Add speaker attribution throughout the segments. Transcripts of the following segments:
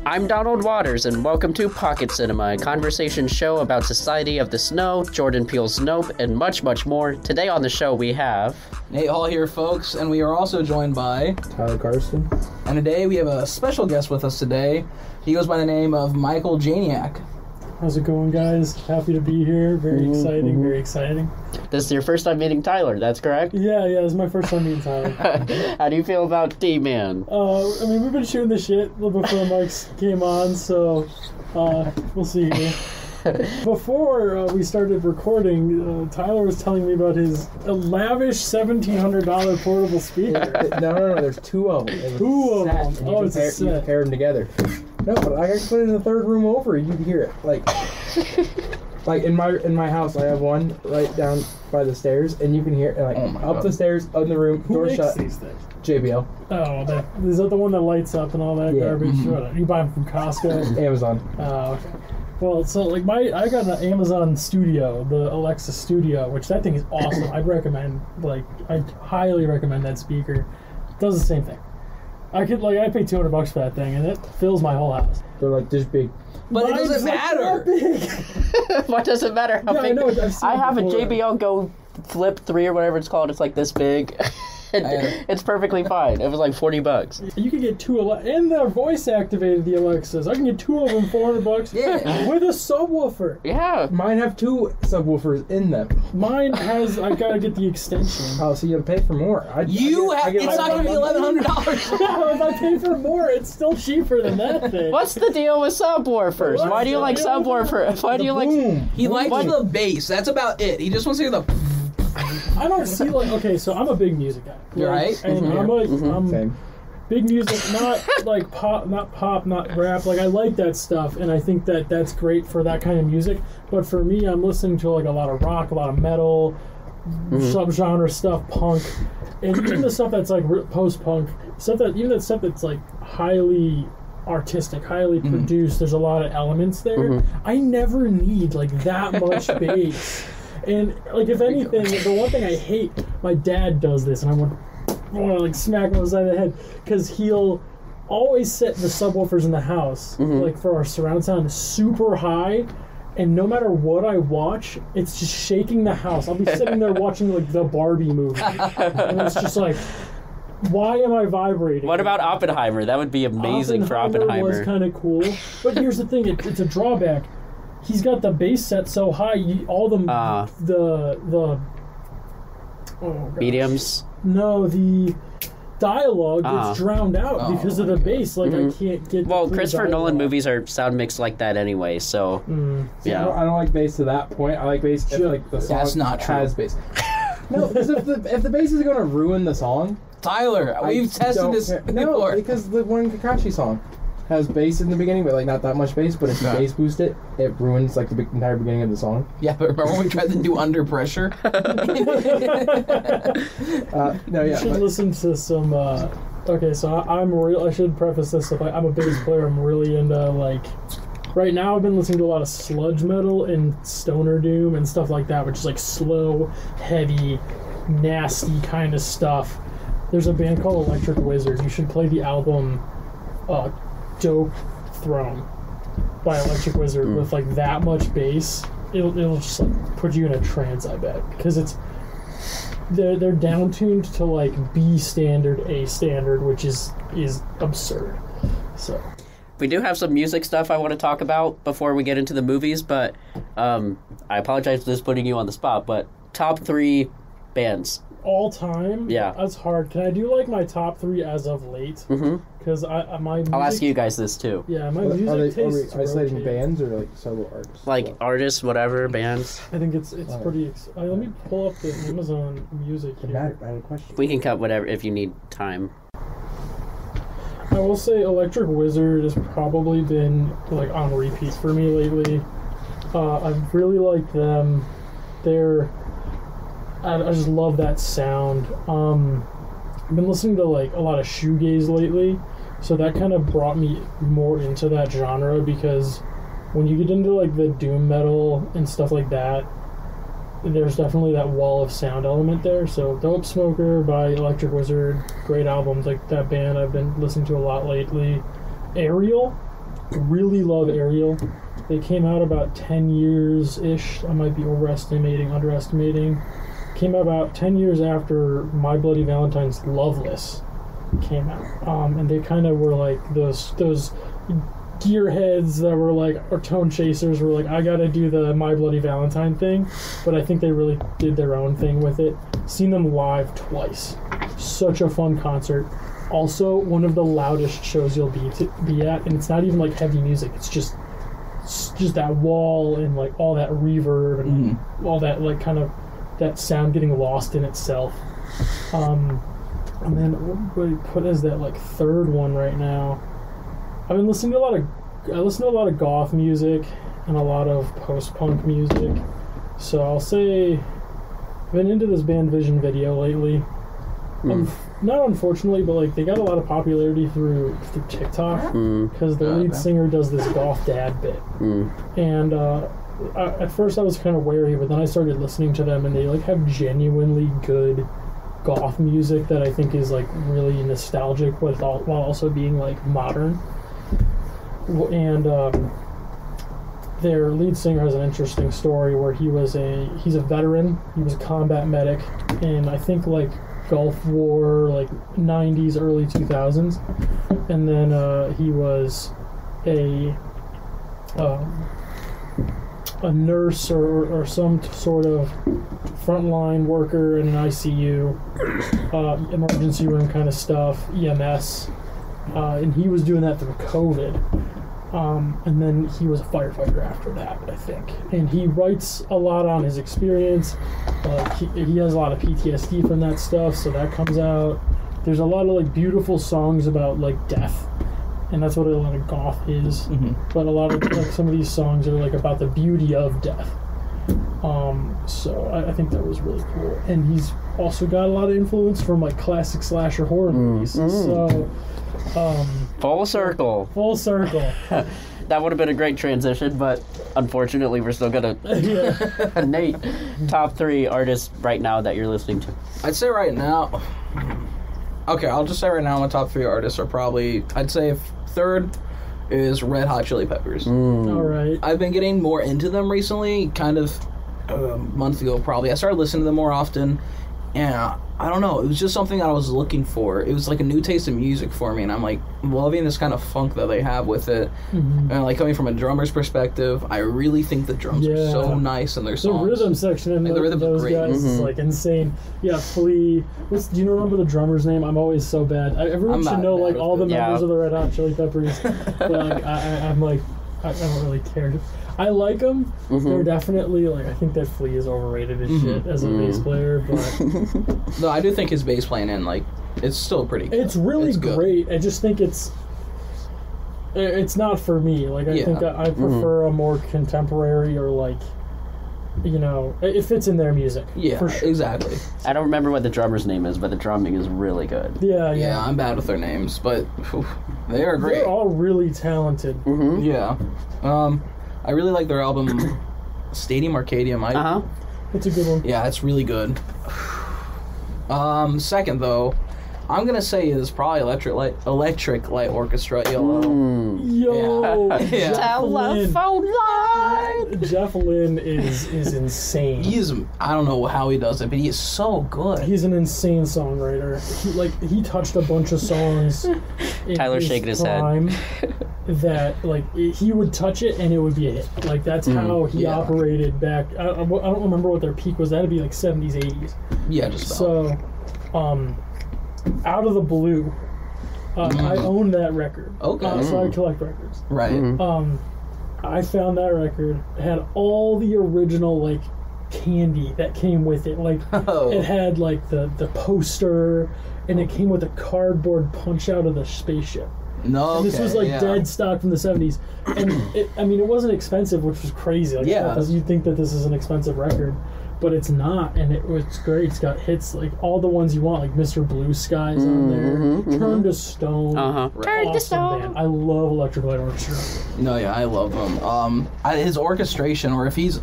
Speaker 1: I'm Donald Waters, and welcome to Pocket Cinema, a conversation show about Society of the Snow, Jordan Peele's Nope, and much, much more. Today on the show we have...
Speaker 2: Nate Hall here, folks, and we are also joined by...
Speaker 3: Tyler Karsten.
Speaker 2: And today we have a special guest with us today. He goes by the name of Mike Janiak.
Speaker 4: How's it going, guys? Happy to be here. Very exciting, very exciting.
Speaker 1: This is your first time meeting Tyler, that's correct?
Speaker 4: Yeah, this is my first time meeting Tyler.
Speaker 1: How do you feel about D-Man?
Speaker 4: I mean, we've been shooting the shit before Mike came on, so we'll see here. Before we started recording, Tyler was telling me about his lavish $1,700 portable speaker.
Speaker 3: No, there's two of them.
Speaker 4: Two of them. Oh, it's a set.
Speaker 3: You pair them together. No, but I can put it in the third room over. You can hear it. Like in my house, I have one right down by the stairs, and you can hear it up the stairs, in the room,
Speaker 4: Who
Speaker 3: door
Speaker 4: makes
Speaker 3: shut.
Speaker 4: these things?
Speaker 3: JBL.
Speaker 4: Oh, is that the one that lights up and all that garbage? Mm-hmm. You buy them from Costco?
Speaker 3: Amazon.
Speaker 4: Oh, okay. Well, so I got an Amazon Studio, the Alexa Studio, which that thing is awesome. I'd recommend, I highly recommend that speaker. It does the same thing. I pay $200 for that thing, and it fills my whole house.
Speaker 3: They're this big.
Speaker 2: But it doesn't matter.
Speaker 1: What does it matter how big? I have a
Speaker 4: before.
Speaker 1: JBL Go Flip 3 or whatever it's called. It's this big. It's perfectly fine. It was $40.
Speaker 4: You can get two, and they're voice activated, the Alexas. I can get two of them, $400.
Speaker 2: Yeah.
Speaker 4: With a subwoofer.
Speaker 1: Yeah.
Speaker 3: Mine have two subwoofers in them.
Speaker 4: Mine has, I gotta get the extension.
Speaker 3: Oh, so you gotta pay for more.
Speaker 2: It's not gonna be $1,100.
Speaker 4: No, if I pay for more, it's still cheaper than that thing.
Speaker 1: What's the deal with subwoofers? Why do you like subwoofers? Why do you like...
Speaker 2: He likes the bass. That's about it. He just wants to hear the...
Speaker 4: I don't see okay, so I'm a big music guy.
Speaker 2: Right?
Speaker 4: And I'm
Speaker 3: Same.
Speaker 4: big music, not pop, not rap. I like that stuff, and I think that that's great for that kind of music. But for me, I'm listening to a lot of rock, a lot of metal, subgenre stuff, punk, and even the stuff that's post-punk, even that stuff that's highly artistic, highly produced. There's a lot of elements there. I never need that much bass. And if anything, the one thing I hate, my dad does this, and I want to smack him on the side of the head, because he'll always set the subwoofers in the house, for our surround sound, super high, and no matter what I watch, it's just shaking the house. I'll be sitting there watching the Barbie movie, and it's just why am I vibrating?
Speaker 1: What about Oppenheimer? That would be amazing for Oppenheimer.
Speaker 4: Was kind of cool, but here's the thing: it's a drawback. He's got the bass set so high,
Speaker 1: mediums?
Speaker 4: No, the dialogue gets drowned out because of the bass. I can't get.
Speaker 1: Well, Christopher Nolan movies are sound mixed like that anyway, so yeah.
Speaker 3: I don't like bass to that point. I like bass if the song
Speaker 2: That's not true.
Speaker 3: has bass. No, because if the bass is going to ruin the song,
Speaker 2: Tyler, we've tested this before.
Speaker 3: No, because the one Kakashi song has bass in the beginning, but not that much bass. But if you bass boost it, it ruins the entire beginning of the song.
Speaker 2: Yeah, but remember when we tried to do Under Pressure?
Speaker 4: You should listen to some. Okay, so I should preface this with I'm a bass player. I'm really into right now. I've been listening to a lot of sludge metal and stoner doom and stuff like that, which is slow, heavy, nasty kind of stuff. There's a band called Electric Wizard. You should play the album. Dope Throne by Electric Wizard with that much bass. It'll just put you in a trance, I bet, because they're down tuned to B standard, A standard, which is absurd. So
Speaker 1: we do have some music stuff I want to talk about before we get into the movies, but I apologize for this putting you on the spot, but top 3 bands
Speaker 4: all time.
Speaker 1: Yeah,
Speaker 4: that's hard. Can I do my top 3 as of late? Because
Speaker 1: I'll ask you guys this too.
Speaker 4: Yeah, my music taste.
Speaker 3: Are we isolating bands or solo artists?
Speaker 1: Artists, whatever, bands.
Speaker 4: I think it's pretty. Let me pull up the Amazon Music here.
Speaker 3: I had a question.
Speaker 1: We can cut whatever if you need time.
Speaker 4: I will say Electric Wizard has probably been on repeat for me lately. I really like them. I just love that sound. I've been listening to a lot of shoegaze lately, so that kind of brought me more into that genre, because when you get into the doom metal and stuff like that, there's definitely that wall of sound element there. So Dope Smoker by Electric Wizard, great albums, like that band I've been listening to a lot lately. Ariel, really love Ariel. They came out about 10 years-ish. I might be underestimating. Came out about 10 years after My Bloody Valentine's Loveless came out. And they kind of were like those gearheads that were like, or tone chasers were like, I gotta do the My Bloody Valentine thing, but I think they really did their own thing with it. Seen them live twice. Such a fun concert. Also, one of the loudest shows you'll be at, and it's not even like heavy music, it's just that wall and like all that reverb and all that like kind of that sound getting lost in itself. And then what would I put as that like third one right now? I've been listening to a lot of goth music and a lot of post-punk music. So I'll say I've been into this band Vision Video lately. Not unfortunately, but like they got a lot of popularity through TikTok because the lead singer does this goth dad bit. And at first I was kind of wary, but then I started listening to them and they like have genuinely good goth music that I think is like really nostalgic while also being like modern. And their lead singer has an interesting story where he's a veteran. He was a combat medic in I think like Gulf War, like 90s, early 2000s, and then he was a nurse or some sort of frontline worker in an ICU, emergency room kind of stuff, EMS, and he was doing that through COVID. And then he was a firefighter after that, I think. And he writes a lot on his experience. He has a lot of PTSD from that stuff, so that comes out. There's a lot of like beautiful songs about like death, and that's what a lot of goth is. But a lot of like some of these songs are like about the beauty of death. So I think that was really cool. And he's also got a lot of influence from like classic slasher horror movies. So.
Speaker 1: Full circle. That would have been a great transition, but unfortunately we're still gonna Nate, top 3 artists right now that you're listening to.
Speaker 2: I'd say right now, okay, I'll just say right now my top 3 artists are probably, I'd say third is Red Hot Chili Peppers.
Speaker 4: Alright.
Speaker 2: I've been getting more into them recently, kind of months ago probably. I started listening to them more often, and I don't know, it was just something I was looking for. It was like a new taste of music for me, and I'm like loving this kind of funk that they have with it. And like coming from a drummer's perspective, I really think the drums are so nice in their songs.
Speaker 4: The rhythm section in
Speaker 2: the rhythms
Speaker 4: those
Speaker 2: are great.
Speaker 4: guys is like insane. Yeah, Flea. Do you remember the drummer's name? I'm always so bad. Everyone should know like all the members of the Red Hot Chili Peppers. But like, I'm like, I don't really care. I like them. They're definitely like, I think that Flea is overrated as shit as a bass player, but
Speaker 2: no, I do think his bass playing in like it's still pretty good.
Speaker 4: It's really great. I just think it's not for me. Like I think I prefer a more contemporary or like, you know, it fits in their music.
Speaker 2: Yeah, for sure. Exactly.
Speaker 1: I don't remember what the drummer's name is, but the drumming is really good.
Speaker 2: Yeah, I'm bad with their names, but they are great.
Speaker 4: They're all really talented.
Speaker 2: Yeah. I really like their album Stadium Arcadium.
Speaker 4: It's a good one.
Speaker 2: Yeah, it's really good. Second though, I'm gonna say is probably Electric Light Orchestra.
Speaker 4: Yo,
Speaker 2: yeah.
Speaker 1: Telephone line.
Speaker 4: Jeff Lynne is insane.
Speaker 2: I don't know how he does it, but he is so good.
Speaker 4: He's an insane songwriter. He touched a bunch of songs.
Speaker 1: Tyler's shaking his
Speaker 4: head. That like he would touch it and it would be a hit. Like that's how he operated back. I don't remember what their peak was. That'd be like 70s, 80s.
Speaker 2: Yeah, just about.
Speaker 4: So, Out of the Blue. I own that record.
Speaker 2: Okay.
Speaker 4: So I collect records.
Speaker 2: Right.
Speaker 4: I found that record. It had all the original like candy that came with it. Like it had like the poster, and it came with a cardboard punch out of the spaceship.
Speaker 2: No,
Speaker 4: and this was like dead stock from the 70s, and it wasn't expensive, which was crazy. Like, you'd think that this is an expensive record, but it's not, and it's great. It's got hits like all the ones you want, like Mr. Blue Sky's on there, Turn to Stone,
Speaker 1: Turn to Stone.
Speaker 4: Band. I love Electric Light Orchestra.
Speaker 2: No, yeah, I love him. His orchestration, or if he's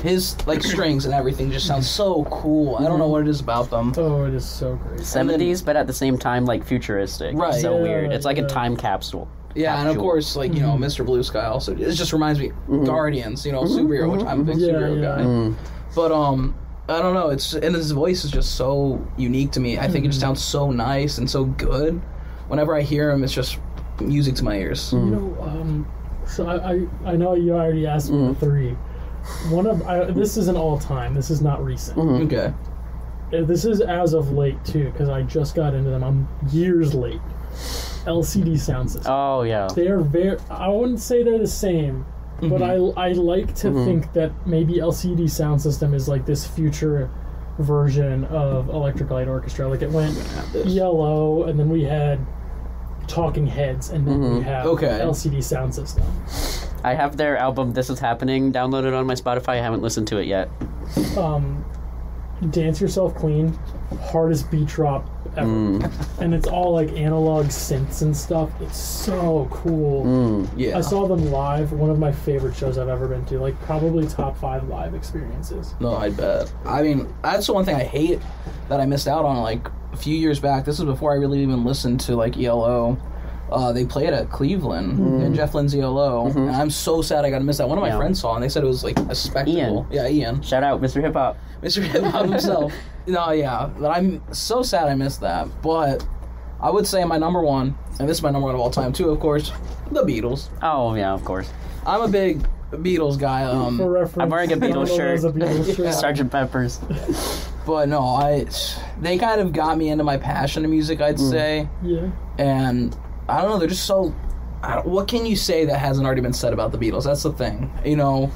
Speaker 2: His like strings and everything just sounds so cool. I don't know what it is about them.
Speaker 4: Oh, it is so great.
Speaker 1: 70s, but at the same time like futuristic.
Speaker 2: Right.
Speaker 1: So weird. It's like a time capsule.
Speaker 2: Yeah, and of course, like, you know, Mr. Blue Sky also. It just reminds me, Guardians, you know, superhero, which I'm a big superhero guy. But, I don't know, and his voice is just so unique to me. I think it just sounds so nice and so good. Whenever I hear him, it's just music to my ears.
Speaker 4: You know, so I know you already asked me the 3. This isn't all time. This is not recent.
Speaker 2: Okay.
Speaker 4: This is as of late, too, because I just got into them. I'm years late. LCD sound system.
Speaker 1: Oh, yeah.
Speaker 4: They are I wouldn't say they're the same, but I like to think that maybe LCD sound system is like this future version of Electric Light Orchestra. Like it went yellow, and then we had Talking Heads, and then we have LCD sound system.
Speaker 1: I have their album This Is Happening downloaded on my Spotify. I haven't listened to it yet.
Speaker 4: Dance Yourself Clean, hardest beat drop ever. And it's all like analog synths and stuff. It's so cool.
Speaker 2: Yeah.
Speaker 4: I saw them live, one of my favorite shows I've ever been to, like probably top 5 live experiences.
Speaker 2: No, I bet. I mean, that's the one thing I hate that I missed out on like a few years back. This is before I really even listened to like ELO. They played at Cleveland and Jeff Lynne's ELO. And I'm so sad I got to miss that. One of my friends saw, and they said it was like a spectacle. Ian.
Speaker 1: Shout out, Mr. Hip Hop.
Speaker 2: Mr. Hip Hop himself. No, yeah. But I'm so sad I missed that. But I would say my number one, and this is my number one of all time too, of course, the Beatles.
Speaker 1: Oh, yeah, of course.
Speaker 2: I'm a big Beatles guy.
Speaker 4: For reference,
Speaker 1: I'm wearing a Beatles shirt. Sgt. Pepper's.
Speaker 2: But no, they kind of got me into my passion of music, I'd say.
Speaker 4: Yeah.
Speaker 2: And I don't know, they're just so... what can you say that hasn't already been said about the Beatles? That's the thing. You know,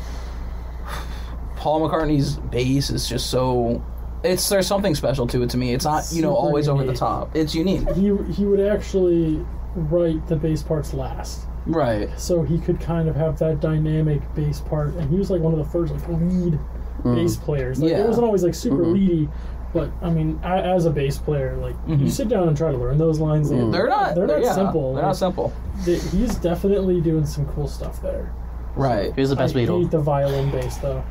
Speaker 2: Paul McCartney's bass is just so... There's something special to it to me. It's not, you know, always unique. Over the top. It's unique.
Speaker 4: He would actually write the bass parts last.
Speaker 2: Right.
Speaker 4: So he could kind of have that dynamic bass part, and he was like one of the first like lead bass players. Like, it wasn't always like super leady, but I mean, as a bass player, like you sit down and try to learn those lines. They're not simple.
Speaker 2: They're not simple.
Speaker 4: He's definitely doing some cool stuff there.
Speaker 2: Right.
Speaker 1: Who's the best Beatle?
Speaker 4: I hate the violin bass though.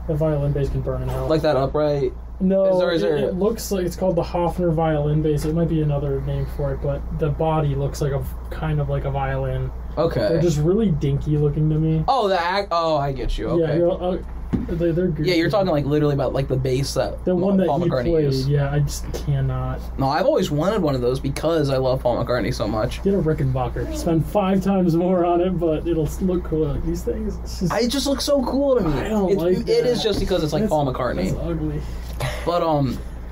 Speaker 4: The violin bass can burn in hell.
Speaker 2: Like that upright.
Speaker 4: No, it looks like it's called the Hofner violin bass. It might be another name for it, but the body looks like a kind of like a violin.
Speaker 2: Okay.
Speaker 4: They're just really dinky looking to me.
Speaker 2: Oh, I get you. Okay.
Speaker 4: Yeah, they're good.
Speaker 2: Yeah, you're talking like literally about like the bass that
Speaker 4: the one that
Speaker 2: Paul
Speaker 4: he
Speaker 2: McCartney
Speaker 4: played.
Speaker 2: used.
Speaker 4: Yeah, I just cannot.
Speaker 2: No, I've always wanted one of those because I love Paul McCartney so much.
Speaker 4: Get a Rickenbacker. Spend 5 times more on it, but it'll look cool. Like these things.
Speaker 2: It just looks so cool to me.
Speaker 4: I don't like that.
Speaker 2: It is just because it's like Paul McCartney.
Speaker 4: It's ugly.
Speaker 2: But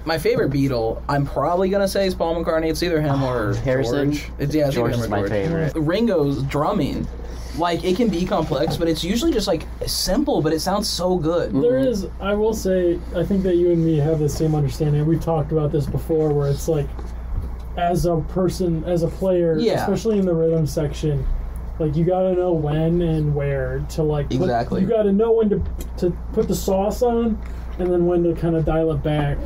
Speaker 2: my favorite Beatle, I'm probably gonna say is Paul McCartney. It's either him or
Speaker 1: Harrison.
Speaker 2: George. It's
Speaker 1: George is my favorite.
Speaker 2: Ringo's drumming, like it can be complex, but it's usually just like simple, but it sounds so good.
Speaker 4: There is, I will say, I think that you and me have the same understanding. We've talked about this before, where it's like, as a person, as a player, especially in the rhythm section, like you gotta know when and where to like.
Speaker 2: Exactly.
Speaker 4: You gotta know when to put the sauce on, and then when to kind of dial it back.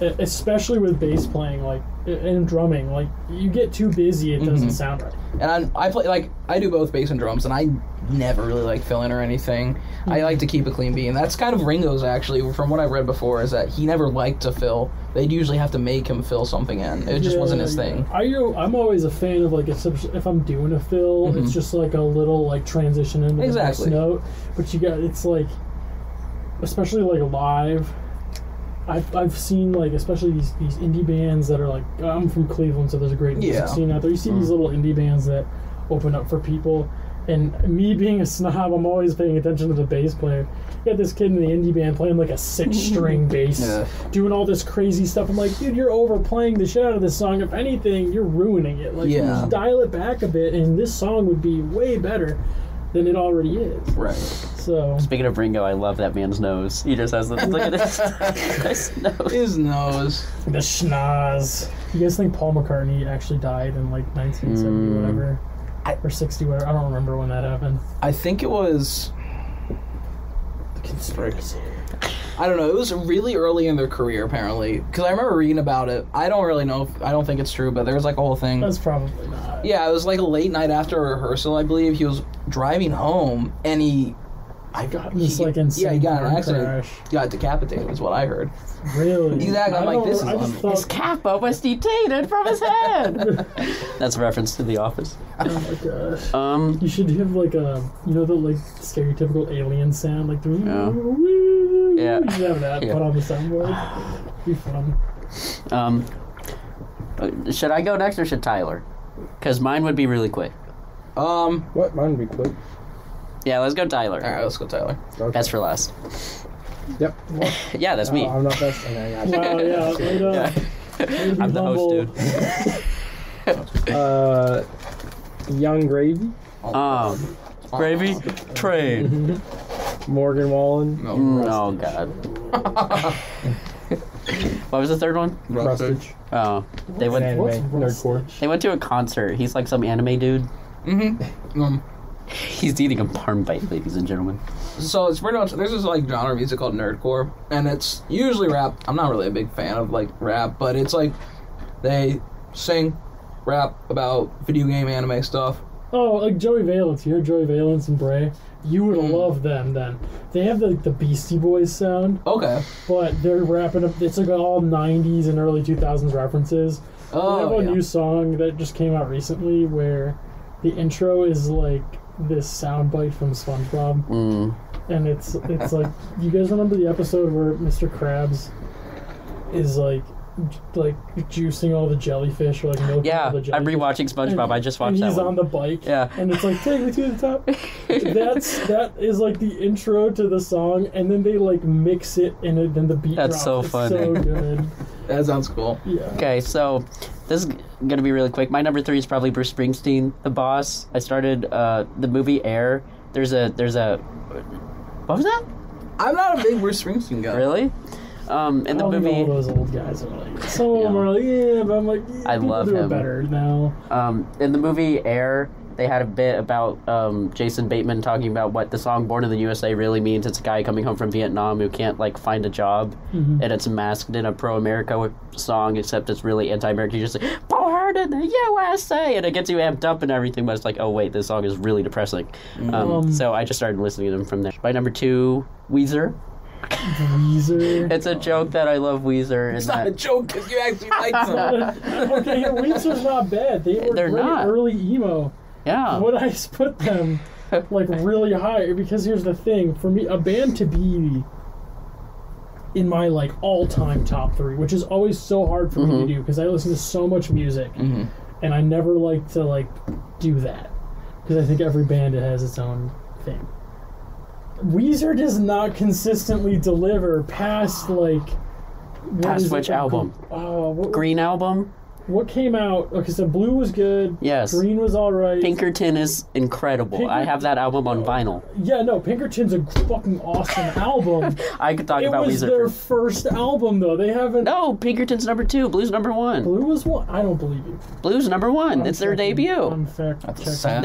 Speaker 4: Especially with bass playing, like and drumming, like you get too busy, it doesn't sound right.
Speaker 2: And I play like I do both bass and drums, and I never really like filling or anything. I like to keep a clean beat, and that's kind of Ringo's actually. From what I read before, is that he never liked to fill. They'd usually have to make him fill something in. It just wasn't his thing. I'm always a fan of like if I'm doing a fill, it's just like a little like transition into the next note. But it's like, especially like live. I've seen like especially these indie bands that are like, I'm from Cleveland, so there's a great music scene out there. You see these little indie bands that open up for people, and me being a snob, I'm always paying attention to the bass player. You got this kid in the indie band playing like a 6-string bass, doing all this crazy stuff. I'm like, dude, you're overplaying the shit out of this song. If anything, you're ruining it. Like, just dial it back a bit, and this song would be way better than it already is. Right.
Speaker 4: So
Speaker 1: speaking of Ringo, I love that man's nose. He just has the look at his nose.
Speaker 2: His nose.
Speaker 4: The schnoz. You guys think Paul McCartney actually died in like 1970 whatever? Or 60 whatever? I don't remember when that happened.
Speaker 2: I think it was
Speaker 4: the conspiracy.
Speaker 2: I don't know. It was really early in their career, apparently. Because I remember reading about it. I don't really know. I don't think it's true, but there was like a whole thing.
Speaker 4: That's probably not.
Speaker 2: Yeah, it was like a late night after a rehearsal, I believe. He was driving home, and I got
Speaker 4: this like insane.
Speaker 2: Yeah, he got an
Speaker 4: car
Speaker 2: accident.
Speaker 4: crash.
Speaker 2: He got decapitated. Is what I heard.
Speaker 4: Really?
Speaker 2: Exactly. I'm like, this
Speaker 4: I just
Speaker 2: is.
Speaker 4: thought,
Speaker 1: His capo was detained from his head. That's a reference to The Office.
Speaker 4: oh my gosh. You should have like a, you know, the like stereotypical alien sound, like the
Speaker 1: Yeah.
Speaker 4: You should have that put on the soundboard. Be fun.
Speaker 1: Should I go next or should Tyler? Because mine would be really quick.
Speaker 3: What? Mine would be quick.
Speaker 1: Yeah, let's go Tyler.
Speaker 2: All right, let's go, Tyler.
Speaker 3: Okay.
Speaker 1: Best for last.
Speaker 3: Yep.
Speaker 1: Yeah, that's me.
Speaker 3: I'm not best. Okay, I got you.
Speaker 4: Wow, yeah. Right,
Speaker 1: I'm the host, dude.
Speaker 3: Young Gravy.
Speaker 1: Gravy Train.
Speaker 3: Morgan Wallen.
Speaker 1: Oh, God. What was the third one?
Speaker 3: Rustage.
Speaker 1: Oh, they went.
Speaker 3: Nerdcore.
Speaker 1: They went to a concert. He's like some anime dude. He's eating a parm bite, ladies and gentlemen.
Speaker 2: So it's pretty much, there's this like genre of music called nerdcore, and it's usually rap. I'm not really a big fan of like rap, but it's like they sing rap about video game anime stuff.
Speaker 4: Oh, like Joey Valence. You heard Joey Valence and Bray? You would love them then. They have the Beastie Boys sound.
Speaker 2: Okay.
Speaker 4: But they're rapping up, it's like all 90s and early 2000s references.
Speaker 2: Oh,
Speaker 4: they have a new song that just came out recently where the intro is like this soundbite from SpongeBob. And it's like, you guys remember the episode where Mr. Krabs is like juicing all the jellyfish or like milking all the jellyfish?
Speaker 1: I'm rewatching SpongeBob. I just watched that one.
Speaker 4: And he's on the bike.
Speaker 1: Yeah.
Speaker 4: And it's like, take me to the top. that is like the intro to the song, and then they like mix it and then the beat
Speaker 1: That's
Speaker 4: drops.
Speaker 1: so funny.
Speaker 4: It's so good.
Speaker 2: That sounds cool.
Speaker 4: Yeah.
Speaker 1: Okay, so this is gonna be really quick. My number 3 is probably Bruce Springsteen, The Boss. I started the movie Air. There's a what was that?
Speaker 2: I'm not a big Bruce Springsteen guy.
Speaker 1: Really? In the movie,
Speaker 4: all those old guys are like, some of them are like, yeah, but I'm like, yeah,
Speaker 1: I love
Speaker 4: do it
Speaker 1: him.
Speaker 4: better now.
Speaker 1: In the movie Air, they had a bit about Jason Bateman talking about what the song "Born in the USA" really means. It's a guy coming home from Vietnam who can't like find a job, and it's masked in a pro-America song, except it's really anti-American. You're just like, "Born in the USA," and it gets you amped up and everything. But it's like, oh wait, this song is really depressing. So I just started listening to them from there. My number 2, Weezer.
Speaker 4: Weezer.
Speaker 1: It's a joke that I love Weezer.
Speaker 2: It's not a joke because you actually like them.
Speaker 4: Okay, yeah, Weezer's not bad. They're great
Speaker 1: not.
Speaker 4: early emo.
Speaker 1: Yeah.
Speaker 4: Would I put them like really high? Because here's the thing: for me, a band to be in my like all-time top 3, which is always so hard for me to do because I listen to so much music, and I never like to like do that because I think every band has its own thing. Weezer does not consistently deliver past like.
Speaker 1: Past which album? Green Album.
Speaker 4: What came out? Okay, so Blue was good.
Speaker 1: Yes.
Speaker 4: Green was alright.
Speaker 1: Pinkerton is incredible. I have that album on vinyl.
Speaker 4: Yeah, no, Pinkerton's a fucking awesome album.
Speaker 1: I could talk about Weezer.
Speaker 4: It was their first album, though. They haven't...
Speaker 1: No, Pinkerton's number 2. Blue's number 1.
Speaker 4: Blue was one? I don't believe you.
Speaker 1: Blue's number 1. It's their debut.
Speaker 2: That's a sad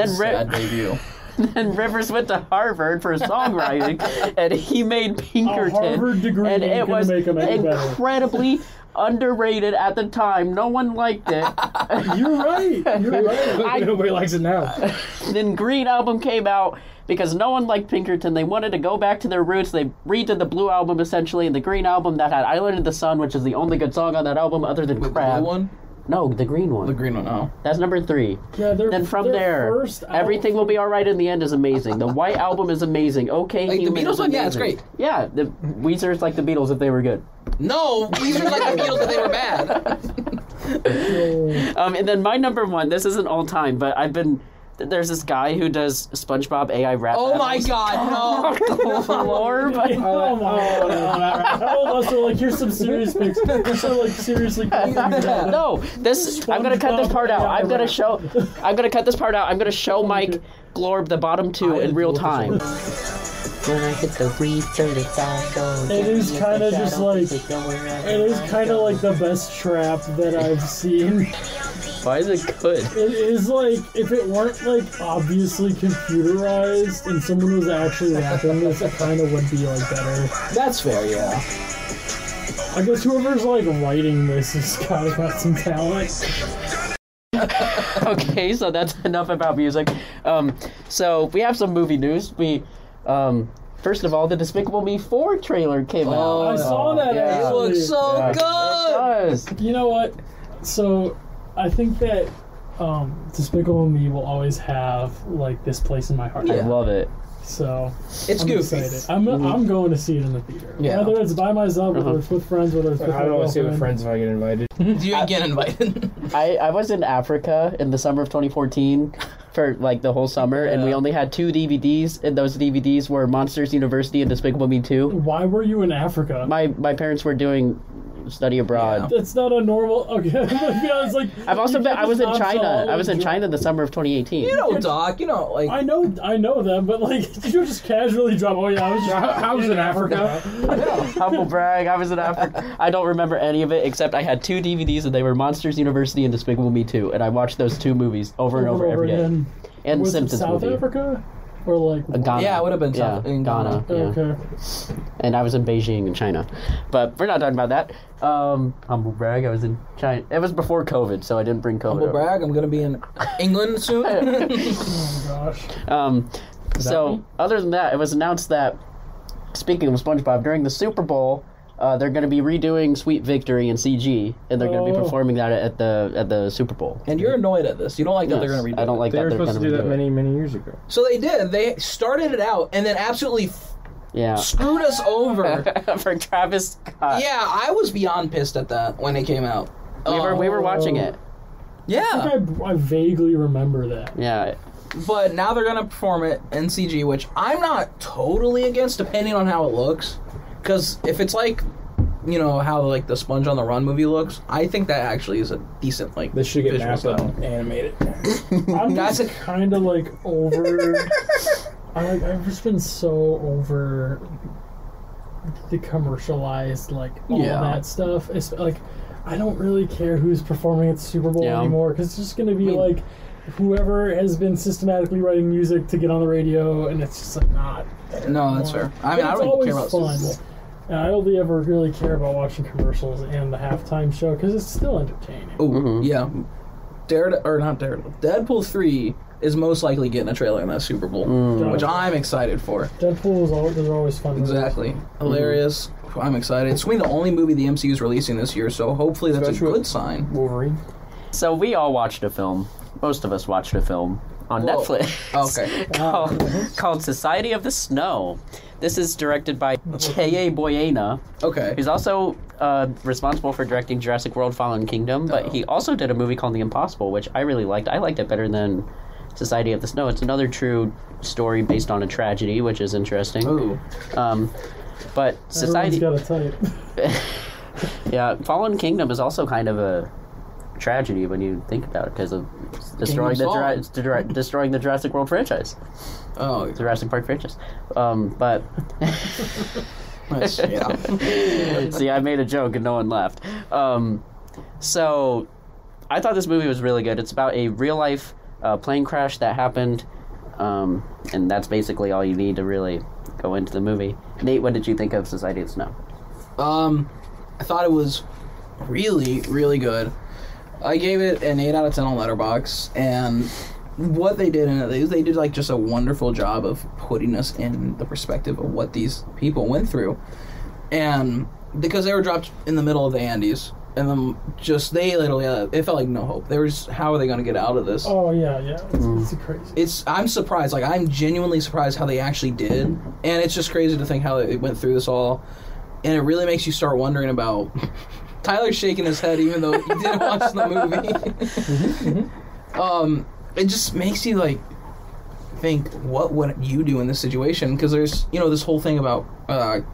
Speaker 2: debut.
Speaker 1: Then Rivers went to Harvard for songwriting, and he made Pinkerton.
Speaker 4: A Harvard degree
Speaker 1: and it was
Speaker 4: make him any better.
Speaker 1: incredibly underrated at the time. No one liked it.
Speaker 4: You're right. Nobody likes it now.
Speaker 1: Then Green Album came out because no one liked Pinkerton. They wanted to go back to their roots. They redid the Blue Album essentially, and the Green Album that had Island in the Sun, which is the only good song on that album other than Crab.
Speaker 2: The blue one?
Speaker 1: No, the green one.
Speaker 2: The green one, oh.
Speaker 1: That's number 3.
Speaker 4: Yeah,
Speaker 1: then from there, Everything Will Be Alright in the End is amazing. The White Album is amazing. Okay,
Speaker 2: like
Speaker 1: Human
Speaker 2: the Beatles
Speaker 1: is
Speaker 2: one,
Speaker 1: amazing.
Speaker 2: yeah, it's great.
Speaker 1: Yeah, the Weezer is like the Beatles if they were good.
Speaker 2: No, Weezer is like the Beatles if they were bad.
Speaker 1: And then my number 1, this isn't all time, but there's this guy who does SpongeBob AI rap.
Speaker 2: Oh my God, no!
Speaker 1: Glorb.
Speaker 4: Also, here's some serious picks. So, seriously.
Speaker 1: No, I'm gonna cut this part out. I'm gonna cut this part out. I'm gonna show Mike Glorb the bottom 2 in real time.
Speaker 5: When I hit the return, it's all gold.
Speaker 4: It is kind of just like, it is kind of like the best trap that I've seen.
Speaker 1: Why is it good?
Speaker 4: It is like, if it weren't like obviously computerized and someone was actually rapping this, it kind of would be like better.
Speaker 2: That's fair, yeah.
Speaker 4: I guess whoever's like writing this has got some talent.
Speaker 1: Okay, so that's enough about music. So we have some movie news. First of all, the Despicable Me 4 trailer came out.
Speaker 4: I saw that.
Speaker 1: Yeah.
Speaker 2: It looks so good.
Speaker 1: It does.
Speaker 4: You know what? So, I think that Despicable Me will always have like this place in my heart.
Speaker 1: I love it.
Speaker 4: So
Speaker 2: it's
Speaker 4: I'm
Speaker 2: goofy.
Speaker 4: excited. I'm going to see it in the theater.
Speaker 2: Yeah.
Speaker 4: Whether it's by myself, whether it's with friends, whether it's with
Speaker 3: I don't want to see it with friends if I get invited.
Speaker 2: You get invited.
Speaker 1: I was in Africa in the summer of 2014 for like the whole summer, and we only had 2 DVDs, and those DVDs were Monsters University and Despicable Me 2.
Speaker 4: Why were you in Africa?
Speaker 1: My parents were doing study abroad.
Speaker 4: That's not a normal. Okay, yeah, it's like
Speaker 1: I was in China. I was in
Speaker 4: China.
Speaker 1: China the summer of 2018.
Speaker 2: You know, Doc. You know, like
Speaker 4: I know them, but like, did you just casually drop? Oh yeah, I was in Africa.
Speaker 1: Humble brag. I was in Africa. I don't remember any of it except I had 2 DVDs and they were Monsters University and Despicable Me 2, and I watched those 2 movies over and over every day. And
Speaker 4: was
Speaker 1: Simpsons
Speaker 4: it South
Speaker 1: movie.
Speaker 4: Africa? Or like
Speaker 1: Ghana.
Speaker 2: Yeah, it would have been South in Ghana.
Speaker 1: Yeah.
Speaker 4: Okay.
Speaker 1: And I was in Beijing in China. But we're not talking about that. Humble brag, I was in China. It was before COVID, so I didn't bring COVID
Speaker 2: Humble
Speaker 1: over.
Speaker 2: brag. I'm gonna be in England soon.
Speaker 4: Oh gosh.
Speaker 1: So, other than that, it was announced that, speaking of SpongeBob, during the Super Bowl, they're going to be redoing Sweet Victory in CG, and they're going to be performing that at the Super Bowl.
Speaker 2: And you're annoyed at this. You don't like that they're going to redo it.
Speaker 1: I don't like
Speaker 3: They
Speaker 1: that
Speaker 3: were
Speaker 1: they're
Speaker 3: supposed
Speaker 1: going
Speaker 3: to do
Speaker 1: redo
Speaker 3: that
Speaker 1: it.
Speaker 3: many years ago.
Speaker 2: So they did. They started it out and then absolutely screwed us over.
Speaker 1: For Travis Scott.
Speaker 2: Yeah, I was beyond pissed at that when it came out.
Speaker 1: We were watching it.
Speaker 2: Yeah.
Speaker 4: I think I vaguely remember that.
Speaker 1: Yeah.
Speaker 2: But now they're going to perform it in CG, which I'm not totally against, depending on how it looks. Because if it's like, you know, how like the Sponge on the Run movie looks, I think that actually is a decent, like,
Speaker 3: This should get
Speaker 2: visual
Speaker 3: mapped
Speaker 2: style.
Speaker 3: and animated.
Speaker 4: I'm
Speaker 2: That's
Speaker 4: just kind of like over. I've just been so over the commercialized, like, all that stuff. It's like, I don't really care who's performing at the Super Bowl anymore, because it's just going to be like whoever has been systematically writing music to get on the radio, and it's just like not.
Speaker 2: No, that's fair. I mean, I don't even care about the Super Bowl.
Speaker 4: And I only ever really care about watching commercials and the halftime show because it's still entertaining.
Speaker 2: Oh, yeah. Deadpool 3 is most likely getting a trailer in that Super Bowl, which I'm excited for.
Speaker 4: Deadpool those are always fun.
Speaker 2: Exactly. Hilarious. I'm excited. It's going to be the only movie the MCU is releasing this year, so hopefully that's a good sign.
Speaker 3: Wolverine.
Speaker 1: So we all watched a film. Most of us watched a film on Netflix.
Speaker 2: Okay.
Speaker 1: called Society of the Snow. This is directed by J.A. Boyena.
Speaker 2: Okay.
Speaker 1: He's also responsible for directing Jurassic World Fallen Kingdom, but he also did a movie called The Impossible, which I really liked. I liked it better than Society of the Snow. It's another true story based on a tragedy, which is interesting.
Speaker 2: Ooh.
Speaker 1: But Society...
Speaker 4: Everyone's got a type.
Speaker 1: Yeah, Fallen Kingdom is also kind of a tragedy when you think about it, because of destroying the Jurassic World franchise.
Speaker 2: Oh,
Speaker 1: Jurassic Park franchise. But see, I made a joke and no one laughed. So I thought this movie was really good. It's about a real life plane crash that happened, and that's basically all you need to really go into the movie. Nate, what did you think of Society of the Snow?
Speaker 2: I thought it was really, really good. I gave it an 8 out of 10 on Letterboxd, and what they did in it, they did like just a wonderful job of putting us in the perspective of what these people went through. And because they were dropped in the middle of the Andes, and then they literally, it felt like no hope. They were just, how are they going to get out of this?
Speaker 4: Oh, yeah. It's crazy.
Speaker 2: I'm surprised. Like, I'm genuinely surprised how they actually did. And it's just crazy to think how they went through this all. And it really makes you start wondering about... Tyler's shaking his head even though he didn't watch the movie. It just makes you, like, think, what would you do in this situation? Because there's, this whole thing about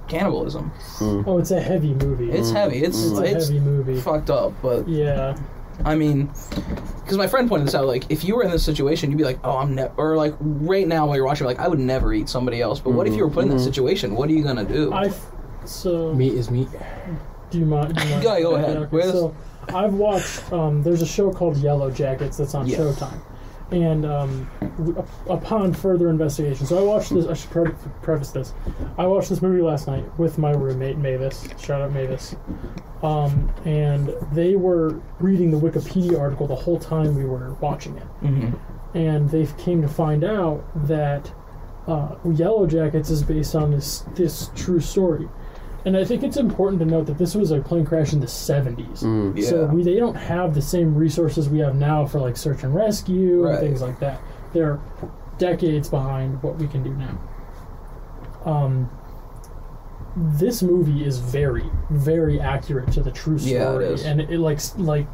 Speaker 2: cannibalism.
Speaker 4: Oh, it's a heavy movie.
Speaker 2: It's heavy. It's
Speaker 4: a heavy movie.
Speaker 2: Fucked up, but...
Speaker 4: Yeah.
Speaker 2: I mean, because my friend pointed this out, like, if you were in this situation, you'd be like, oh, or like, right now while you're watching, like, I would never eat somebody else. But what if you were put in that situation? What are you going to do?
Speaker 3: Meat is meat.
Speaker 4: Do you mind?
Speaker 2: Go ahead.
Speaker 4: Okay, so, I've watched, there's a show called Yellow Jackets that's on Showtime. And upon further investigation, so I watched this, I should preface this. I watched this movie last night with my roommate, Mavis. Shout out Mavis. And they were reading the Wikipedia article the whole time we were watching it. And they came to find out that Yellow Jackets is based on this true story. And I think it's important to note that this was a plane crash in the 70s. So they don't have the same resources we have now for like search and rescue and things like that. They're decades behind what we can do now. This movie is very, very accurate to the true story.
Speaker 2: Yeah, it is.
Speaker 4: And it like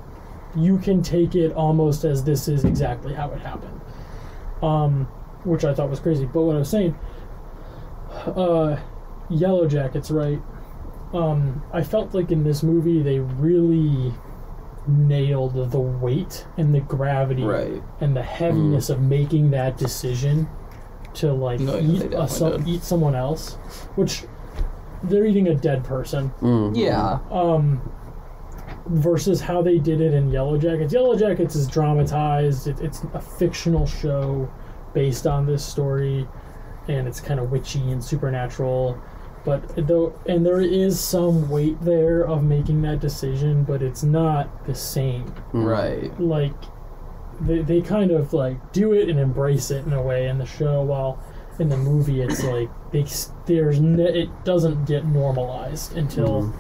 Speaker 4: you can take it almost as this is exactly how it happened. Which I thought was crazy. But what I was saying, Yellow Jackets, right? I felt like in this movie they really nailed the weight and the gravity and the heaviness of making that decision to like eat someone else, which they're eating a dead person. Versus how they did it in Yellow Jackets. Yellow Jackets is dramatized. It's a fictional show based on this story, and it's kind of witchy and supernatural. But there is some weight there of making that decision, but it's not the same.
Speaker 2: Right.
Speaker 4: Like they kind of like do it and embrace it in a way in the show, while in the movie it's like it doesn't get normalized until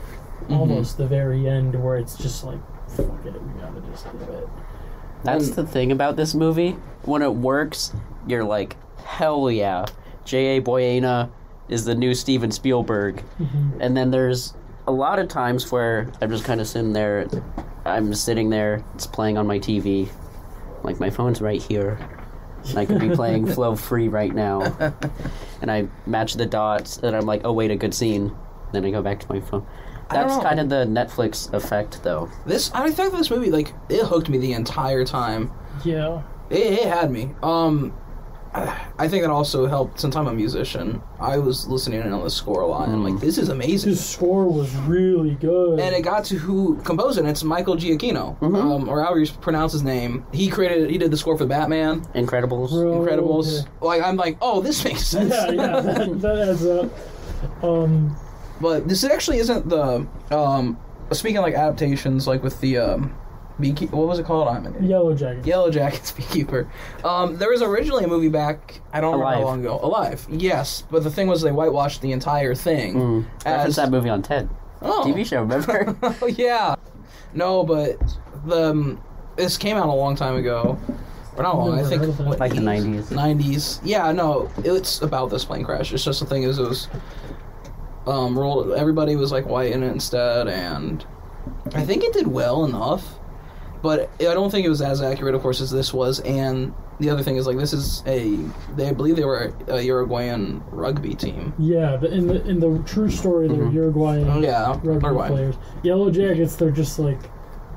Speaker 4: almost the very end, where it's just like, fuck it, we gotta just do it.
Speaker 1: That's the thing about this movie. When it works, you're like, hell yeah. J.A. Boyona is the new Steven Spielberg. And then there's a lot of times where I'm just kind of sitting there, it's playing on my TV. Like, my phone's right here. And I could be playing Flow Free right now. And I match the dots, and I'm like, oh, wait, a good scene. Then I go back to my phone. That's kind of the Netflix effect, though.
Speaker 2: I think this movie, like, it hooked me the entire time.
Speaker 4: Yeah.
Speaker 2: It had me. I think that also helped, since I'm a musician, I was listening in on the score a lot, and I'm like, this is amazing.
Speaker 4: His score was really good.
Speaker 2: And it got to who composed it, and it's Michael Giacchino, or however you pronounce his name. He did the score for Batman.
Speaker 1: Incredibles.
Speaker 2: Incredibles. Yeah. Like, I'm like, oh, this makes sense.
Speaker 4: Yeah, that adds up.
Speaker 2: But this actually isn't the, speaking of, like, adaptations, like with the, Beekeeper, what was it called?
Speaker 4: Yellow Jackets.
Speaker 2: Yellow Jackets Beekeeper. There was originally a movie back, I don't remember how long ago. Alive. Yes, but the thing was they whitewashed the entire thing.
Speaker 1: Reference that movie on TED. TV show, remember?
Speaker 2: Oh, yeah. No, but this came out a long time ago. Or not long, I think,
Speaker 1: like the 90s.
Speaker 2: 90s. Yeah, no, it's about this plane crash. It's just the thing is it was, everybody was, like, white in it instead, and I think it did well enough. But I don't think it was as accurate, of course, as this was. And the other thing is, like, this is I believe they were a Uruguayan rugby team.
Speaker 4: Yeah, in the true story, they're Uruguayan rugby players. Yellow Jackets, they're just, like,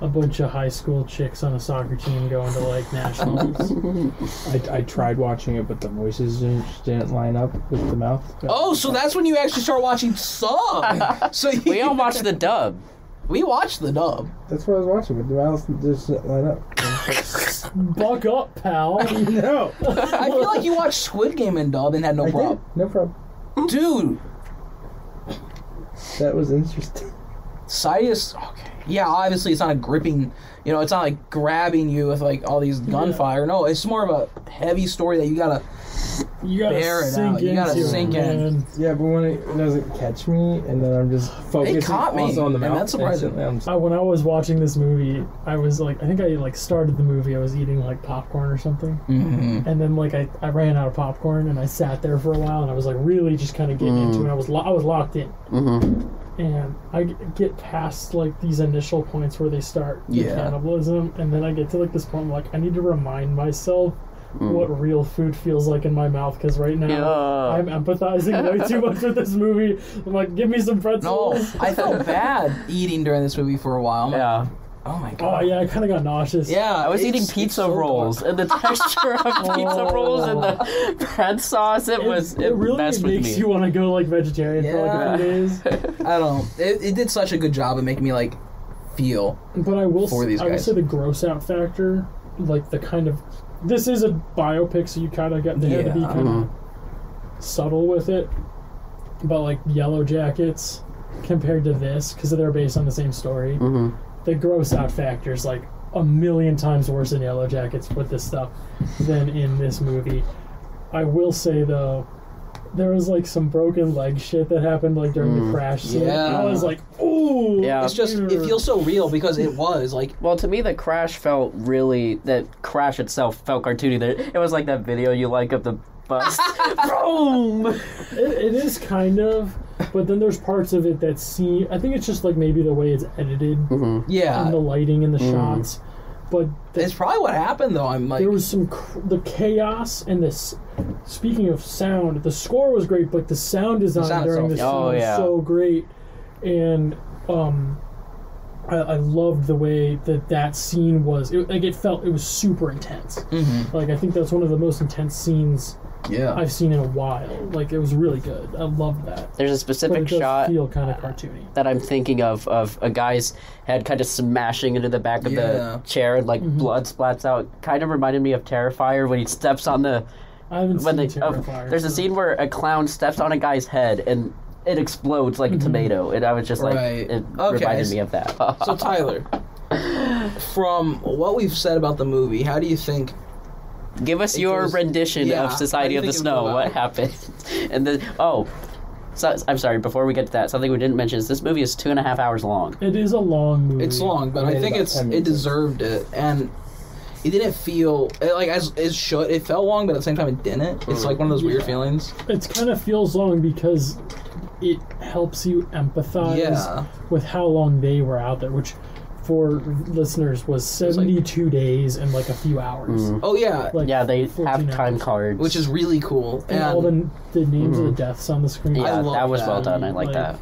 Speaker 4: a bunch of high school chicks on a soccer team going to, like, nationals.
Speaker 3: I tried watching it, but the voices didn't line up with the mouth.
Speaker 2: Oh, so that's when you actually start watching sub.
Speaker 1: We all watched the dub.
Speaker 2: We watched the dub.
Speaker 3: That's what I was watching, but the mouth just didn't line up.
Speaker 4: Buck up, pal.
Speaker 3: No.
Speaker 2: I feel like you watched Squid Game in dub and had no problem.
Speaker 3: No problem.
Speaker 2: Dude.
Speaker 3: That was interesting.
Speaker 2: Situs, okay. Yeah, obviously it's not a gripping, it's not like grabbing you with like all these gunfire. No, it's more of a heavy story that you gotta bear it out. You gotta sink in.
Speaker 3: Yeah, but when it doesn't catch me, and then I'm just focusing also on the mouth.
Speaker 2: And that's surprising.
Speaker 4: When I was watching this movie, I was like, I think I like started the movie. I was eating like popcorn or something, and then like I ran out of popcorn, and I sat there for a while, and I was like really just kind of getting into it. I was locked in. And I get past, like, these initial points where they start cannibalism, and then I get to, like, this point where, like, I need to remind myself what real food feels like in my mouth, because right now I'm empathizing way too much with this movie. I'm like, give me some pretzels.
Speaker 2: No, I felt bad eating during this movie for a while. Oh my god.
Speaker 4: Oh yeah, I kind of got nauseous.
Speaker 1: Yeah, I was eating pizza rolls, and the texture of pizza rolls and the bread sauce, it
Speaker 4: really makes you want to go like vegetarian for like a few days.
Speaker 2: I don't know. It did such a good job of making me like feel.
Speaker 4: But I will say the gross out factor, like the kind of, this is a biopic, so you kind of got to be kind of subtle with it. But like Yellow Jackets compared to this, because they're based on the same story. The gross out factor is like a million times worse in Yellow Jackets with this stuff than in this movie. I will say though, there was like some broken leg shit that happened like during the crash scene.
Speaker 2: Yeah.
Speaker 4: I was like, ooh.
Speaker 1: Yeah.
Speaker 2: It's just, it feels so real because it was like.
Speaker 1: Well, to me, the crash itself felt cartoony. It was like that video you like of the bus. Boom!
Speaker 4: It is kind of, but then there's parts of it that seem. I think it's just like maybe the way it's edited.
Speaker 2: Yeah.
Speaker 4: And the lighting and the shots. But
Speaker 2: it's probably what happened, though. I'm like,
Speaker 4: there was some the chaos and this. Speaking of sound, the score was great, but the sound design during the scene was so great, and I loved the way that scene was. It was super intense. Like I think that's one of the most intense scenes I've seen in a while. Like it was really good. I loved that.
Speaker 1: There's a specific shot
Speaker 4: feel kind of cartoony
Speaker 1: that I'm thinking of a guy's head kind of smashing into the back of the chair and like blood splats out. Kind of reminded me of Terrifier when he steps on the.
Speaker 4: I haven't seen Terrifier.
Speaker 1: There's a scene where a clown steps on a guy's head and it explodes like a tomato, and I was just like, it reminded me of that.
Speaker 2: So Tyler, from what we've said about the movie, how do you think?
Speaker 1: Give us your rendition of Society of the Snow. What happened? And then, I'm sorry. Before we get to that, something we didn't mention is this movie is 2.5 hours long.
Speaker 4: It is a long movie.
Speaker 2: It's long, but I think it deserved it, and it didn't feel like as it should. It felt long, but at the same time, it didn't. It's like one of those weird feelings.
Speaker 4: It kind of feels long because it helps you empathize with how long they were out there, which for listeners was 72 days and like a few hours.
Speaker 2: Oh yeah,
Speaker 4: like
Speaker 1: they have time cards,
Speaker 2: which is really cool.
Speaker 4: And all the names of the deaths on the screen.
Speaker 1: Yeah, that was well done. I like that.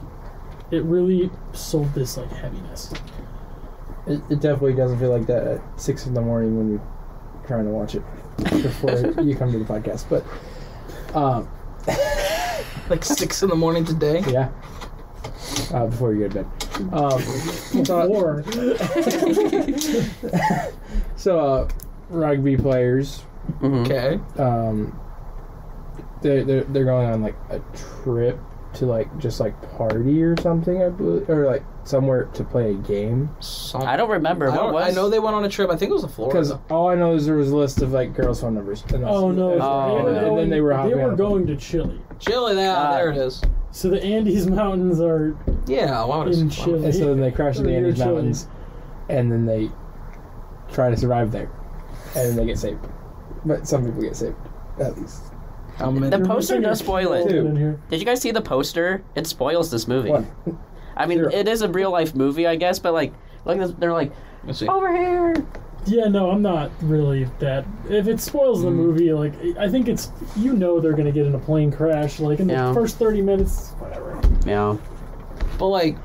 Speaker 4: It really sold this like heaviness.
Speaker 3: It definitely doesn't feel like that at 6 a.m. when you're trying to watch it before you come to the podcast. But
Speaker 2: like 6 a.m. today.
Speaker 3: Yeah. Before you go to bed. So, rugby players.
Speaker 2: Okay.
Speaker 3: They're going on like a trip to like just like party or something, I believe, or like somewhere to play a game.
Speaker 1: I don't remember.
Speaker 2: I know they went on a trip. I think it was to Florida.
Speaker 3: Because all I know is there was a list of like girls' phone numbers. And then they were
Speaker 4: going to Chile.
Speaker 2: Chile, there it is.
Speaker 4: So the Andes Mountains are in Chile.
Speaker 3: And so then they crash in the Andes Mountains, and then they try to survive there, and then they get saved. But some people get saved, at least.
Speaker 1: The poster does spoil it.
Speaker 3: Two.
Speaker 1: Did you guys see the poster? It spoils this movie.
Speaker 3: What?
Speaker 1: I mean, it is a real life movie, I guess, but like they're like, over here.
Speaker 4: Yeah, no, I'm not really that. If it spoils the movie, like I think it's they're gonna get in a plane crash like in the first 30 minutes, whatever.
Speaker 1: Yeah.
Speaker 2: But like,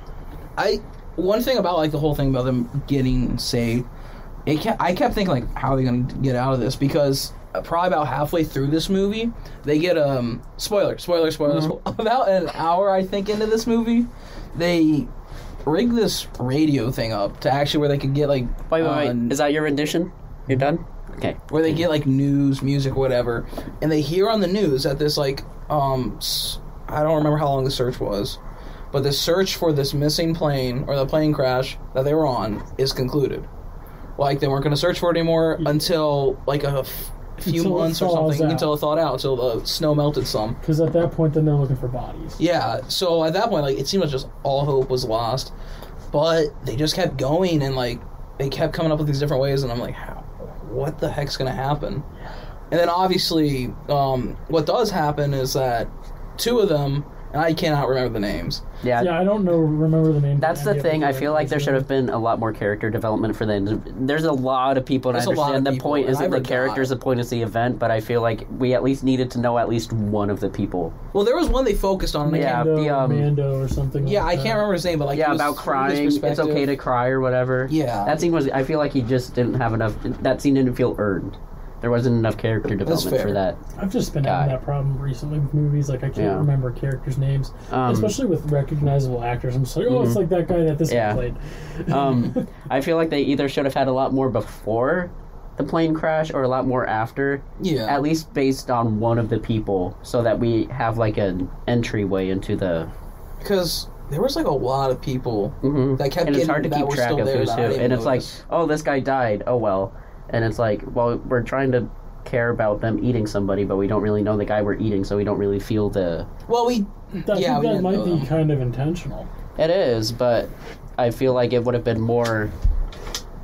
Speaker 2: one thing about like the whole thing about them getting saved, I kept thinking like, how are they gonna get out of this? Because probably about halfway through this movie, they get spoiler. About an hour I think into this movie, they rig this radio thing up to actually where they could get like
Speaker 1: wait, is that your rendition? You're done? Okay.
Speaker 2: Where they get like news, music, whatever, and they hear on the news that this like I don't remember how long the search was, but the search for this missing plane or the plane crash that they were on is concluded. Like they weren't going to search for it anymore until like a few months or something, until it thawed out, until the snow melted some.
Speaker 4: Because at that point, then they're looking for bodies.
Speaker 2: Yeah, so at that point, like, it seemed like just all hope was lost. But they just kept going, and, like, they kept coming up with these different ways, and I'm like, what the heck's going to happen? And then, obviously, what does happen is that two of them, and I cannot remember the names.
Speaker 4: Yeah, I don't remember the names.
Speaker 1: That's the thing. I feel like there should have been a lot more character development for them. There's a lot of people, and I understand the point isn't the characters, the point is the event, but I feel like we at least needed to know at least one of the people.
Speaker 2: Well, there was one they focused on.
Speaker 4: Mando or something like that.
Speaker 2: I can't remember his name, but like...
Speaker 1: Yeah, about crying. It's okay to cry or whatever.
Speaker 2: Yeah.
Speaker 1: That scene was... I feel like he just didn't have enough... That scene didn't feel earned. There wasn't enough character development for that.
Speaker 4: I've just been having that problem recently with movies. Like, I can't remember characters' names. Especially with recognizable actors. I'm just like, it's like that guy that this guy played.
Speaker 1: I feel like they either should have had a lot more before the plane crash or a lot more after.
Speaker 2: Yeah.
Speaker 1: At least based on one of the people, so that we have, like, an entryway into the...
Speaker 2: Because... there was like a lot of people that kept
Speaker 1: and
Speaker 2: getting...
Speaker 1: it's hard to keep track of who's who. And it's like, this guy died. Oh, well... And it's like, well, we're trying to care about them eating somebody, but we don't really know the guy we're eating, so we don't really feel the...
Speaker 2: Well,
Speaker 4: I think that might be kind of intentional.
Speaker 1: It is, but I feel like it would have been more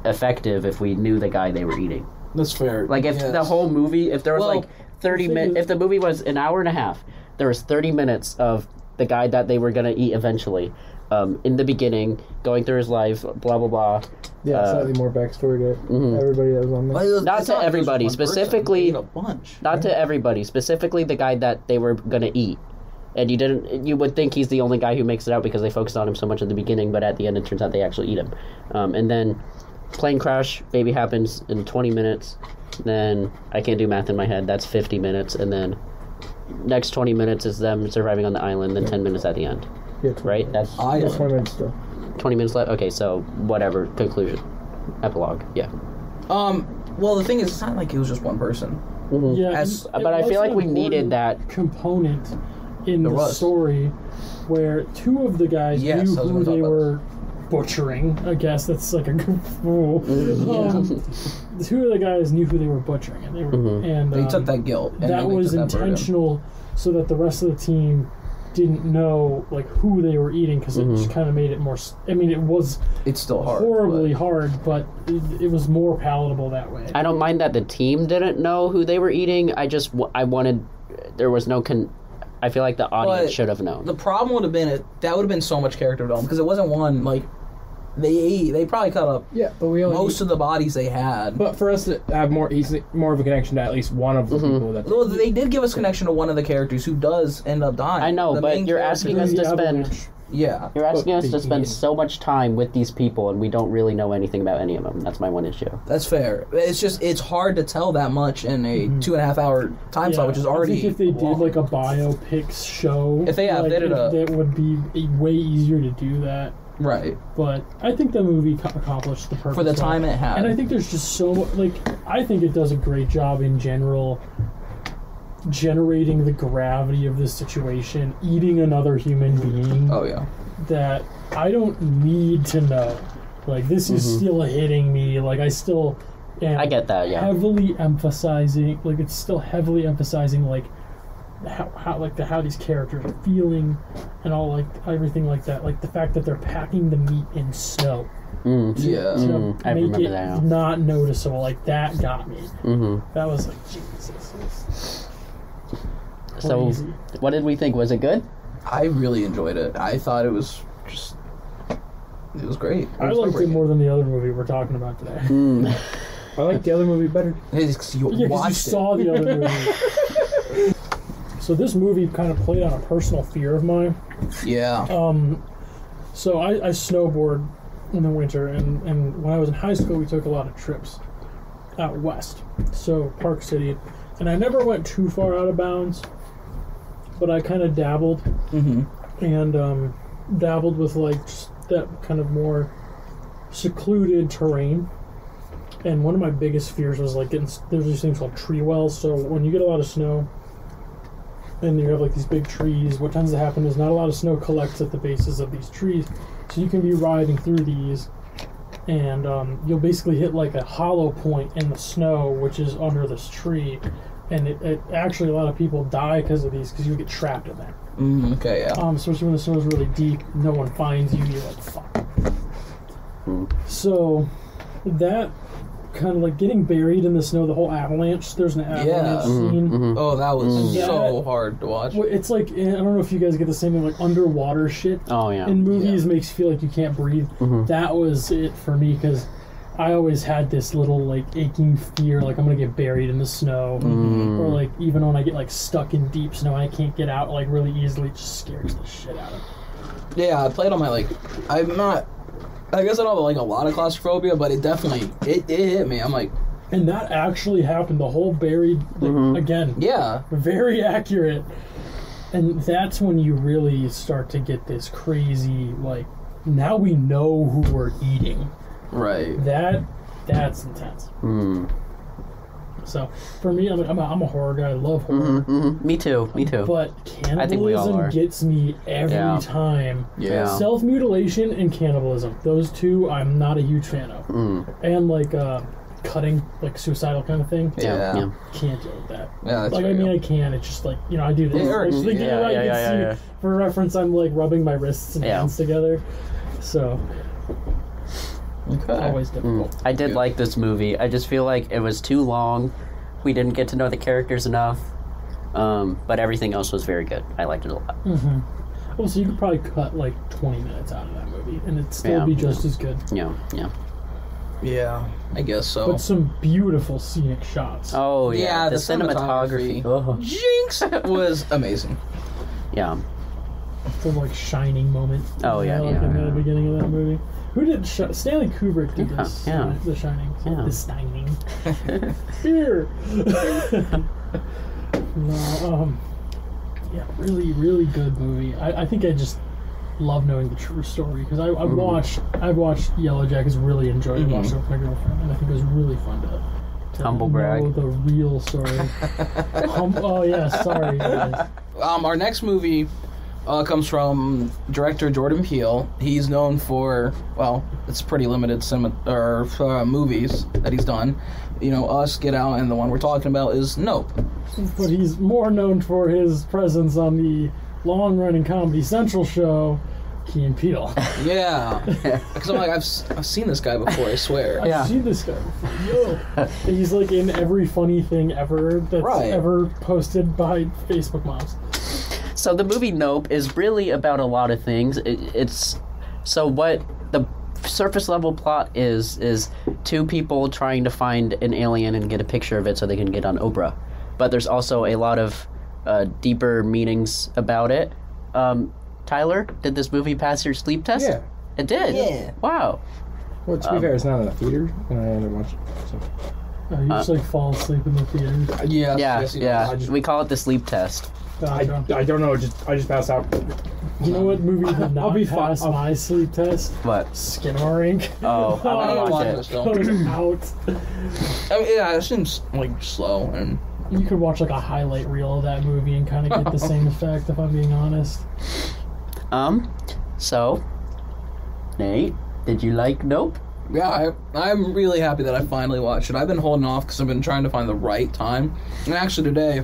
Speaker 1: effective if we knew the guy they were eating.
Speaker 2: That's fair.
Speaker 1: Like, if the whole movie, if there was, like, 30 minutes... If the movie was an hour and a half, there was 30 minutes of the guy that they were going to eat eventually, in the beginning, going through his life, blah, blah, blah.
Speaker 3: Yeah, slightly more backstory to everybody that was on there.
Speaker 1: Not to everybody, specifically...
Speaker 2: A bunch.
Speaker 1: Not to everybody, specifically the guy that they were going to eat. And you would think he's the only guy who makes it out because they focused on him so much at the beginning, but at the end it turns out they actually eat him. And then plane crash, baby happens in 20 minutes. Then I can't do math in my head, that's 50 minutes. And then next 20 minutes is them surviving on the island, then 10 minutes at the end.
Speaker 3: Yeah,
Speaker 1: right? That's
Speaker 3: 20 minutes still.
Speaker 1: 20 minutes left? Okay, so whatever. Conclusion. Epilogue. Yeah.
Speaker 2: Well, the thing is, it's not like it was just one person.
Speaker 1: Mm-hmm.
Speaker 4: Yeah,
Speaker 1: but I feel like we needed that
Speaker 4: component in the story where two of the guys knew who they were butchering. I guess that's like a good fool. Two of the guys knew who they were butchering, and they were, and
Speaker 2: they took that guilt. And
Speaker 4: that was intentional, so that the rest of the team didn't know like who they were eating, because it just kind of made it more. I mean, it's still
Speaker 2: horribly
Speaker 4: hard, but it was more palatable that way.
Speaker 1: I don't mind that the team didn't know who they were eating. I wanted there was no. I feel like the audience should have known.
Speaker 2: The problem would have been that would have been so much character development, because it wasn't one like they probably cut up
Speaker 3: but we only
Speaker 2: most of the bodies they had.
Speaker 3: But for us to have more of a connection to at least one of the people that...
Speaker 2: Well, they did give us connection to one of the characters who does end up dying.
Speaker 1: I know, but you're asking us to spend...
Speaker 2: Yeah.
Speaker 1: You're asking us to spend so much time with these people, and we don't really know anything about any of them. That's my one issue.
Speaker 2: That's fair. It's hard to tell that much in a 2.5 hour time slot, which is already
Speaker 4: I think if they did like a biopics show,
Speaker 2: if they did it,
Speaker 4: that would be way easier to do that.
Speaker 2: Right.
Speaker 4: But I think the movie accomplished the purpose
Speaker 2: for the time it had,
Speaker 4: and I think there's just so I think it does a great job in general generating the gravity of this situation, eating another human being.
Speaker 2: Oh yeah.
Speaker 4: That I don't need to know. Like, this is still hitting me. Like, I still am.
Speaker 1: I get that. Yeah.
Speaker 4: Heavily emphasizing. Like, it's still heavily emphasizing like how these characters are feeling, and all like everything like that. Like the fact that they're packing the meat in snow.
Speaker 2: To
Speaker 1: I
Speaker 4: make
Speaker 1: remember
Speaker 4: it
Speaker 1: that now.
Speaker 4: not noticeable. Like, that got me. That was like, Jesus.
Speaker 1: So, what did we think? Was it good?
Speaker 2: I really enjoyed it. I thought it was great.
Speaker 4: I liked it more than the other movie we're talking about today.
Speaker 3: I liked the other movie better.
Speaker 4: You saw the other movie. So this movie kind of played on a personal fear of mine.
Speaker 2: Yeah.
Speaker 4: So I snowboard in the winter, and when I was in high school, we took a lot of trips out west. So Park City, and I never went too far out of bounds, but I kind of dabbled, and dabbled with like just that kind of more secluded terrain. And one of my biggest fears was like there's these things called tree wells. So when you get a lot of snow and you have like these big trees, what tends to happen is not a lot of snow collects at the bases of these trees, so you can be riding through these, and you'll basically hit like a hollow point in the snow, which is under this tree, and it actually, a lot of people die because of these, because you get trapped in there.
Speaker 2: Okay, yeah.
Speaker 4: Especially when the snow is really deep, no one finds you, you're like, fuck. So that kind of like getting buried in the snow, the whole avalanche, there's an avalanche scene.
Speaker 2: Oh, that was so hard to watch.
Speaker 4: It's like, I don't know if you guys get the same thing, like underwater shit.
Speaker 1: Oh, yeah.
Speaker 4: In movies makes you feel like you can't breathe. That was it for me, because I always had this little like aching fear, like I'm gonna get buried in the snow, or like even when I get like stuck in deep snow and I can't get out like really easily, it just scares the shit out of me.
Speaker 2: Yeah, I played on my I guess I don't have like a lot of claustrophobia, but it definitely it hit me. I'm like,
Speaker 4: and that actually happened. The whole buried again.
Speaker 2: Yeah,
Speaker 4: very accurate. And that's when you really start to get this crazy, like, now we know who we're eating.
Speaker 2: Right.
Speaker 4: That's intense. So for me, I'm a horror guy. I love horror.
Speaker 1: Me too.
Speaker 4: But
Speaker 1: I think we all
Speaker 4: cannibalism
Speaker 1: are.
Speaker 4: gets me every time.
Speaker 2: Yeah.
Speaker 4: Self-mutilation and cannibalism. Those two I'm not a huge fan of. And like cutting, like suicidal kind of thing.
Speaker 2: Yeah.
Speaker 4: Can't deal with that.
Speaker 2: Yeah, that's
Speaker 4: like, I mean, I can. It's just like, I do this.
Speaker 2: It hurts.
Speaker 4: Like, for reference, I'm like rubbing my wrists and hands together. So, always difficult.
Speaker 1: I did like this movie. I just feel like it was too long. We didn't get to know the characters enough. But everything else was very good. I liked it a lot.
Speaker 4: Mm-hmm. Well, so you could probably cut like 20 minutes out of that movie, and it'd still be just as good.
Speaker 2: Yeah, I guess so.
Speaker 4: But some beautiful scenic shots.
Speaker 1: Oh, yeah. The cinematography.
Speaker 2: Jinx was amazing.
Speaker 1: Yeah.
Speaker 4: Some, like, shining moment.
Speaker 1: Oh,
Speaker 4: in the beginning of that movie. Who did... Stanley Kubrick did this.
Speaker 1: Yeah.
Speaker 4: The Shining.
Speaker 1: Yeah.
Speaker 4: The Shining. Here! No, yeah, really, really good movie. I think I just love knowing the true story, because I've watched Yellow Jackets, really enjoyed it, watched it with my girlfriend, and I think it was really fun to
Speaker 1: Humble
Speaker 4: know
Speaker 1: brag.
Speaker 4: the real story. Oh yeah, sorry guys.
Speaker 2: Our next movie comes from director Jordan Peele. He's known for, it's pretty limited movies that he's done. Us, Get Out, and the one we're talking about is Nope.
Speaker 4: But he's more known for his presence on the long-running Comedy Central show, Key and Peele.
Speaker 2: Yeah. Because I'm like, I've seen this guy before, I swear.
Speaker 4: I've seen this guy before. He's like in every funny thing ever that's ever posted by Facebook moms.
Speaker 1: So the movie Nope is really about a lot of things. So what the surface level plot is two people trying to find an alien and get a picture of it so they can get on Oprah. But there's also a lot of deeper meanings about it. Tyler, did this movie pass your sleep test?
Speaker 3: Yeah.
Speaker 1: It did?
Speaker 2: Yeah.
Speaker 1: Wow.
Speaker 3: Well, to be fair, it's not in the theater, and I haven't watched it. So.
Speaker 4: You just like fall asleep in the theater.
Speaker 1: Yeah. We call it the sleep test.
Speaker 3: I don't know. I just passed out.
Speaker 4: You know what movie did not pass my sleep test?
Speaker 1: What?
Speaker 4: Skinamarink.
Speaker 1: Oh, I want to watch it.
Speaker 2: Out. It seems like slow, and
Speaker 4: you could watch like a highlight reel of that movie and kind of get the same effect, if I'm being honest.
Speaker 1: So, Nate, did you like Nope?
Speaker 2: Yeah, I'm really happy that I finally watched it. I've been holding off because I've been trying to find the right time. And actually today,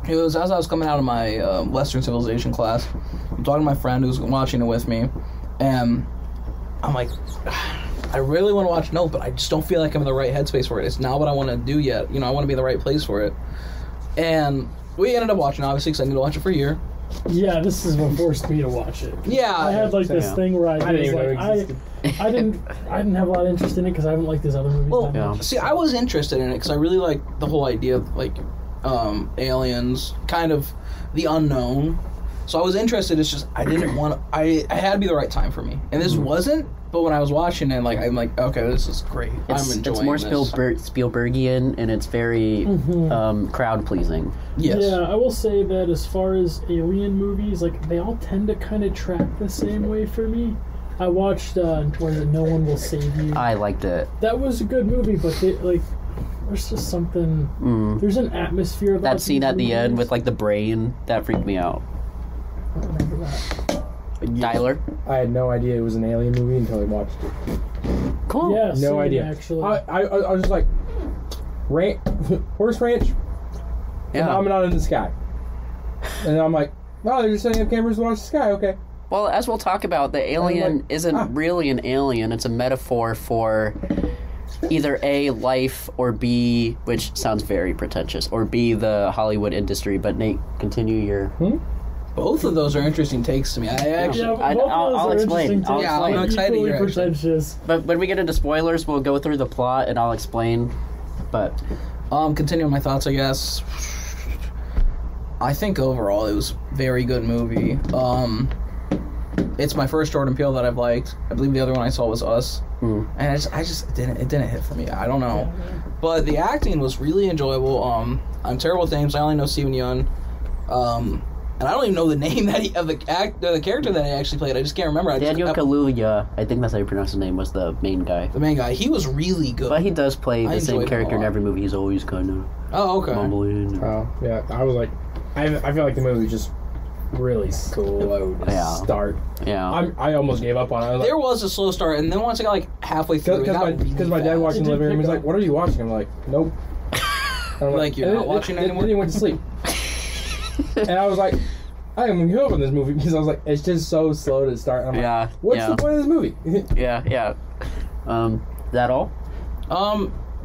Speaker 2: it was as I was coming out of my Western Civilization class. I'm talking to my friend who's watching it with me, and I'm like, I really want to watch Nope, but I just don't feel like I'm in the right headspace for it. It's not what I want to do yet. I want to be in the right place for it. And we ended up watching, obviously, because I need to watch it for a year.
Speaker 4: Yeah, this is what forced me to watch it.
Speaker 2: Yeah,
Speaker 4: I had like this thing where I didn't have a lot of interest in it because I haven't liked his other movies that much.
Speaker 2: See, I was interested in it because I really like the whole idea of like aliens, kind of the unknown. So I was interested. It's just I didn't want. I had to be the right time for me, and this wasn't. But when I was watching it, I'm like, okay, this is great. I'm enjoying
Speaker 1: It's more Spielbergian, and it's very crowd pleasing.
Speaker 2: Yes.
Speaker 4: Yeah, I will say that as far as alien movies, like they all tend to kind of track the same way for me. I watched what is it, No One Will Save You.
Speaker 1: I liked it.
Speaker 4: That was a good movie, but there's just something. There's an atmosphere about
Speaker 1: that scene at the end with like the brain that freaked me out.
Speaker 4: I don't remember that.
Speaker 1: Tyler?
Speaker 3: I had no idea it was an alien movie until I watched it.
Speaker 1: Cool.
Speaker 4: Yeah,
Speaker 3: no idea.
Speaker 4: Actually,
Speaker 3: I was just like, horse ranch, phenomenon in the sky, and I'm like, oh, they're just setting up cameras to watch the sky. Okay.
Speaker 1: Well, as we'll talk about, the alien isn't really an alien. It's a metaphor for either A, life, or B, which sounds very pretentious, or B, the Hollywood industry. But Nate, continue your...
Speaker 2: Both of those are interesting takes to me.
Speaker 1: I'll explain.
Speaker 2: I'm excited to hear
Speaker 4: pretentious.
Speaker 1: But when we get into spoilers, we'll go through the plot and I'll explain. But
Speaker 2: continuing my thoughts, I guess. I think overall it was a very good movie. It's my first Jordan Peele that I've liked. I believe the other one I saw was Us, and it didn't hit for me. I don't know, but the acting was really enjoyable. I'm terrible with names. I only know Steven Yeun. And I don't even know the name of the character that he actually played. I just can't remember.
Speaker 1: Daniel Kaluuya, I think that's how you pronounce his name, was the main guy.
Speaker 2: The main guy. He was really good.
Speaker 1: But he does play the same character in every movie. He's always kind of
Speaker 2: okay.
Speaker 1: mumbling.
Speaker 3: Oh, yeah. I was like, I feel like the movie was just really slow to start.
Speaker 1: Yeah.
Speaker 3: I almost gave up on it.
Speaker 2: There was a slow start, and then once I got like halfway through,
Speaker 3: because my dad watched in the living room. He's like, "What are you watching?" I'm like, "Nope." And I'm
Speaker 2: like, "You're not watching anymore."
Speaker 3: Then he went to sleep, and I was like, "I am gonna give up on this movie," because I was like, "It's just so slow to start." And I'm like, "What's the point of this movie?"
Speaker 1: Yeah. That all?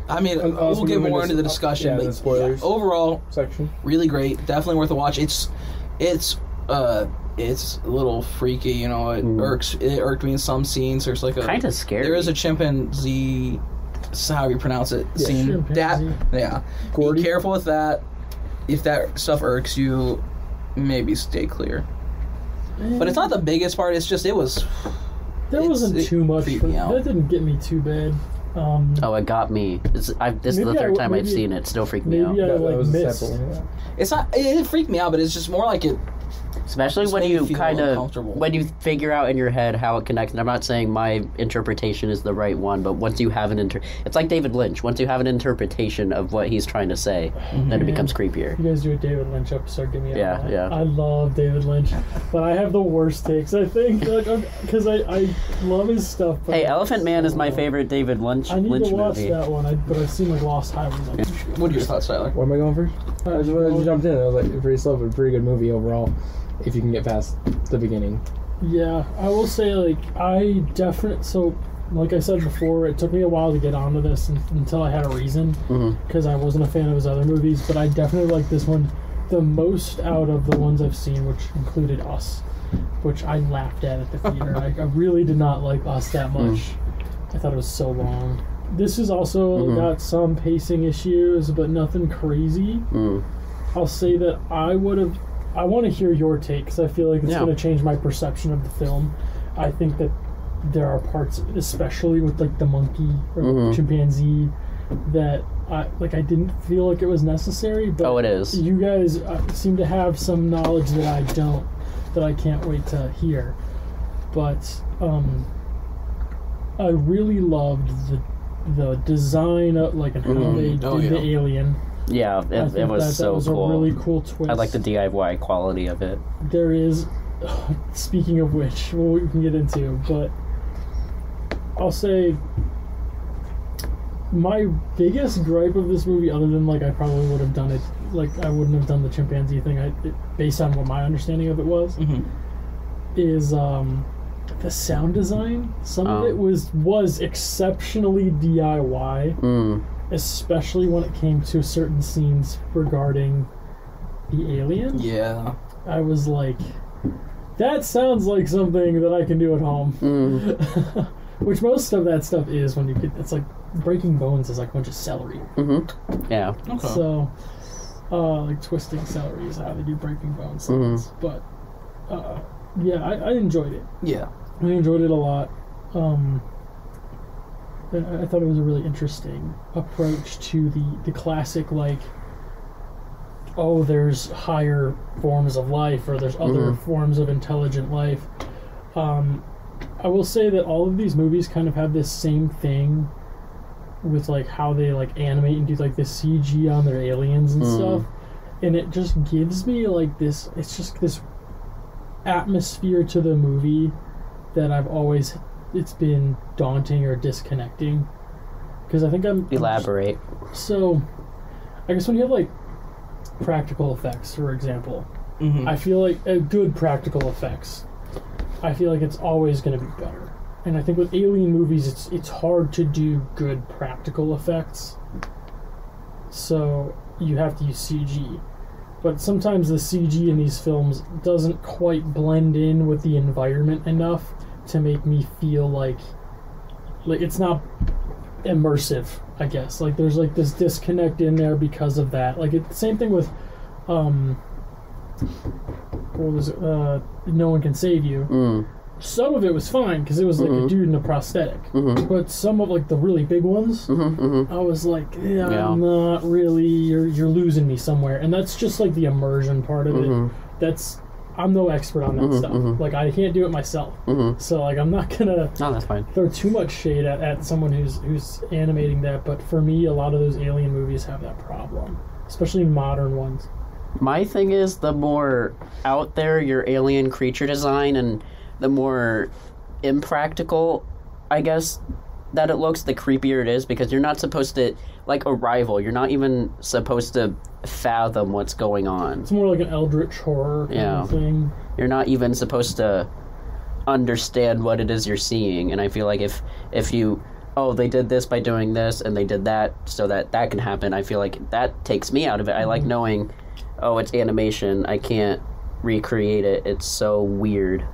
Speaker 2: I mean, we'll get more into the discussion, but
Speaker 3: the spoilers
Speaker 2: overall
Speaker 3: section,
Speaker 2: really great. Definitely worth a watch. It's a little freaky, you know. It irked me in some scenes. There's like a
Speaker 1: kind of scary.
Speaker 2: There is a chimpanzee, how you pronounce it, scene.
Speaker 3: Gordy.
Speaker 2: Be careful with that. If that stuff irks you, maybe stay clear. But it's not the biggest part. It's just
Speaker 4: There wasn't too much. That didn't get me too bad.
Speaker 1: It got me. This is the third time I've seen it. Still freaked me out.
Speaker 4: Maybe I missed.
Speaker 2: It's not. It didn't freak me out, but it's just more like it.
Speaker 1: Especially when you when you figure out in your head how it connects. And I'm not saying my interpretation is the right one, but once you have it's like David Lynch. Once you have an interpretation of what he's trying to say, then it becomes creepier.
Speaker 4: You guys do a David Lynch episode, give me a
Speaker 1: yeah.
Speaker 4: I love David Lynch, but I have the worst takes, I think, because I love his stuff.
Speaker 1: Hey, Elephant Man is my favorite David Lynch movie.
Speaker 4: I need to watch that one, but I've seen like Lost Highways.
Speaker 2: What are your thoughts, Tyler?
Speaker 3: Where am I going first? I just jumped in. I was like, pretty slow, but pretty good movie overall. If you can get past the beginning.
Speaker 4: Yeah, I will say, like, like I said before, it took me a while to get onto this until I had a reason, because I wasn't a fan of his other movies, but I definitely like this one the most out of the ones I've seen, which included Us, which I laughed at the theater. I really did not like Us that much. I thought it was so long. This has also got some pacing issues, but nothing crazy. I'll say that I want to hear your take, because I feel like it's going to change my perception of the film. I think that there are parts, especially with like the monkey or chimpanzee, that I didn't feel like it was necessary. But
Speaker 1: it is.
Speaker 4: You guys seem to have some knowledge that I don't, that I can't wait to hear. But I really loved the design of and how they did the alien.
Speaker 1: Yeah, it was so cool.
Speaker 4: That was a really cool twist.
Speaker 1: I like the DIY quality of it.
Speaker 4: There is, speaking of which, we can get into, but I'll say my biggest gripe of this movie, other than I probably would have done it, I wouldn't have done the chimpanzee thing, based on what my understanding of it was, is the sound design. Some of it was exceptionally DIY. Especially when it came to certain scenes regarding the alien.
Speaker 2: Yeah.
Speaker 4: I was like, that sounds like something that I can do at home. Which most of that stuff is when you get, it's like breaking bones is like a bunch of celery.
Speaker 1: Yeah.
Speaker 2: Okay.
Speaker 4: So, like twisting celery is how they do breaking bones sounds. But, yeah, I enjoyed it.
Speaker 2: Yeah.
Speaker 4: I enjoyed it a lot. I thought it was a really interesting approach to the classic, there's higher forms of life, or there's other forms of intelligent life. I will say that all of these movies kind of have this same thing with how they animate and do the CG on their aliens and stuff, and it just gives me this, it's just this atmosphere to the movie that I've always, it's been daunting or disconnecting, because I think
Speaker 1: Elaborate.
Speaker 4: So I guess when you have practical effects, for example, I feel like good practical effects, I feel like it's always going to be better. And I think with alien movies, it's hard to do good practical effects, so you have to use CG. But sometimes the CG in these films doesn't quite blend in with the environment enough to make me feel like it's not immersive, I guess. There's this disconnect in there because of that. Same thing with what was it? No One Can Save You. Some of it was fine because it was a dude in a prosthetic. But some of the really big ones, I was I'm not really, you're losing me somewhere. And that's just the immersion part of it. I'm no expert on that stuff. I can't do it myself. So I'm not gonna
Speaker 1: that's fine.
Speaker 4: Throw too much shade at someone who's animating that. But for me, a lot of those alien movies have that problem, especially modern ones.
Speaker 1: My thing is, the more out there your alien creature design and the more impractical, I guess, that it looks, the creepier it is, because you're not supposed to, like Arrival, you're not even supposed to fathom what's going on.
Speaker 4: It's more like an eldritch horror kind of thing.
Speaker 1: You're not even supposed to understand what it is you're seeing, and I feel like if you, they did this by doing this, and they did that so that can happen, I feel like that takes me out of it. I like knowing, it's animation, I can't recreate it, it's so weird.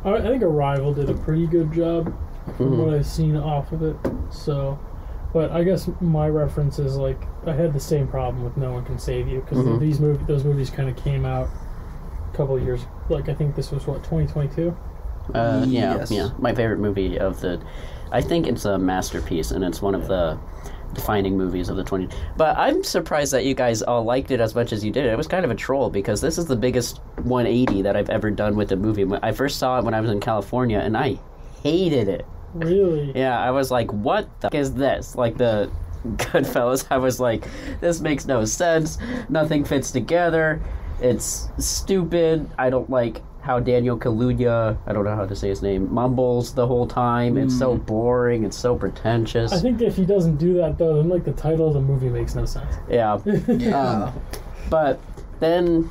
Speaker 4: I think Arrival did a pretty good job from what I've seen off of it, so... But I guess my reference is, like, I had the same problem with No One Can Save You, because those movies kind of came out a couple of years... Like, I think this was, 2022?
Speaker 1: Yeah. My favorite movie of the... I think it's a masterpiece, and it's one of the defining movies of the 20s. But I'm surprised that you guys all liked it as much as you did. It was kind of a troll, because this is the biggest 180 that I've ever done with a movie. I first saw it when I was in California, and I hated it.
Speaker 4: Really?
Speaker 1: Yeah, I was like, what the f*** is this? Like the Goodfellas, I was like, this makes no sense. Nothing fits together. It's stupid. I don't like how Daniel Kaluuya, I don't know how to say his name, mumbles the whole time. It's so boring. It's so pretentious.
Speaker 4: I think if he doesn't do that, though, then, like, the title of the movie makes no sense.
Speaker 1: Yeah. But then,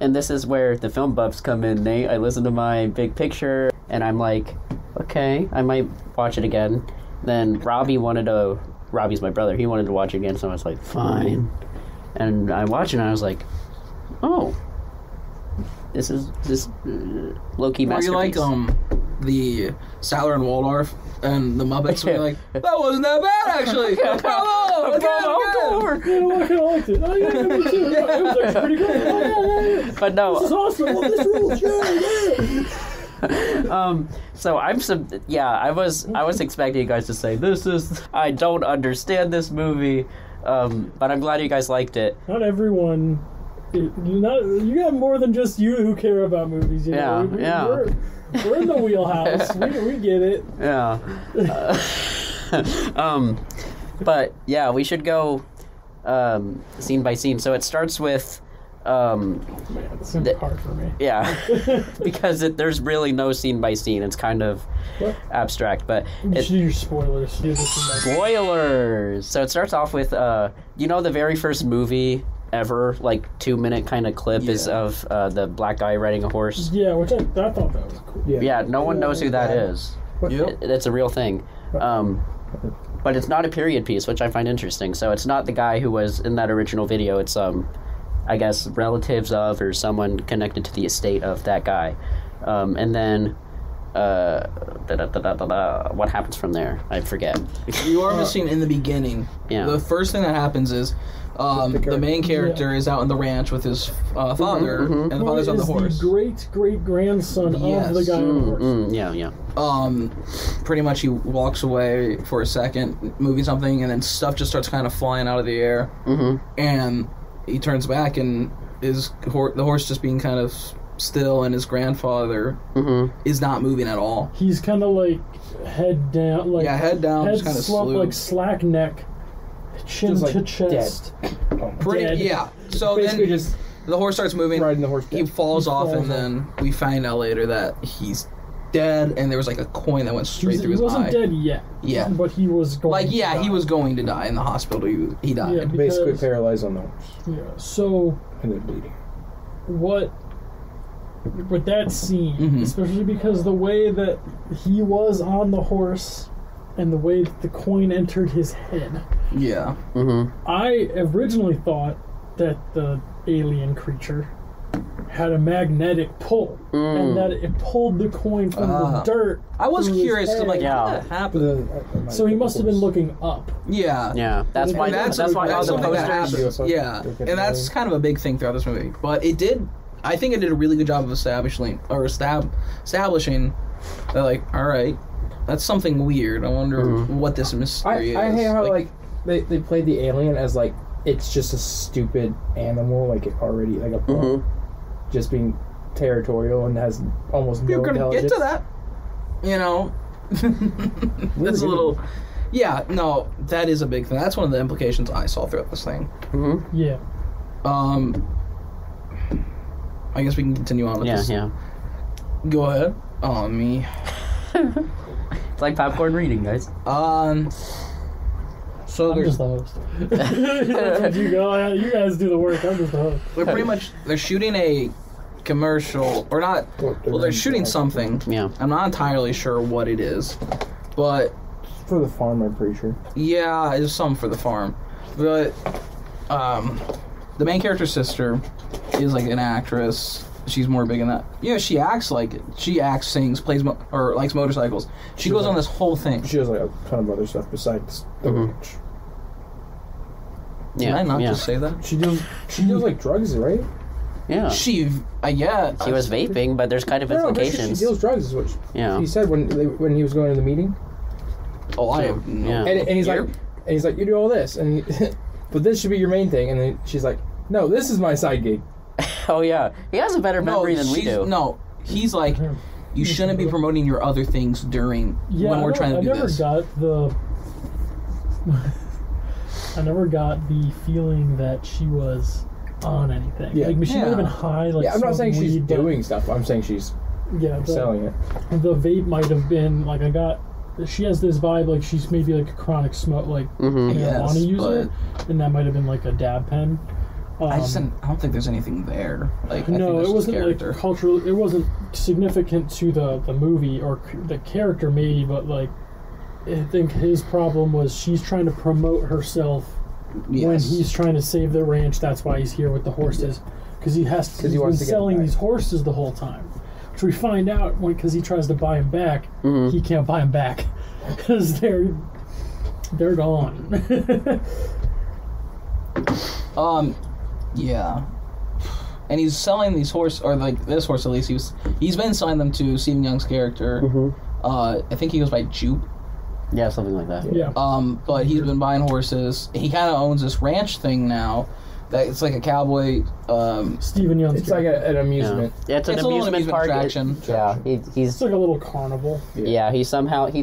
Speaker 1: and this is where the film buffs come in, Nate. I listen to my big picture, and I'm like, okay, I might watch it again. Then Robbie's my brother, he wanted to watch it again, so I was like, fine. And I watched it, and I was like, oh, this is low-key masterpiece.
Speaker 2: Or you like the Statler and Waldorf and the Muppets, were like, that wasn't that bad, actually. Bravo!
Speaker 4: I kind of liked it. Oh, yeah, me too. It was actually pretty good.
Speaker 1: But no.
Speaker 4: This is awesome. I love this rules. Yeah.
Speaker 1: So I was expecting you guys to say, I don't understand this movie, but I'm glad you guys liked it.
Speaker 4: Not everyone, you got more than just you who care about movies, you know? We're in the wheelhouse, we get it.
Speaker 1: Yeah. But yeah, we should go, scene by scene. So it starts with,
Speaker 4: Man, it seems hard for me.
Speaker 1: Yeah, because there's really no scene by scene. It's kind of abstract, but
Speaker 4: you should do your spoilers.
Speaker 1: Spoilers. So it starts off with the very first movie ever, like 2-minute kind of clip is of the black guy riding a horse.
Speaker 4: Yeah, which I thought that was cool.
Speaker 1: Yeah, no one knows who that is. It's a real thing. But it's not a period piece, which I find interesting. So it's not the guy who was in that original video. It's I guess relatives of or someone connected to the estate of that guy. And then what happens from there? I forget.
Speaker 2: You are missing in the beginning.
Speaker 1: Yeah.
Speaker 2: The first thing that happens is the main character is out on the ranch with his father, and the father's on the horse.
Speaker 4: The great-great-grandson of the guy on the
Speaker 2: horse. Pretty much he walks away for a second, moving something, and then stuff just starts kind of flying out of the air. And he turns back, and the horse just being kind of still, and his grandfather is not moving at all.
Speaker 4: He's kind of like head down,
Speaker 2: head down,
Speaker 4: head
Speaker 2: just kind of
Speaker 4: slumped, like slack neck, chin to chest.
Speaker 2: Dead. So
Speaker 3: basically
Speaker 2: then
Speaker 3: just
Speaker 2: the horse starts moving.
Speaker 3: Riding the horse.
Speaker 2: He falls off, and then we find out later that he's dead, and there was like a coin that went straight through his eye.
Speaker 4: He wasn't dead yet.
Speaker 2: Yeah.
Speaker 4: But he was going to die.
Speaker 2: He was going to die in the hospital. He died.
Speaker 4: Yeah,
Speaker 3: basically paralyzed on the horse.
Speaker 4: Yeah, so...
Speaker 3: And then bleeding.
Speaker 4: With that scene, especially because the way that he was on the horse and the way that the coin entered his head.
Speaker 2: Yeah.
Speaker 4: I originally thought that the alien creature had a magnetic pull, and that it pulled the coin from the dirt.
Speaker 2: I was curious. I'm like,
Speaker 1: yeah.
Speaker 2: what happened?
Speaker 4: So he must have been looking up.
Speaker 2: Yeah.
Speaker 1: Yeah. That's why all the posters.
Speaker 2: Yeah. And that's kind of a big thing throughout this movie. But it did. I think it did a really good job of establishing that, like, all right, that's something weird. I wonder what this mystery is.
Speaker 3: I hate how they played the alien as like it's just a stupid animal, like it already like a bug, just being territorial and has almost no intelligence.
Speaker 2: Get to that. You know, that's a little. Yeah, no, that is a big thing. That's one of the implications I saw throughout this thing.
Speaker 4: Yeah.
Speaker 2: I guess we can continue on with this.
Speaker 1: Yeah.
Speaker 2: Go ahead. Oh, me.
Speaker 1: It's like popcorn reading, guys.
Speaker 2: So
Speaker 4: I'm just the host. You guys do the work. I'm just the host.
Speaker 2: They're shooting a commercial, or not. Well, they're shooting something.
Speaker 1: Yeah.
Speaker 2: I'm not entirely sure what it is, but
Speaker 3: For the farm, I'm pretty sure.
Speaker 2: yeah, it's something for the farm. But the main character's sister is like an actress. She's more big in that. Yeah, she acts like it. She acts, sings, plays, or likes motorcycles. She goes on this whole thing.
Speaker 3: She has like a ton of other stuff besides the ranch.
Speaker 2: Did I not just say that?
Speaker 3: She deals like drugs, right?
Speaker 1: Yeah.
Speaker 2: She was
Speaker 1: vaping, but there's kind of implications.
Speaker 3: She deals drugs, is what he said when he was going to the meeting.
Speaker 2: Oh, I have no.
Speaker 1: Yeah.
Speaker 3: And he's like, you do all this, and but this should be your main thing. And then she's like, no, this is my side gig.
Speaker 1: Oh yeah, he has a better memory than we do.
Speaker 2: No, he's like, you shouldn't be promoting your other things when we're trying to do this.
Speaker 4: I never got the feeling that she was on anything.
Speaker 3: Yeah.
Speaker 4: Like she might have been high. Like
Speaker 3: I'm not saying she's
Speaker 4: weed,
Speaker 3: doing stuff. I'm saying she's selling it.
Speaker 4: The vape might have been like she has this vibe like she's maybe like a chronic smoke marijuana user, and that might have been like a dab pen.
Speaker 2: I don't think there's anything there. Like
Speaker 4: no, it wasn't
Speaker 2: character.
Speaker 4: like cultural. It wasn't significant to the movie or the character maybe, but like I think his problem was she's trying to promote herself when he's trying to save the ranch. That's why he's here with the horses because he's been selling these horses the whole time. Which we find out because he tries to buy them back, he can't buy them back because they're gone.
Speaker 2: Yeah. And he's selling these horses, or like this horse at least. He's been selling them to Stephen Young's character. I think he goes by Jupe.
Speaker 1: Yeah, something like that.
Speaker 4: Yeah.
Speaker 2: But he's been buying horses. He kind of owns this ranch thing now. That it's like a cowboy.
Speaker 4: Stephen Young's.
Speaker 3: It's like an amusement.
Speaker 1: Yeah, it's an amusement park
Speaker 2: attraction.
Speaker 1: He's
Speaker 4: it's like a little carnival.
Speaker 1: Yeah, he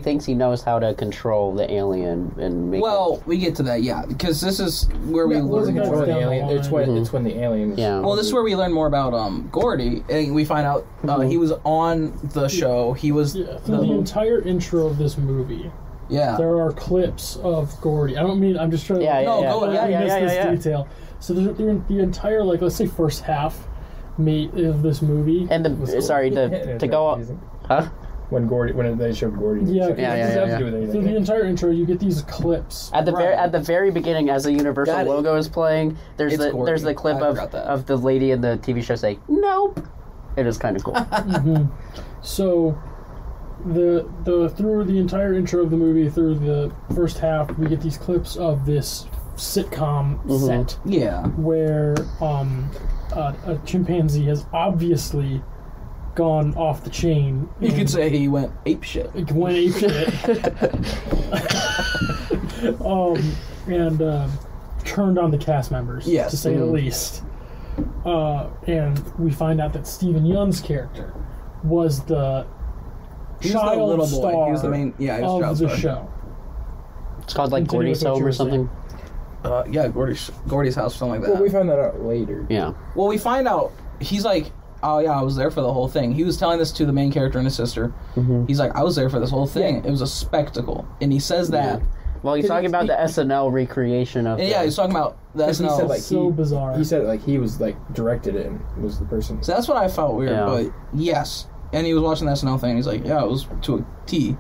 Speaker 1: thinks he knows how to control the alien and make.
Speaker 2: Well, we get to that, because this is where we learn more.
Speaker 3: The alien. It's when the aliens.
Speaker 1: Yeah.
Speaker 2: Well, this is where we learn more about Gordy, and we find out he was on the show. He was
Speaker 4: through the entire intro of this movie.
Speaker 2: Yeah.
Speaker 4: There are clips of Gordy. I'm just trying to.
Speaker 2: Go ahead.
Speaker 4: This detail. So the entire, like, let's say first half of this movie.
Speaker 1: And to go up, huh?
Speaker 3: When they showed Gordy.
Speaker 4: Yeah.
Speaker 1: So
Speaker 4: the entire intro, you get these clips.
Speaker 1: At the very beginning, as the Universal logo is playing, there's the clip of the lady in the TV show saying "Nope." It is kind of cool.
Speaker 4: So through the entire intro of the movie, through the first half, we get these clips of this sitcom set where a chimpanzee has obviously gone off the chain.
Speaker 2: You could say he went apeshit.
Speaker 4: And turned on the cast members, to say the least. And we find out that Stephen Young's character was the child
Speaker 2: little boy.
Speaker 4: star
Speaker 2: He was the main,
Speaker 4: of the show.
Speaker 1: It's called like Gordy's Home or something.
Speaker 2: Gordy's house, something like that.
Speaker 3: Well, we found that out later.
Speaker 1: Yeah.
Speaker 2: Well, we find out he's like, oh yeah, I was there for the whole thing. He was telling this to the main character and his sister. He's like, I was there for this whole thing. It was a spectacle, and he says that.
Speaker 1: Well, he's talking about the SNL recreation of.
Speaker 2: Yeah, he's talking about the SNL.
Speaker 3: He said, like,
Speaker 4: so bizarre.
Speaker 3: He said like he was like directed it and was the person.
Speaker 2: So that's what I felt weird. But yes, and he was watching the SNL thing. And he's like, yeah, it was to a T.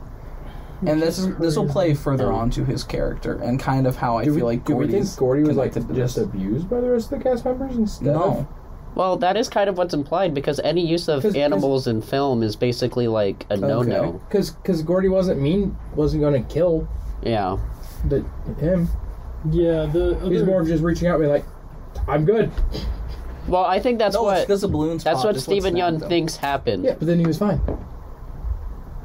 Speaker 2: And this will play further on to his character and kind of how I feel like
Speaker 3: do we think Gordy was like just abused by the rest of the cast members instead?
Speaker 2: No.
Speaker 1: Well, that is kind of what's implied because any use of animals in film is basically like a no-no.
Speaker 3: Because Gordy wasn't going to kill.
Speaker 1: Yeah.
Speaker 3: Him.
Speaker 4: Yeah.
Speaker 3: He's more of just reaching out and being like, I'm good.
Speaker 1: Well, I think that's what Stephen Young thinks happened.
Speaker 3: Yeah, but then he was fine.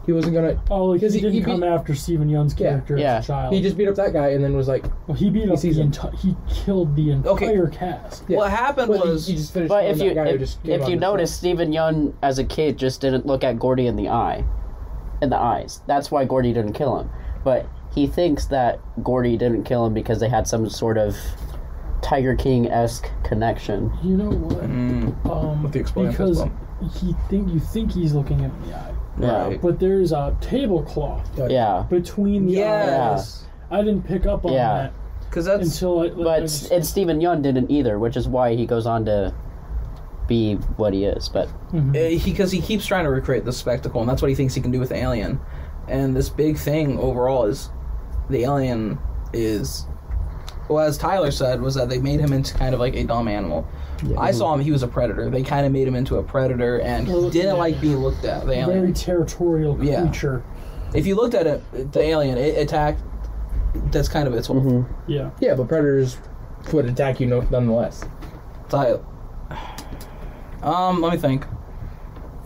Speaker 3: He wasn't gonna.
Speaker 4: Oh, because he didn't come after Stephen Young's character as a child.
Speaker 3: He just beat up that guy and then was like.
Speaker 4: Well, he beat up he killed the entire cast.
Speaker 2: Yeah. What happened was
Speaker 3: he just finished.
Speaker 1: But if you notice, Stephen Young as a kid just didn't look at Gordy in the eyes. That's why Gordy didn't kill him. But he thinks that Gordy didn't kill him because they had some sort of Tiger King-esque connection.
Speaker 4: You know what?
Speaker 3: With the exploding
Speaker 4: because
Speaker 3: fist bump.
Speaker 4: you think he's looking him in the eye.
Speaker 1: Yeah.
Speaker 4: But there's a tablecloth
Speaker 1: Yeah.
Speaker 4: between the eyes. I didn't pick up on that.
Speaker 2: Because that's...
Speaker 4: Until
Speaker 1: and Stephen Yeun didn't either, which is why he goes on to be what he is. But
Speaker 2: because he keeps trying to recreate the spectacle, and that's what he thinks he can do with the alien. And this big thing overall is the alien is, well, as Tyler said, was that they made him into kind of like a dumb animal. Yeah. I saw him; he was a predator. They kind of made him into a predator, and he didn't like being looked at. The alien,
Speaker 4: very territorial creature.
Speaker 2: If you looked at it, the alien, it attacked. That's kind of its whole.
Speaker 4: Yeah.
Speaker 3: Yeah, but predators would attack you nonetheless.
Speaker 2: Tyler. Let me think.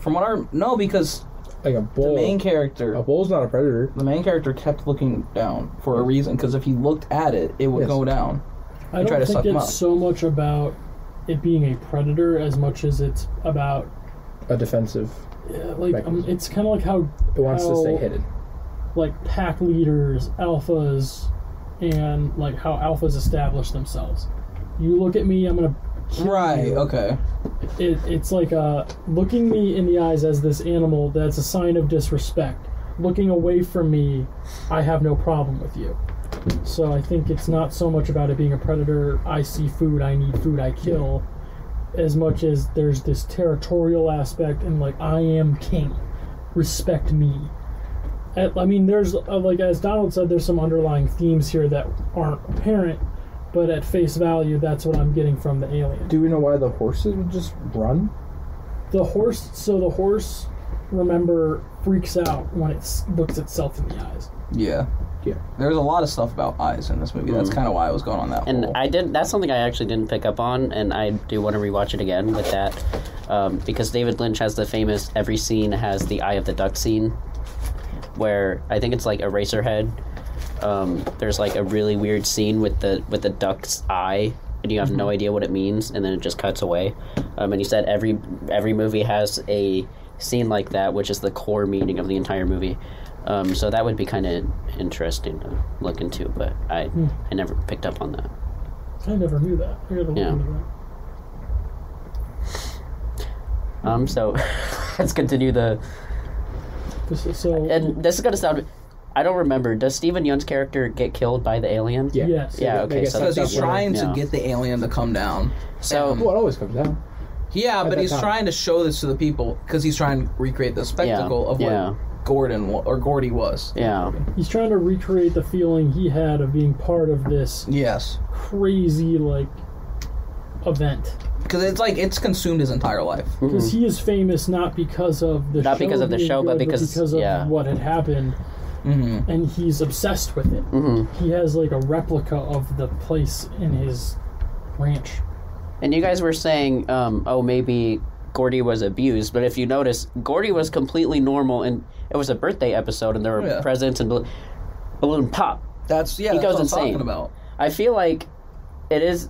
Speaker 2: From what no, because
Speaker 3: like a bull.
Speaker 2: The main character.
Speaker 3: A bull's not a predator.
Speaker 2: The main character kept looking down for a reason, because if he looked at it, it would go down.
Speaker 4: I don't think it's so much about it being a predator as much as it's about
Speaker 3: a defensive.
Speaker 4: Yeah, like it's kind of like how
Speaker 3: it wants to stay hidden.
Speaker 4: Like pack leaders, alphas, and like how alphas establish themselves. You look at me, I'm gonna kill you.
Speaker 2: Okay.
Speaker 4: It's like looking me in the eyes as this animal, that's a sign of disrespect. Looking away from me, I have no problem with you. So I think it's not so much about it being a predator, I see food, I need food, I kill, as much as there's this territorial aspect and like, I am king, respect me. I mean, there's, like as Donald said, there's some underlying themes here that aren't apparent, but at face value, that's what I'm getting from the alien.
Speaker 3: Do we know why the horses would just run?
Speaker 4: The horse, remember, freaks out when it looks itself in the eyes.
Speaker 2: Yeah. There's a lot of stuff about eyes in this movie. That's kind of why I was going on that.
Speaker 1: And that's something I actually didn't pick up on, and I do want to rewatch it again with that, because David Lynch has the famous every scene has the eye of the duck scene, where I think it's like Eraserhead. There's like a really weird scene with the duck's eye, and you have no idea what it means, and then it just cuts away. And he said every movie has a scene like that, which is the core meaning of the entire movie. So that would be kind of interesting to look into, but I never picked up on that.
Speaker 4: I never knew that. I gotta look into
Speaker 1: that. So let's continue the. And this is gonna sound. I don't remember. Does Stephen Yeun's character get killed by the alien?
Speaker 3: Yeah.
Speaker 4: Yes.
Speaker 1: Yeah. Okay. So
Speaker 2: because he's trying to get the alien to come down.
Speaker 1: So
Speaker 3: it always comes down.
Speaker 2: Yeah, but he's trying to show this to the people because he's trying to recreate the spectacle of what Gordy was.
Speaker 1: Yeah.
Speaker 4: He's trying to recreate the feeling he had of being part of this.
Speaker 2: Yes.
Speaker 4: Crazy event.
Speaker 2: Because it's consumed his entire life.
Speaker 4: Because he is famous not because of the show.
Speaker 1: Not because of the show, but because
Speaker 4: of what had happened. Mm-hmm. And he's obsessed with it. Mm-hmm. He has a replica of the place in his ranch.
Speaker 1: And you guys were saying, maybe Gordy was abused, but if you notice, Gordy was completely normal, and it was a birthday episode, and there were presents and balloon pop.
Speaker 2: He goes
Speaker 1: insane.
Speaker 2: What I'm talking about.
Speaker 1: I feel like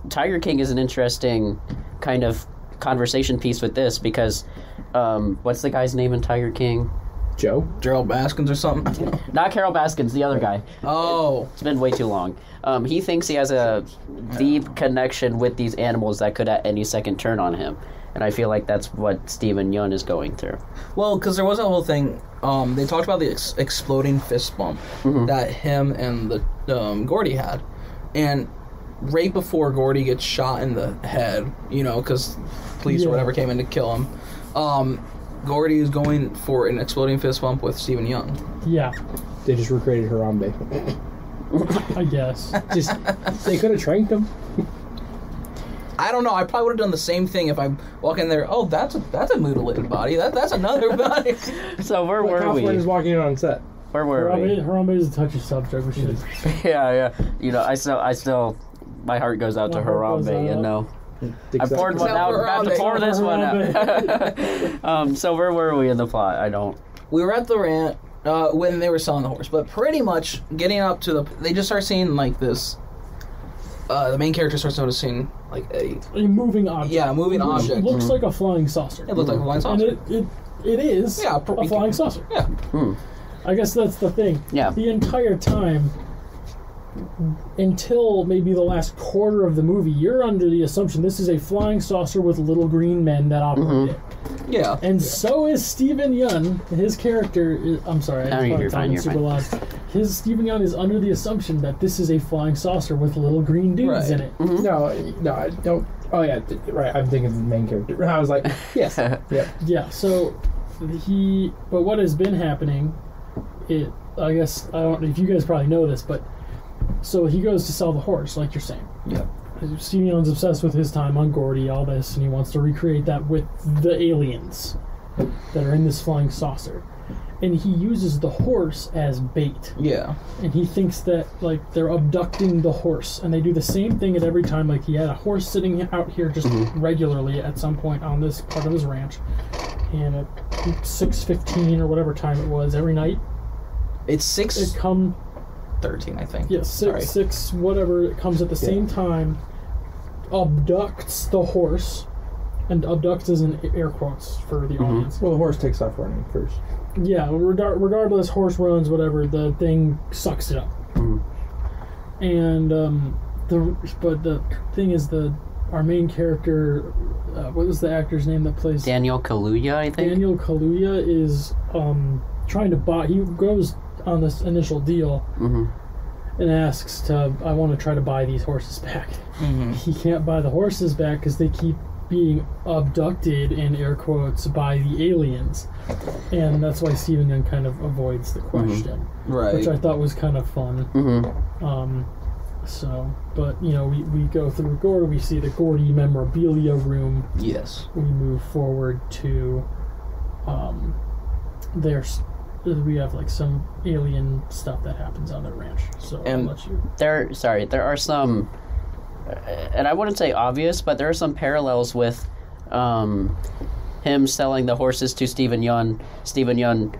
Speaker 1: Tiger King is an interesting kind of conversation piece with this, because what's the guy's name in Tiger King?
Speaker 2: Gerald Baskins or something?
Speaker 1: Not Carol Baskins, the other guy.
Speaker 2: Oh.
Speaker 1: It's been way too long. He thinks he has a deep connection with these animals that could at any second turn on him. And I feel like that's what Stephen Yeun is going through.
Speaker 2: Well, because there was a whole thing, they talked about the exploding fist bump that him and the Gordy had. And right before Gordy gets shot in the head, because police or whatever came in to kill him, Gordy is going for an exploding fist bump with Stephen Yeun.
Speaker 4: Yeah.
Speaker 3: They just recreated Harambe.
Speaker 4: I guess.
Speaker 3: They could have tranked him.
Speaker 2: I don't know. I probably would have done the same thing if I walk in there. Oh, that's a mutilated body. That's another body.
Speaker 1: So where were we?
Speaker 3: Is walking in on set.
Speaker 1: Where were we?
Speaker 4: Harambe is a touchy subject. We should.
Speaker 1: Yeah. I still, my heart goes out to Harambe. I poured one out. I'm about to pour this one out. So where were we in the plot?
Speaker 2: We were at the ranch when they were selling the horse, but pretty much getting up to they just start seeing this. The main character starts noticing a
Speaker 4: moving object.
Speaker 2: Yeah, a moving object.
Speaker 4: It looks like a flying saucer.
Speaker 2: It looks like a flying saucer.
Speaker 4: And it is a flying saucer.
Speaker 2: Yeah.
Speaker 4: I guess that's the thing.
Speaker 1: Yeah.
Speaker 4: The entire time, until maybe the last quarter of the movie, you're under the assumption this is a flying saucer with little green men that operate it.
Speaker 2: Yeah.
Speaker 4: And so is Steven Yeun. His character is... I'm sorry,
Speaker 1: You're fine.
Speaker 4: His Steven Yeun is under the assumption that this is a flying saucer with little green dudes in it.
Speaker 3: Mm-hmm. No, I don't... Oh, yeah, right, I'm thinking of the main character. I was like, yes.
Speaker 4: Yeah, so But what has been happening, I guess, I don't know if you guys probably know this, but... So he goes to sell the horse, like you're saying.
Speaker 2: Yeah.
Speaker 4: Steven Yeun's obsessed with his time on Gordy, all this, and he wants to recreate that with the aliens that are in this flying saucer. And he uses the horse as bait.
Speaker 2: Yeah.
Speaker 4: And he thinks that, like, they're abducting the horse. And they do the same thing at every time. Like, he had a horse sitting out here just regularly at some point on this part of his ranch. And at 6:15 or whatever time it was, every night.
Speaker 2: It's 6:13, I think.
Speaker 4: Yeah, six, whatever. It comes at the same time, abducts the horse. And abducts is in air quotes for the audience.
Speaker 3: Well, the horse takes off running first.
Speaker 4: Yeah, regardless, horse runs, whatever, the thing sucks it up. And the thing is, our main character, what was the actor's name that plays
Speaker 1: Daniel Kaluuya, I think.
Speaker 4: Daniel Kaluuya is trying to buy. He goes on this initial deal and asks I want to try to buy these horses back. He can't buy the horses back because they keep being abducted, in air quotes, by the aliens. And that's why Steven Yeun kind of avoids the question.
Speaker 2: Right.
Speaker 4: Which I thought was kind of fun. But, you know, we go through Gordy, we see the Gordy memorabilia room.
Speaker 2: Yes.
Speaker 4: We move forward to, we have, like, some alien stuff that happens on their ranch. So I'll let you...
Speaker 1: There are some... And I wouldn't say obvious, but there are some parallels with him selling the horses to Steven Yeun. Steven Yeun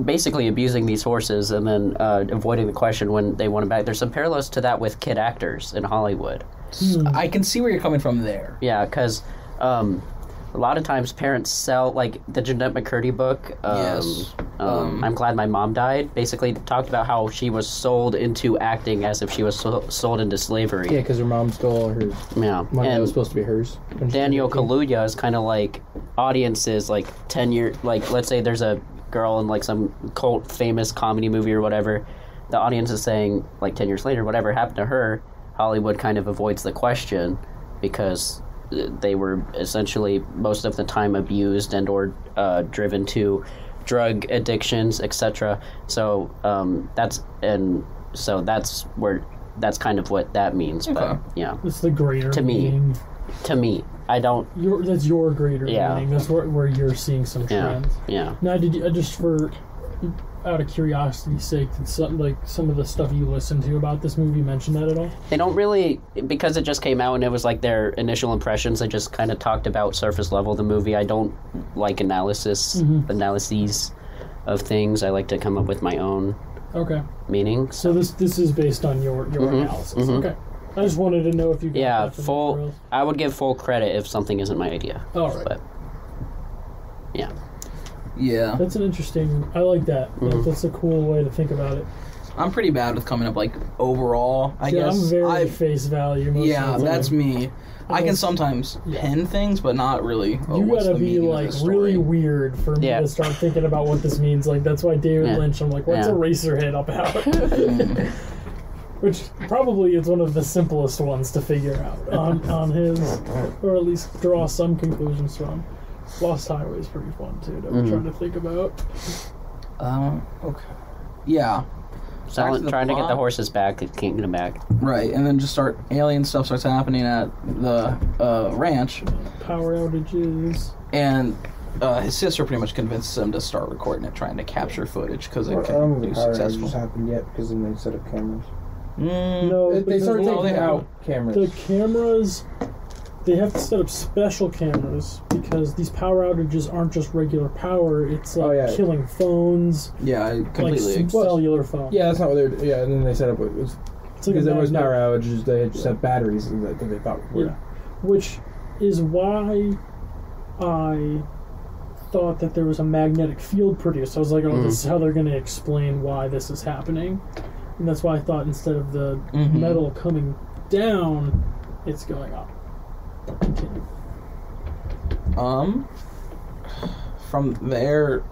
Speaker 1: basically abusing these horses and then avoiding the question when they want him back. There's some parallels to that with kid actors in Hollywood.
Speaker 2: I can see where you're coming from there.
Speaker 1: Yeah, because a lot of times parents sell, like the Jeanette McCurdy book, I'm Glad My Mom Died, basically talked about how she was sold into acting as if she was sold into slavery.
Speaker 3: Yeah, because her mom stole her money that was supposed to be hers.
Speaker 1: Daniel Kaluuya is kind of like audiences, like 10 years, like let's say there's a girl in like some cult famous comedy movie or whatever, the audience is saying like 10 years later, whatever happened to her, Hollywood kind of avoids the question because they were essentially most of the time abused and or driven to drug addictions, etc. So that's kind of what that means. Okay. But yeah,
Speaker 4: it's the greater
Speaker 1: to
Speaker 4: meaning.
Speaker 1: To me, I don't.
Speaker 4: That's your greater meaning. That's where you're seeing some trends.
Speaker 1: Yeah.
Speaker 4: Now, did you just for out of curiosity's sake, did some of the stuff you listened to about this movie mention that at all?
Speaker 1: They don't really, because it just came out and it was like their initial impressions. They just kind of talked about surface level the movie. I don't like analyses of things. I like to come up with my own meaning.
Speaker 4: So this is based on your analysis. Okay. I just wanted to know if you got that from
Speaker 1: I would give full credit if something isn't my idea.
Speaker 4: All right.
Speaker 1: But yeah.
Speaker 2: Yeah.
Speaker 4: That's an interesting... I like that. That's a cool way to think about it.
Speaker 2: I'm pretty bad with coming up, like, overall, I guess.
Speaker 4: I'm very face value.
Speaker 2: That's me. I can sometimes pen things, but not really.
Speaker 4: You gotta be, like, really weird for me to start thinking about what this means. Like, that's why David Lynch, I'm like, what's Eraserhead about? Which probably is one of the simplest ones to figure out on his... Or at least draw some conclusions from. Lost Highway is pretty fun too to try to think about.
Speaker 2: Okay. Yeah.
Speaker 1: Trying to get the horses back, can't get them back.
Speaker 2: Right, and then just alien stuff starts happening at the ranch.
Speaker 4: Power outages.
Speaker 2: And his sister pretty much convinces him to start recording it, trying to capture footage because it can be successful.
Speaker 3: Power outages happened yet because then they set up cameras.
Speaker 4: No,
Speaker 3: they started taking out cameras.
Speaker 4: The cameras. They have to set up special cameras because these power outages aren't just regular power. It's like killing phones.
Speaker 2: Yeah, completely.
Speaker 4: Like cellular phones.
Speaker 3: Yeah, that's not what they're... Yeah, and then they set up... Because there was power outages, they had just had batteries that they thought were...
Speaker 4: Yeah. Which is why I thought that there was a magnetic field produced. I was like, this is how they're going to explain why this is happening. And that's why I thought instead of the metal coming down, it's going up. Continue.
Speaker 2: From there,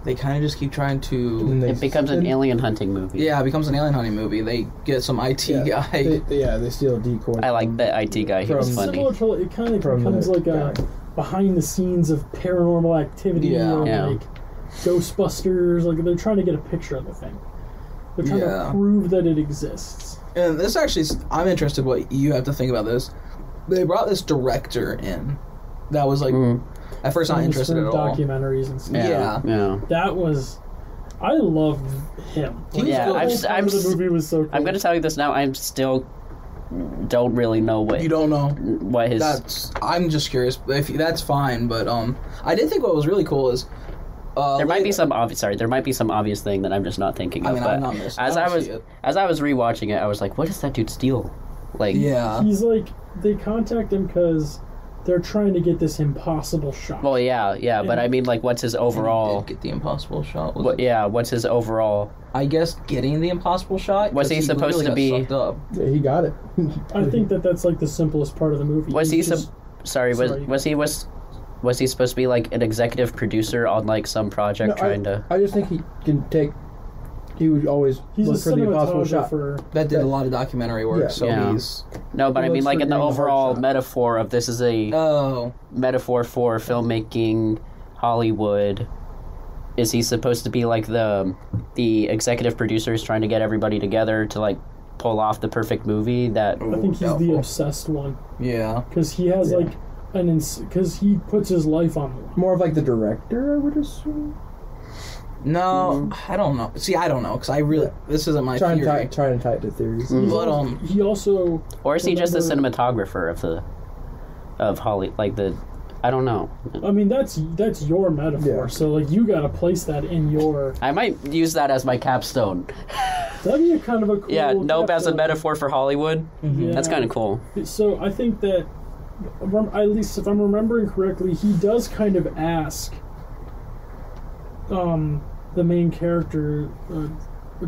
Speaker 2: they kind of just keep trying to...
Speaker 1: It becomes an alien hunting movie.
Speaker 2: Yeah, it becomes an alien hunting movie. They get some IT guy.
Speaker 3: They steal a decoy.
Speaker 1: I like that IT guy. He was funny.
Speaker 4: It kind of becomes like a behind the scenes of Paranormal Activity or like Ghostbusters. Like they're trying to get a picture of the thing. They're trying to prove that it exists.
Speaker 2: And this actually, I'm interested what you have to think about this. They brought this director in that was like... At first, not interested at all.
Speaker 4: Documentaries and stuff.
Speaker 2: Yeah.
Speaker 4: That was... I loved him.
Speaker 1: The
Speaker 4: movie was so cool.
Speaker 1: I'm going to tell you this now. I'm still... Don't really know what...
Speaker 2: You don't know?
Speaker 1: What his...
Speaker 2: I'm just curious. If that's fine, but I did think what was really cool is...
Speaker 1: there might be some obvious... Sorry, there might be some obvious thing that I'm just not thinking of.
Speaker 2: I mean, I'm not missing.
Speaker 1: As I was rewatching it, I was like, what does that dude steal? Like...
Speaker 2: Yeah.
Speaker 4: He's like... They contact him because... They're trying to get this impossible shot.
Speaker 1: Well, yeah, but I mean, like, what's his overall...
Speaker 2: He did get the impossible shot.
Speaker 1: What's his overall...
Speaker 2: I guess getting the impossible shot?
Speaker 1: Was he supposed to be...
Speaker 3: Yeah, he got it.
Speaker 4: I think that's, like, the simplest part of the movie.
Speaker 1: Was he supposed to be, like, an executive producer on, like, some project
Speaker 3: I just think he can take... He would always look for the impossible shot.
Speaker 2: That did a lot of documentary work, he's...
Speaker 1: No, but I mean, like, in the overall metaphor of this is a metaphor for filmmaking Hollywood, is he supposed to be, like, the executive producers trying to get everybody together to, like, pull off the perfect movie that...
Speaker 4: I think he's the obsessed one.
Speaker 2: Yeah.
Speaker 4: Because he has, like, because he puts his life on the line.
Speaker 3: More of, like, the director, I would assume?
Speaker 2: No, I don't know. See, I don't know, because I really... This isn't my theory.
Speaker 3: Trying to tie it to theories.
Speaker 2: But,
Speaker 4: he also...
Speaker 1: Or is he just a cinematographer of Holly... Like, the... I don't know.
Speaker 4: I mean, that's your metaphor, so, like, you gotta place that in your...
Speaker 1: I might use that as my capstone.
Speaker 4: That'd be a kind of a cool...
Speaker 1: Yeah, Nope as a metaphor for Hollywood.
Speaker 4: Yeah.
Speaker 1: That's kind of cool.
Speaker 4: So, I think that, at least if I'm remembering correctly, he does kind of ask... the main character,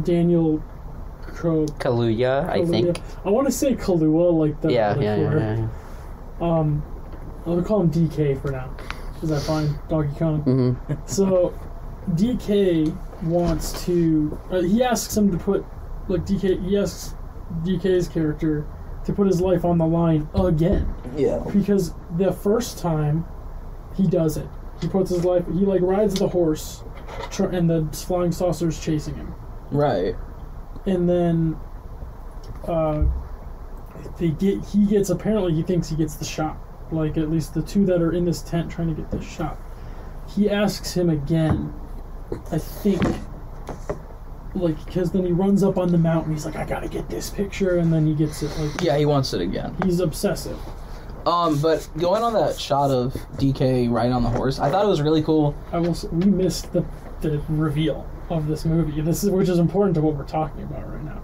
Speaker 4: Daniel
Speaker 1: Kaluuya, I think.
Speaker 4: I want to say Kahlua, like the
Speaker 1: Yeah.
Speaker 4: I'll call him DK for now. Is that fine? Donkey Kong?
Speaker 1: Mm-hmm.
Speaker 4: So, DK wants to... he asks him to put... He asks DK's character to put his life on the line again.
Speaker 2: Yeah.
Speaker 4: Because the first time, he does it. He puts his life... He, rides the horse... and the flying saucer's chasing him.
Speaker 2: Right.
Speaker 4: And then apparently he thinks he gets the shot. Like, at least the two that are in this tent trying to get this shot. He asks him again, I think, because then he runs up on the mountain, he's like, I gotta get this picture, and then he gets it.
Speaker 2: Yeah, he wants it again.
Speaker 4: He's obsessive.
Speaker 2: But going on that shot of DK riding on the horse, I thought it was really cool.
Speaker 4: We missed the reveal of this movie, which is important to what we're talking about right now.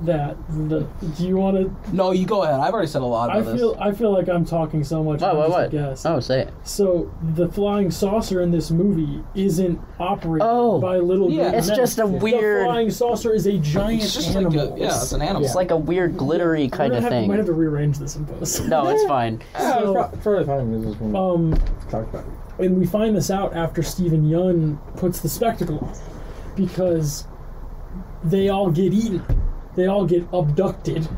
Speaker 4: Do you want to?
Speaker 2: No, you go ahead. I've already said a lot about this.
Speaker 4: I feel like I'm talking so much.
Speaker 1: What?
Speaker 4: Guess.
Speaker 1: Oh, say it.
Speaker 4: So the flying saucer in this movie isn't operated by little.
Speaker 1: It's just a weird.
Speaker 4: The flying saucer is a giant animal.
Speaker 2: It's an animal.
Speaker 1: It's like a weird glittery kind of thing.
Speaker 4: We have to rearrange this in post.
Speaker 1: No, it's fine.
Speaker 3: Probably fine. Talk about it.
Speaker 4: And we find this out after Stephen Yeun puts the spectacle on, because they all get eaten. They all get abducted.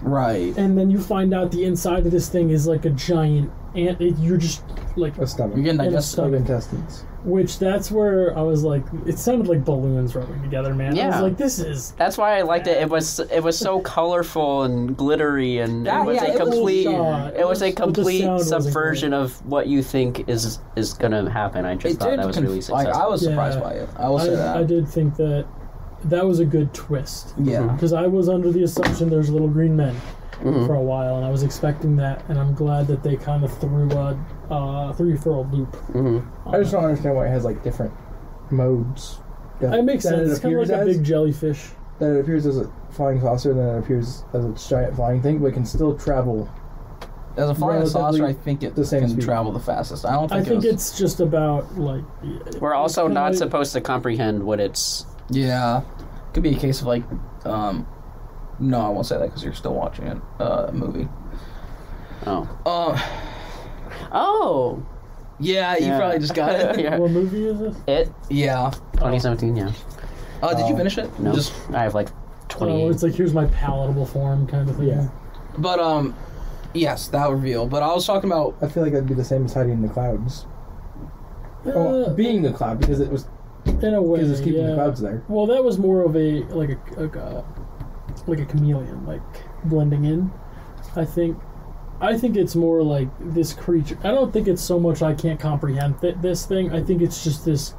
Speaker 2: Right.
Speaker 4: And then you find out the inside of this thing is like a giant ant. You're just like...
Speaker 3: A stomach.
Speaker 2: You're getting digestive
Speaker 3: intestines.
Speaker 4: Which, that's where I was like... It sounded like balloons rubbing together, man.
Speaker 1: Yeah.
Speaker 4: I was like, this is...
Speaker 1: That's why I liked it. It was so colorful and glittery, and it was a complete subversion of what you think is going to happen. I just thought that was really successful.
Speaker 2: I was surprised by it. I will say that.
Speaker 4: I did think that was a good twist.
Speaker 2: Yeah.
Speaker 4: Because I was under the assumption there's little green men for a while, and I was expecting that, and I'm glad that they kind of threw you for a loop.
Speaker 3: I just don't understand why it has like different modes.
Speaker 4: That makes sense. It's kind of like a big jellyfish.
Speaker 3: That it appears as a flying saucer, and then it appears as a giant flying thing, but it can still travel.
Speaker 2: As a flying saucer, I think it can travel the fastest. I think
Speaker 4: it's just about like.
Speaker 1: We're also not supposed to comprehend what it's.
Speaker 2: Yeah. Could be a case of like, no, I won't say that because you're still watching it. Movie.
Speaker 1: Oh.
Speaker 2: Yeah, you probably just got it.
Speaker 1: Yeah.
Speaker 4: What movie is this?
Speaker 1: It?
Speaker 2: Yeah.
Speaker 1: 2017, yeah.
Speaker 2: Did you finish it?
Speaker 1: No. I have like 20.
Speaker 4: Oh, it's like, here's my palatable form kind of thing.
Speaker 3: Yeah.
Speaker 2: But, yes, that reveal. But I was talking about...
Speaker 3: I feel like that'd be the same as hiding in the clouds. Being the cloud, because it was...
Speaker 4: In a way,
Speaker 3: because it's keeping the clouds there.
Speaker 4: Well, that was more of a chameleon, like blending in. I think it's more like this creature. I don't think it's so much I can't comprehend this thing. I think it's just this.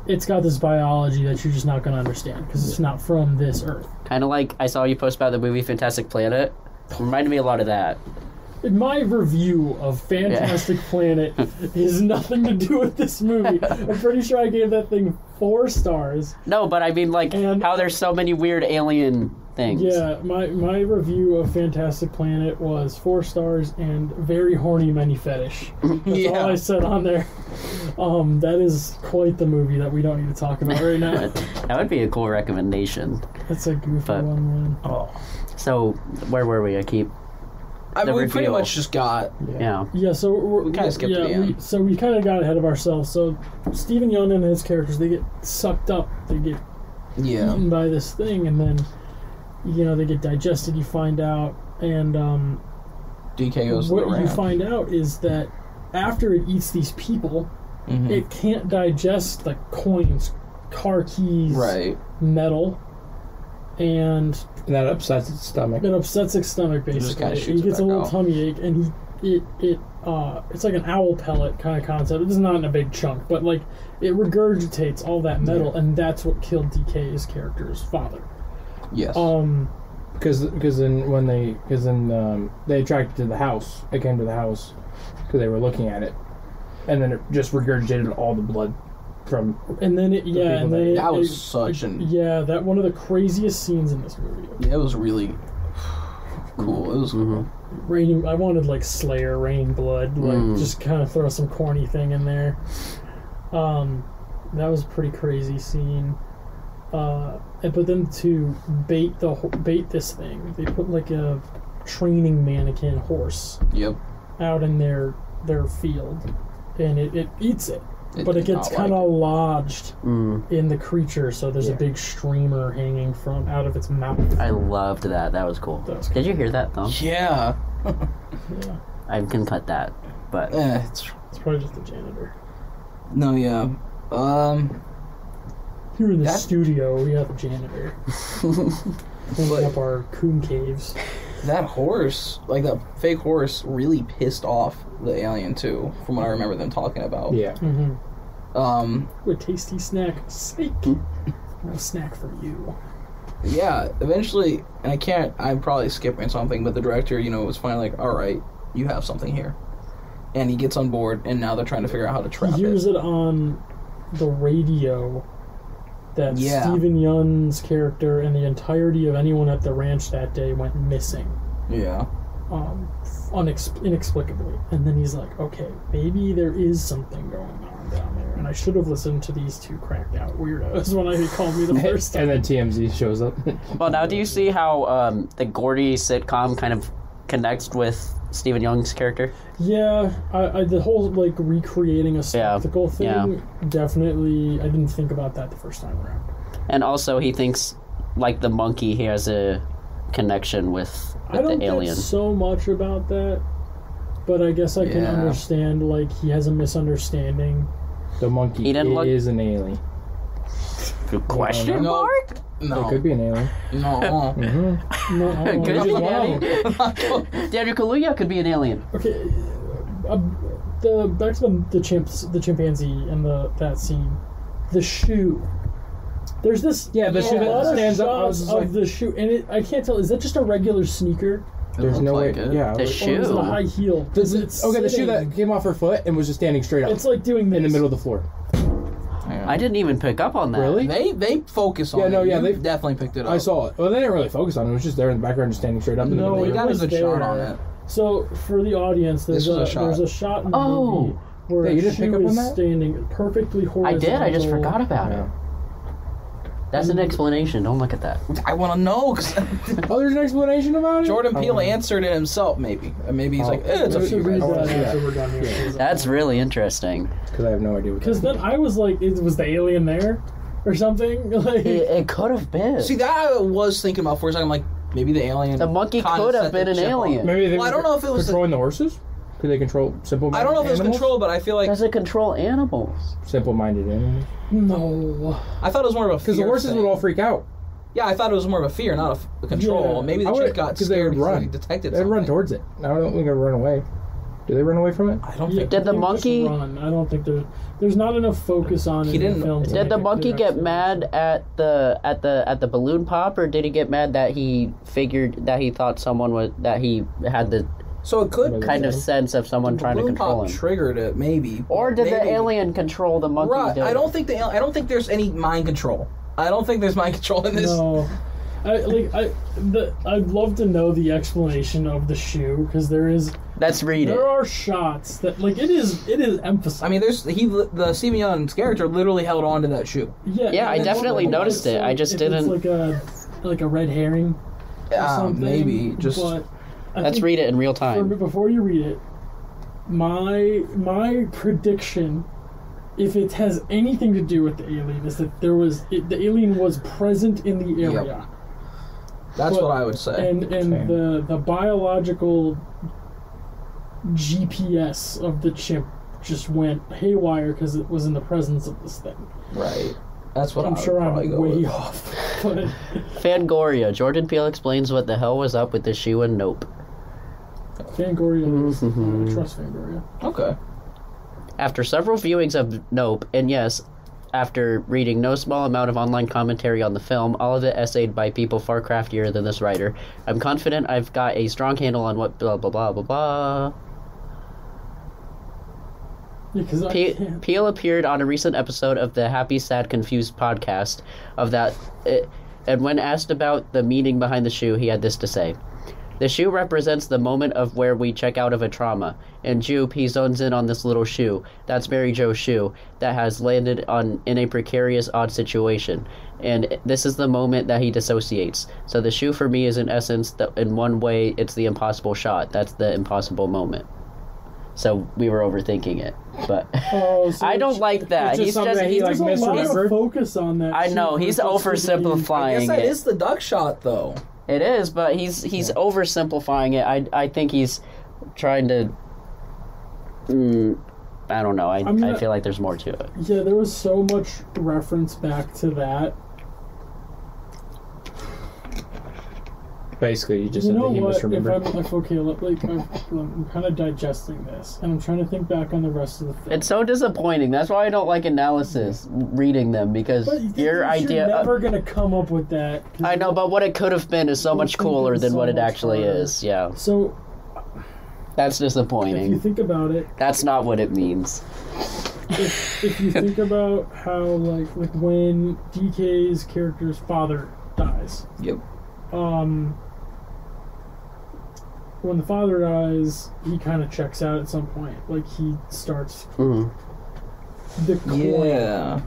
Speaker 4: It's got this biology that you're just not going to understand because it's not from this Earth.
Speaker 1: Kind of like I saw you post about the movie Fantastic Planet. Reminded me a lot of that.
Speaker 4: My review of Fantastic Planet has nothing to do with this movie. I'm pretty sure I gave that thing 4 stars.
Speaker 1: No, but I mean, like, how there's so many weird alien things.
Speaker 4: Yeah, my review of Fantastic Planet was 4 stars and very horny many fetish. That's all I said on there. That is quite the movie that we don't need to talk about right now.
Speaker 1: That would be a cool recommendation.
Speaker 4: That's a goofy one.
Speaker 1: So, where were we?
Speaker 2: we pretty much just got...
Speaker 1: Yeah.
Speaker 4: Yeah, so we
Speaker 2: kind of skipped to the end.
Speaker 4: So we kind of got ahead of ourselves. So Stephen Yeun and his characters, they get sucked up. They get eaten by this thing, and then, they get digested, you find out. And
Speaker 2: DK goes to the
Speaker 4: what you find out is that after it eats these people, it can't digest the coins, car keys, metal, and
Speaker 3: that upsets its stomach.
Speaker 4: It upsets its stomach, basically. He gets a little tummy ache, and it's like an owl pellet kind of concept. It's not in a big chunk, but like it regurgitates all that metal, and that's what killed DK's character's father.
Speaker 2: Yes.
Speaker 3: Because they attracted to the house. They came to the house because they were looking at it, and then it just regurgitated all the blood from.
Speaker 4: And then that
Speaker 2: was such an
Speaker 4: that one of the craziest scenes in this movie.
Speaker 2: Yeah, it was really cool. It was cool.
Speaker 4: Raining. I wanted like Slayer, raining blood, like just kind of throw some corny thing in there. That was a pretty crazy scene. But then to bait this thing, they put like a training mannequin horse.
Speaker 2: Yep. Out
Speaker 4: in their field, and it eats it. But it gets kind of lodged in the creature, so there's a big streamer hanging from out of its mouth.
Speaker 1: I loved that. That was cool. Did you hear that, though?
Speaker 2: Yeah.
Speaker 1: I can cut that, but
Speaker 4: it's probably just the janitor.
Speaker 2: No, yeah.
Speaker 4: Here in the studio, we have a janitor cleaning up our coon caves.
Speaker 2: That horse, like that fake horse, really pissed off the alien too, from what I remember them talking about.
Speaker 3: Yeah.
Speaker 4: A tasty snack. Psych. No snack for you.
Speaker 2: Yeah, eventually, and I'm probably skipping something, but the director, was finally like, alright, you have something here. And he gets on board, and now they're trying to figure out how to trap it.
Speaker 4: He hears it on the radio that Stephen Yeun's character and the entirety of anyone at the ranch that day went missing.
Speaker 2: Yeah.
Speaker 4: Inexplicably. And then he's like, okay, maybe there is something going on down there, and I should have listened to these two cracked out weirdos when he called me the first time.
Speaker 3: And then TMZ shows up.
Speaker 1: Well, now do you see how the Gordy sitcom kind of connects with Stephen Yeun's character?
Speaker 4: Yeah, I the whole like recreating a spectacle thing, definitely. I didn't think about that the first time around.
Speaker 1: And also, he thinks like the monkey, he has a connection with the alien.
Speaker 4: I don't get so much about that, but I guess I can understand. Like he has a misunderstanding.
Speaker 3: The monkey is an alien.
Speaker 1: Good question mark?
Speaker 2: No.
Speaker 3: It could be an alien.
Speaker 2: No.
Speaker 1: Could be an alien. Daniel Kaluuya could be an alien.
Speaker 4: Okay. Back to the chimpanzee and that scene. The shoe. There's this
Speaker 3: the shoe that stands up
Speaker 4: of the shoe, and I can't tell. Is that just a regular sneaker?
Speaker 3: There's no way.
Speaker 1: Yeah, the shoe.
Speaker 4: Or is it a high heel?
Speaker 3: The shoe that came off her foot and was just standing straight up.
Speaker 4: It's like doing this
Speaker 3: in the middle of the floor.
Speaker 1: I didn't even pick up on that.
Speaker 3: Really?
Speaker 2: They focus on it. They definitely picked it up.
Speaker 3: I saw it. Well, they didn't really focus on it. It was just there in the background, just standing straight up.
Speaker 4: No,
Speaker 2: we got a good shot on it.
Speaker 4: So for the audience, there's a shot in the movie where
Speaker 3: you didn't
Speaker 4: shoe
Speaker 3: pick up on
Speaker 4: is
Speaker 3: that?
Speaker 4: standing perfectly horizontal.
Speaker 1: I did. I just forgot about it. That's an explanation. Don't look at that.
Speaker 2: I want to know. Cause
Speaker 3: oh, there's an explanation about it?
Speaker 2: Jordan Peele answered it himself, maybe. Maybe he's it's a few.
Speaker 1: That's really interesting.
Speaker 3: Because I have no idea what
Speaker 4: Because then I was like, was the alien there? Or something? Like,
Speaker 1: it could have been.
Speaker 2: See, that I was thinking about for a second. I'm like, maybe the alien.
Speaker 1: The monkey could have been an alien.
Speaker 3: Maybe they
Speaker 2: I don't know if it was
Speaker 3: controlling the horses. Could they control simple-minded
Speaker 2: I don't know if it was
Speaker 3: animals?
Speaker 2: control, but I feel like
Speaker 1: Does it control animals?
Speaker 3: Simple-minded animals.
Speaker 4: no.
Speaker 2: I thought it was more of a fear.
Speaker 3: Because the horses
Speaker 2: thing.
Speaker 3: would all freak out.
Speaker 2: Yeah, I thought it was more of a fear, not a control.
Speaker 4: Yeah.
Speaker 2: Maybe the chick got scared
Speaker 3: they would
Speaker 2: because
Speaker 3: run.
Speaker 2: they detected
Speaker 3: They'd
Speaker 2: something.
Speaker 3: run towards it. I don't think they'd run away. Do they run away from it?
Speaker 2: I don't
Speaker 4: Yeah,
Speaker 2: think.
Speaker 1: Did the
Speaker 4: they just
Speaker 1: monkey-
Speaker 4: run. I don't think there's not enough focus on it in the film. to
Speaker 1: Did
Speaker 4: make
Speaker 1: the
Speaker 4: a
Speaker 1: monkey
Speaker 4: clear
Speaker 1: get
Speaker 4: explanation.
Speaker 1: mad at the balloon pop, or did he get mad that he figured that he thought someone was that he had the
Speaker 2: So it could
Speaker 1: kind of sense of someone trying to
Speaker 2: balloon
Speaker 1: control
Speaker 2: pop
Speaker 1: him?
Speaker 2: triggered it, maybe.
Speaker 1: Or did the
Speaker 2: Maybe.
Speaker 1: alien control the monkey?
Speaker 2: Right. I don't think I don't think there's any mind control. I don't think there's mind control in this.
Speaker 4: No. I'd love to know the explanation of the shoe because
Speaker 1: Let's read it.
Speaker 4: there are shots that it is emphasized.
Speaker 2: I mean, the Stevie Young's character literally held on to that shoe.
Speaker 1: Yeah, I definitely noticed it. I just didn't.
Speaker 4: It's like a red herring or something.
Speaker 2: Maybe just.
Speaker 4: But
Speaker 1: Let's read it in real time.
Speaker 4: Before you read it, my prediction, if it has anything to do with the alien, is that the alien was present in the area.
Speaker 2: Yep. That's what I would say.
Speaker 4: And the biological GPS of the chimp just went haywire because it was in the presence of this thing.
Speaker 2: Right. That's what
Speaker 4: I'm sure I'm way off. But
Speaker 1: Fangoria. Jordan Peele explains what the hell was up with the shoe and Nope.
Speaker 4: Fangoria, I trust Fangoria.
Speaker 2: Okay.
Speaker 1: After several viewings of Nope, and yes, after reading no small amount of online commentary on the film, all of it essayed by people far craftier than this writer, I'm confident I've got a strong handle on what blah blah blah blah blah.
Speaker 4: Yeah,
Speaker 1: Peele appeared on a recent episode of the Happy, Sad, Confused podcast and when asked about the meaning behind the shoe, he had this to say. The shoe represents the moment of where we check out of a trauma. In Jupe, he zones in on this little shoe. That's Mary Jo's shoe that has landed in a precarious, odd situation. And this is the moment that he dissociates. So the shoe for me is in essence, in one way, it's the impossible shot. That's the impossible moment. So we were overthinking it, but I don't like that.
Speaker 3: He's just
Speaker 4: There's a lot of focus on that.
Speaker 1: I know he's oversimplifying
Speaker 2: I guess that
Speaker 1: it.
Speaker 2: is the duck shot, though.
Speaker 1: It is, but he's oversimplifying it. I think he's trying to. I don't know. I feel like there's more to it.
Speaker 4: Yeah, there was so much reference back to that.
Speaker 3: Basically, you just said that he misremembered.
Speaker 4: I'm kind of digesting this, and I'm trying to think back on the rest of the film.
Speaker 1: It's so disappointing. That's why I don't like analysis reading them, because your idea.
Speaker 4: You're never gonna come up with that.
Speaker 1: I know, but what it could have been is so much cooler than what it actually is. Yeah.
Speaker 4: So.
Speaker 1: That's disappointing.
Speaker 4: If you think about it.
Speaker 1: That's not what it means.
Speaker 4: If you think about how like when DK's character's father dies.
Speaker 2: Yep.
Speaker 4: When the father dies, he kind of checks out at some point. Like, he starts... The coin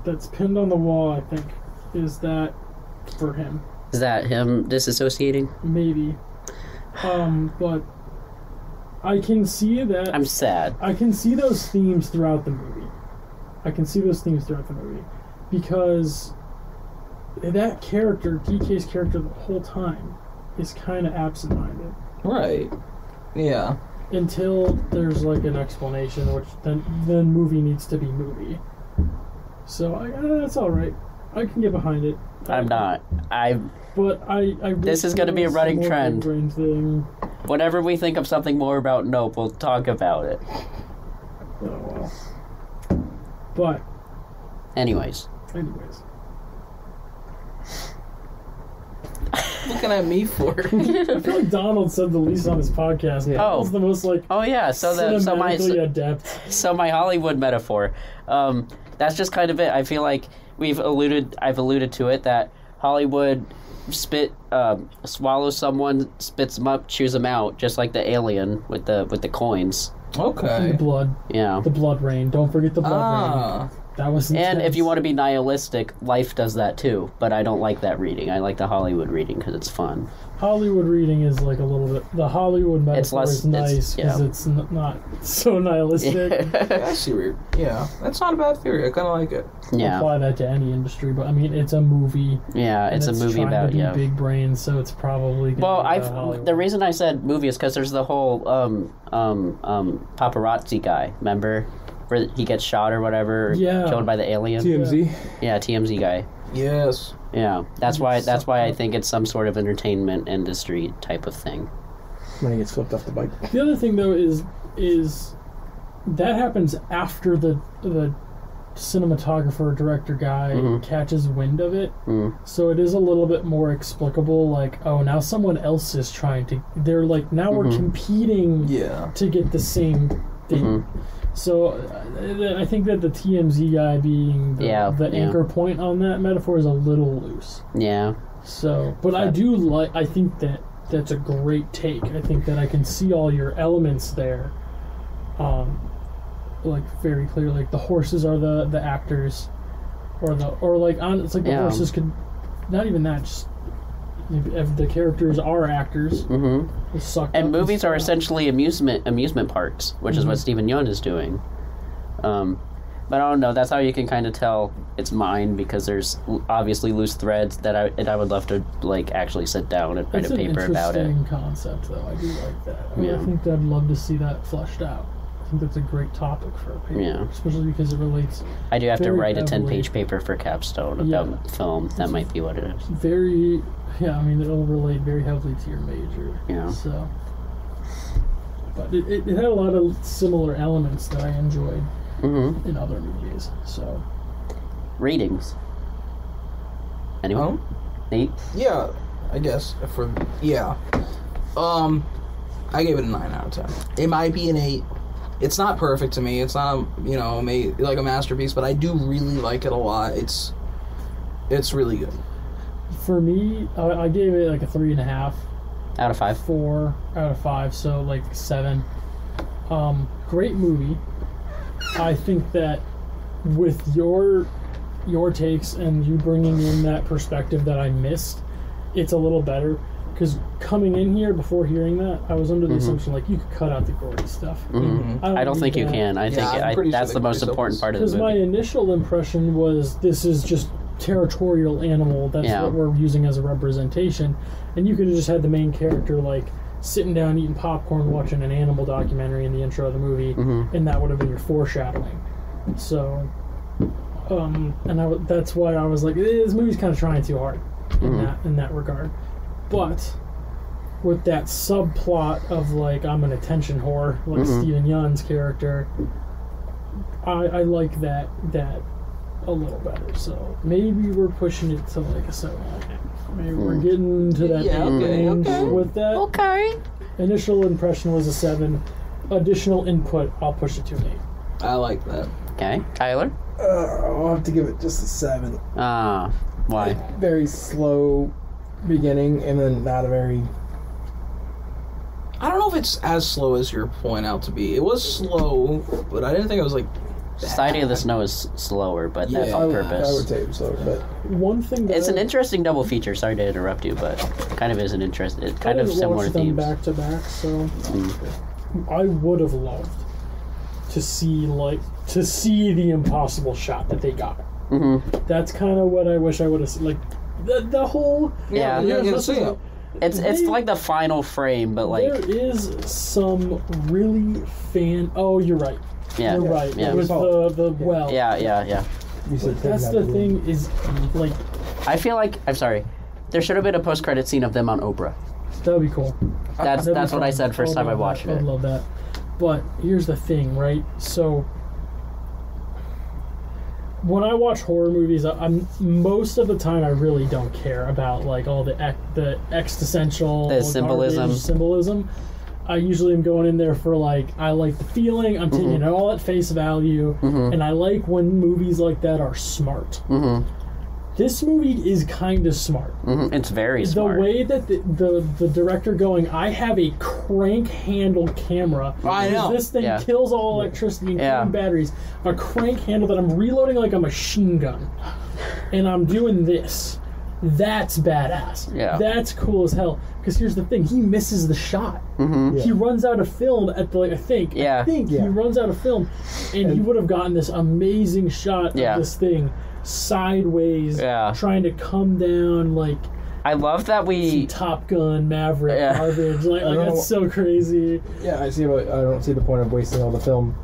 Speaker 4: that's pinned on the wall, I think, is that for him.
Speaker 1: Is that him disassociating?
Speaker 4: Maybe. But I can see that...
Speaker 1: I'm sad.
Speaker 4: I can see those themes throughout the movie. Because that character, DK's character, the whole time is kind of absent-minded.
Speaker 2: Right. Yeah.
Speaker 4: Until there's like an explanation, which then movie needs to be movie. So that's all right. I can get behind it.
Speaker 1: I'm not.
Speaker 4: But I
Speaker 1: this is going to be a running trend.
Speaker 4: Thing.
Speaker 1: Whenever we think of something more about Nope, we'll talk about it.
Speaker 4: Oh well. But.
Speaker 1: Anyways.
Speaker 2: Looking at me for?
Speaker 4: I feel like Donald said the least on his podcast. Yeah.
Speaker 1: Oh,
Speaker 4: That's the most like.
Speaker 1: Oh yeah,
Speaker 4: adept.
Speaker 1: So my Hollywood metaphor. That's just kind of it. I feel like I've alluded to it, that Hollywood swallows someone, spits them up, chews them out, just like the alien with the coins.
Speaker 2: Okay.
Speaker 4: The blood.
Speaker 1: Yeah.
Speaker 4: The blood rain. Don't forget the blood rain. That was intense.
Speaker 1: And if you want to be nihilistic, Life does that too. But I don't like that reading. I like the Hollywood reading because it's fun.
Speaker 4: Hollywood reading is like a little bit... The Hollywood metaphor is nice because it's not so nihilistic.
Speaker 2: I see where yeah, that's not a bad theory. I kind of like it.
Speaker 1: Yeah.
Speaker 4: Apply that to any industry, but I mean, it's a movie.
Speaker 1: Yeah, it's a movie about,
Speaker 4: to be big brains, so it's probably gonna be Hollywood.
Speaker 1: The reason I said movie is because there's the whole paparazzi guy, remember? Where he gets shot or whatever, killed by the alien.
Speaker 3: TMZ.
Speaker 1: Yeah, TMZ guy.
Speaker 2: Yes.
Speaker 1: Yeah, that's why I think it's some sort of entertainment industry type of thing.
Speaker 3: When he gets flipped off the bike.
Speaker 4: The other thing though is that happens after the cinematographer director guy catches wind of it, so it is a little bit more explicable. Like, oh, now someone else is trying to. They're like, now we're competing to get the same thing. So I think that the TMZ guy being the anchor point on that metaphor is a little loose.
Speaker 1: Yeah.
Speaker 4: So, but I do like. I think that's a great take. I think that I can see all your elements there, like very clear. Like the horses are the actors, it's like the horses could, not even that. Just if the characters are actors,
Speaker 1: and movies are essentially amusement parks, which is what Stephen Yeun is doing. But I don't know. That's how you can kind of tell it's mine, because there's obviously loose threads that I would love to like actually sit down and write a paper about it.
Speaker 4: It's an interesting concept, though. I do like that. I mean, I think I'd love to see that fleshed out. I think that's a great topic for a paper, especially because it relates.
Speaker 1: I do have to write a 10-page paper for capstone about film. That might be what it is.
Speaker 4: Very, I mean, it'll relate very heavily to your major.
Speaker 1: Yeah.
Speaker 4: So, but it had a lot of similar elements that I enjoyed in other movies. So,
Speaker 1: ratings. Anyone? Nate?
Speaker 2: Yeah, I guess I gave it a 9 out of 10. It might be an 8. It's not perfect to me. It's not like a masterpiece, but I do really like it a lot. It's really good.
Speaker 4: For me, I gave it like a 3.5
Speaker 1: out of 5.
Speaker 4: 4 out of 5, so like 7. Great movie. I think that with your takes and you bringing in that perspective that I missed, it's a little better. Because coming in here before hearing that, I was under the assumption like you could cut out the gory stuff.
Speaker 1: I don't think you can. I think that's the most important part of the movie.
Speaker 4: Because my initial impression was this is just territorial animal. That's what we're using as a representation. And you could have just had the main character like sitting down eating popcorn watching an animal documentary in the intro of the movie, and that would have been your foreshadowing. So, that's why I was like, this movie's kind of trying too hard in that regard. But with that subplot of like I'm an attention whore, like Stephen Yeun's character, I like that a little better. So maybe we're pushing it to like a 7.5. Maybe we're getting to that range with that.
Speaker 1: Okay.
Speaker 4: Initial impression was a 7. Additional input, I'll push it to an 8.
Speaker 2: I like that.
Speaker 1: Okay, Tyler.
Speaker 3: I'll have to give it just a 7.
Speaker 1: Why?
Speaker 3: Very slow beginning, and then not a very...
Speaker 2: I don't know if it's as slow as you're pointing out to be. It was slow, but I didn't think it was like...
Speaker 1: Society of the Snow is slower, but that's on purpose.
Speaker 3: I would say it was slower, but...
Speaker 4: One thing that
Speaker 1: it's an interesting double feature. Sorry to interrupt you, but kind of is an interesting... It's kind of similar themes.
Speaker 4: Back to back, so... I would have loved to see the impossible shot that they got. That's kind of what I wish I would have seen. Like, the whole...
Speaker 1: It's like the final frame, but like...
Speaker 4: There is some really Oh, you're right.
Speaker 1: Yeah.
Speaker 4: You're right.
Speaker 1: Yeah.
Speaker 4: With the well.
Speaker 1: Yeah.
Speaker 4: That's the thing is, like...
Speaker 1: I feel like... I'm sorry. There should have been a post-credit scene of them on Oprah.
Speaker 4: That would be cool.
Speaker 1: That's what I said first time I watched it.
Speaker 4: I'd love that. But here's the thing, right? So... When I watch horror movies, I'm most of the time I really don't care about like all the existential symbolism. I usually am going in there for like I like the feeling. I'm taking it all at face value, and I like when movies like that are smart. This movie is kind of smart.
Speaker 1: It's very smart.
Speaker 4: The way that the director going, I have a crank handle camera.
Speaker 2: I know.
Speaker 4: This thing kills all electricity and batteries. A crank handle that I'm reloading like a machine gun. And I'm doing this. That's badass.
Speaker 1: Yeah.
Speaker 4: That's cool as hell. Because here's the thing, he misses the shot. He runs out of film at the, I think he runs out of film, and he would have gotten this amazing shot of this thing sideways, trying to come down like.
Speaker 3: I love that we
Speaker 4: Top Gun, Maverick, garbage. Like that's so crazy.
Speaker 3: Yeah, I see. But I don't see the point of wasting all the film.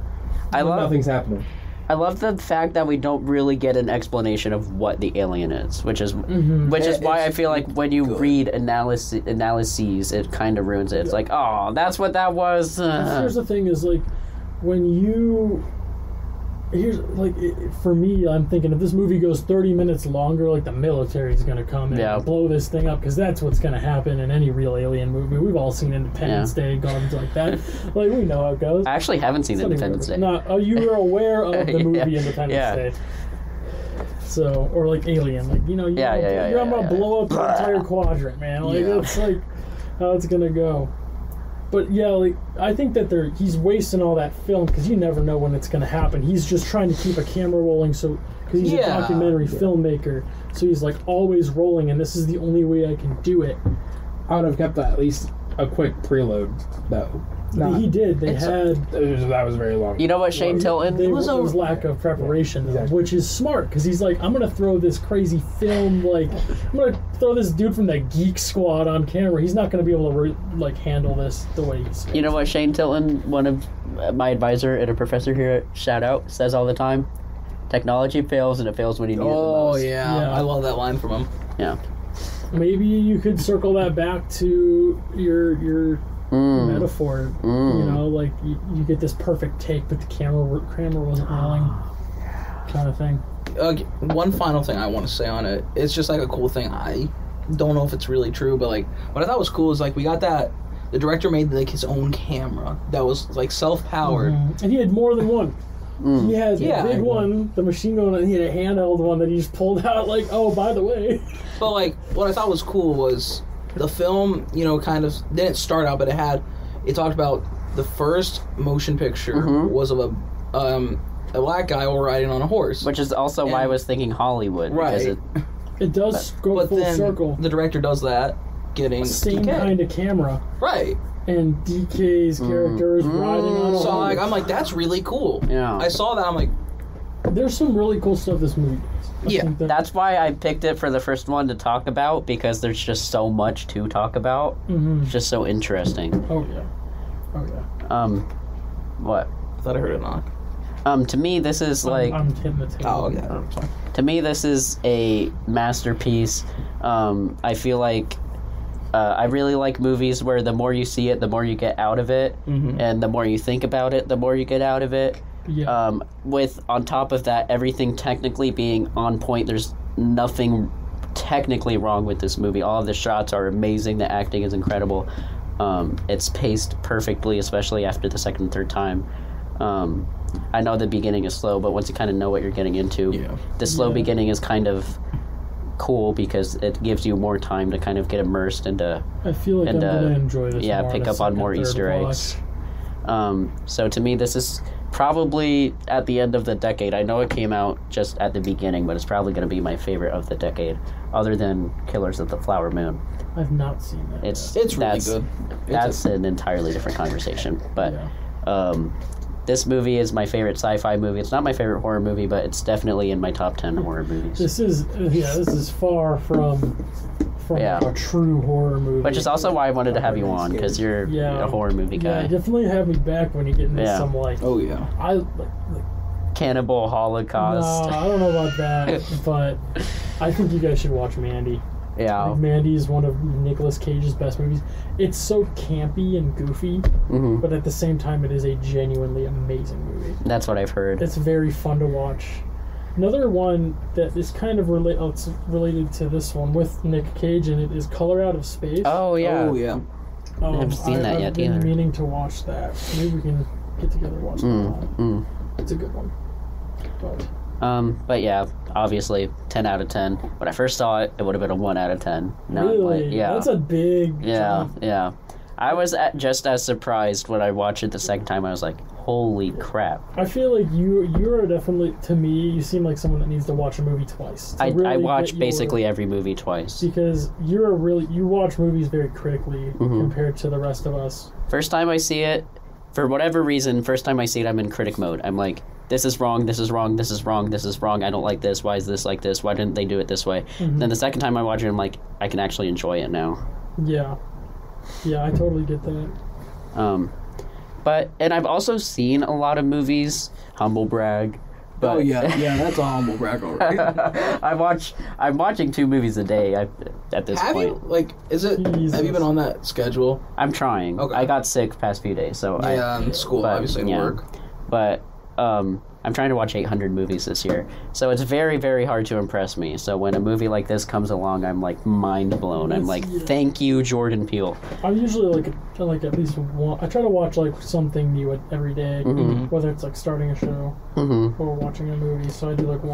Speaker 3: Nothing's happening.
Speaker 1: I love the fact that we don't really get an explanation of what the alien is, which is why I feel like when you read analyses, it kind of ruins it. It's like, oh, that's what that was.
Speaker 4: Here's the thing: is like for me, I'm thinking if this movie goes 30 minutes longer, like the military's gonna come and blow this thing up, because that's what's gonna happen in any real alien movie. We've all seen Independence Day, garbage like that. Like we know how it goes.
Speaker 1: I actually haven't seen Independence Day.
Speaker 4: No, you were aware of the movie Independence Day. So, or like Alien, like you're gonna blow up the entire quadrant, man. Like that's like how it's gonna go. But I think that he's wasting all that film because you never know when it's going to happen. He's just trying to keep a camera rolling, because he's a documentary filmmaker. So he's like always rolling, and this is the only way I can do it.
Speaker 3: I would have kept at least a quick preload, though.
Speaker 4: He did.
Speaker 3: That was very long.
Speaker 1: You know what, Shane Tilton?
Speaker 4: It was a lack of preparation, which is smart, because he's like, I'm going to throw this crazy film, I'm going to throw this dude from the Geek Squad on camera. He's not going to be able to handle this the way he's supposed.
Speaker 1: You know what, Shane Tilton, one of my advisor and a professor here at Shout Out, says all the time? Technology fails, and it fails when you need it the most.
Speaker 2: Oh, yeah. I love that line from him.
Speaker 1: Yeah.
Speaker 4: Maybe you could circle that back to your metaphor, you get this perfect take, but the camera wasn't rolling, kind of thing.
Speaker 2: One final thing I want to say on it, it's just like a cool thing. I don't know if it's really true, but what I thought was cool is we got that the director made his own camera that was self-powered,
Speaker 4: and he had more than one. He had the big one, the machine gun, and he had a handheld one that he just pulled out. Oh, by the way.
Speaker 2: But what I thought was cool was the film, kind of didn't start out, but it talked about the first motion picture was of a black guy riding on a horse.
Speaker 1: Which is also why I was thinking Hollywood.
Speaker 2: Right.
Speaker 4: It does go full circle.
Speaker 2: The director does that, getting
Speaker 4: same
Speaker 2: DK.
Speaker 4: kind of camera.
Speaker 2: Right.
Speaker 4: And DK's character is riding on a horse.
Speaker 2: So I'm like, that's really cool.
Speaker 1: Yeah.
Speaker 2: I saw that, I'm like...
Speaker 4: There's some really cool stuff this movie does.
Speaker 1: That's why I picked it for the first one to talk about, because there's just so much to talk about. It's just so interesting.
Speaker 4: Oh yeah.
Speaker 1: What?
Speaker 2: I thought I heard a knock.
Speaker 1: To me, this is
Speaker 4: I'm hitting the table.
Speaker 2: Oh, okay. That's fine.
Speaker 1: To me, this is a masterpiece. I feel like I really like movies where the more you see it, the more you get out of it, and the more you think about it, the more you get out of it.
Speaker 4: Yeah.
Speaker 1: With, on top of that, everything technically being on point, there's nothing technically wrong with this movie. All of the shots are amazing. The acting is incredible. It's paced perfectly, especially after the second and third time. I know the beginning is slow, but once you kind of know what you're getting into, the slow beginning is kind of cool because it gives you more time to kind of get immersed into.
Speaker 4: I feel like I'm gonna enjoy this.
Speaker 1: Yeah, pick up on more Easter eggs. So to me, this is probably at the end of the decade. I know it came out just at the beginning, but it's probably going to be my favorite of the decade, other than Killers of the Flower Moon.
Speaker 4: I've not seen that.
Speaker 2: It's really good.
Speaker 1: That's an entirely different conversation. But this movie is my favorite sci-fi movie. It's not my favorite horror movie, but it's definitely in my top 10 horror movies.
Speaker 4: This is far from a true horror movie.
Speaker 1: Which is also why I wanted to have you on, because you're a horror movie guy.
Speaker 4: Yeah, definitely have me back when you get into some
Speaker 2: Oh yeah.
Speaker 1: Cannibal Holocaust.
Speaker 4: No, I don't know about that, but I think you guys should watch Mandy.
Speaker 1: Yeah.
Speaker 4: Mandy is one of Nicolas Cage's best movies. It's so campy and goofy, but at the same time, it is a genuinely amazing movie.
Speaker 1: That's what I've heard.
Speaker 4: It's very fun to watch. Another one that is kind of it's related to this one with Nick Cage, and it is Color Out of Space.
Speaker 1: Oh, yeah.
Speaker 2: Oh, yeah.
Speaker 1: I haven't seen that yet, either.
Speaker 4: I've been meaning to watch that. Maybe we can get together and watch that one. It's a good one. But
Speaker 1: But yeah, obviously 10 out of 10. When I first saw it, it would have been a 1 out of 10. Now
Speaker 4: Really?
Speaker 1: yeah.
Speaker 4: That's a big jump.
Speaker 1: Yeah. I was just as surprised when I watched it the second time. I was like, holy crap.
Speaker 4: I feel like you're definitely, to me, you seem like someone that needs to watch a movie twice.
Speaker 1: I watch basically every movie twice.
Speaker 4: Because you watch movies very critically compared to the rest of us.
Speaker 1: First time I see it, for whatever reason, I'm in critic mode. I'm like, this is wrong, this is wrong, this is wrong, this is wrong, I don't like this, why is this like this, why didn't they do it this way? Then the second time I watch it, I'm like, I can actually enjoy it now.
Speaker 4: Yeah, I totally get that.
Speaker 1: And I've also seen a lot of movies, humble brag. But
Speaker 2: that's a humble brag already.
Speaker 1: I'm watching 2 movies a day at this point.
Speaker 2: Have you been on that schedule?
Speaker 1: I'm trying. Okay. I got sick past few days, so
Speaker 2: school, obviously, and work.
Speaker 1: But I'm trying to watch 800 movies this year, so it's very, very hard to impress me. So when a movie like this comes along, I'm like mind blown. I'm like, thank you, Jordan Peele.
Speaker 4: I'm usually like at least one. I try to watch like something new every day, whether it's like starting a show or watching a movie. So I do like a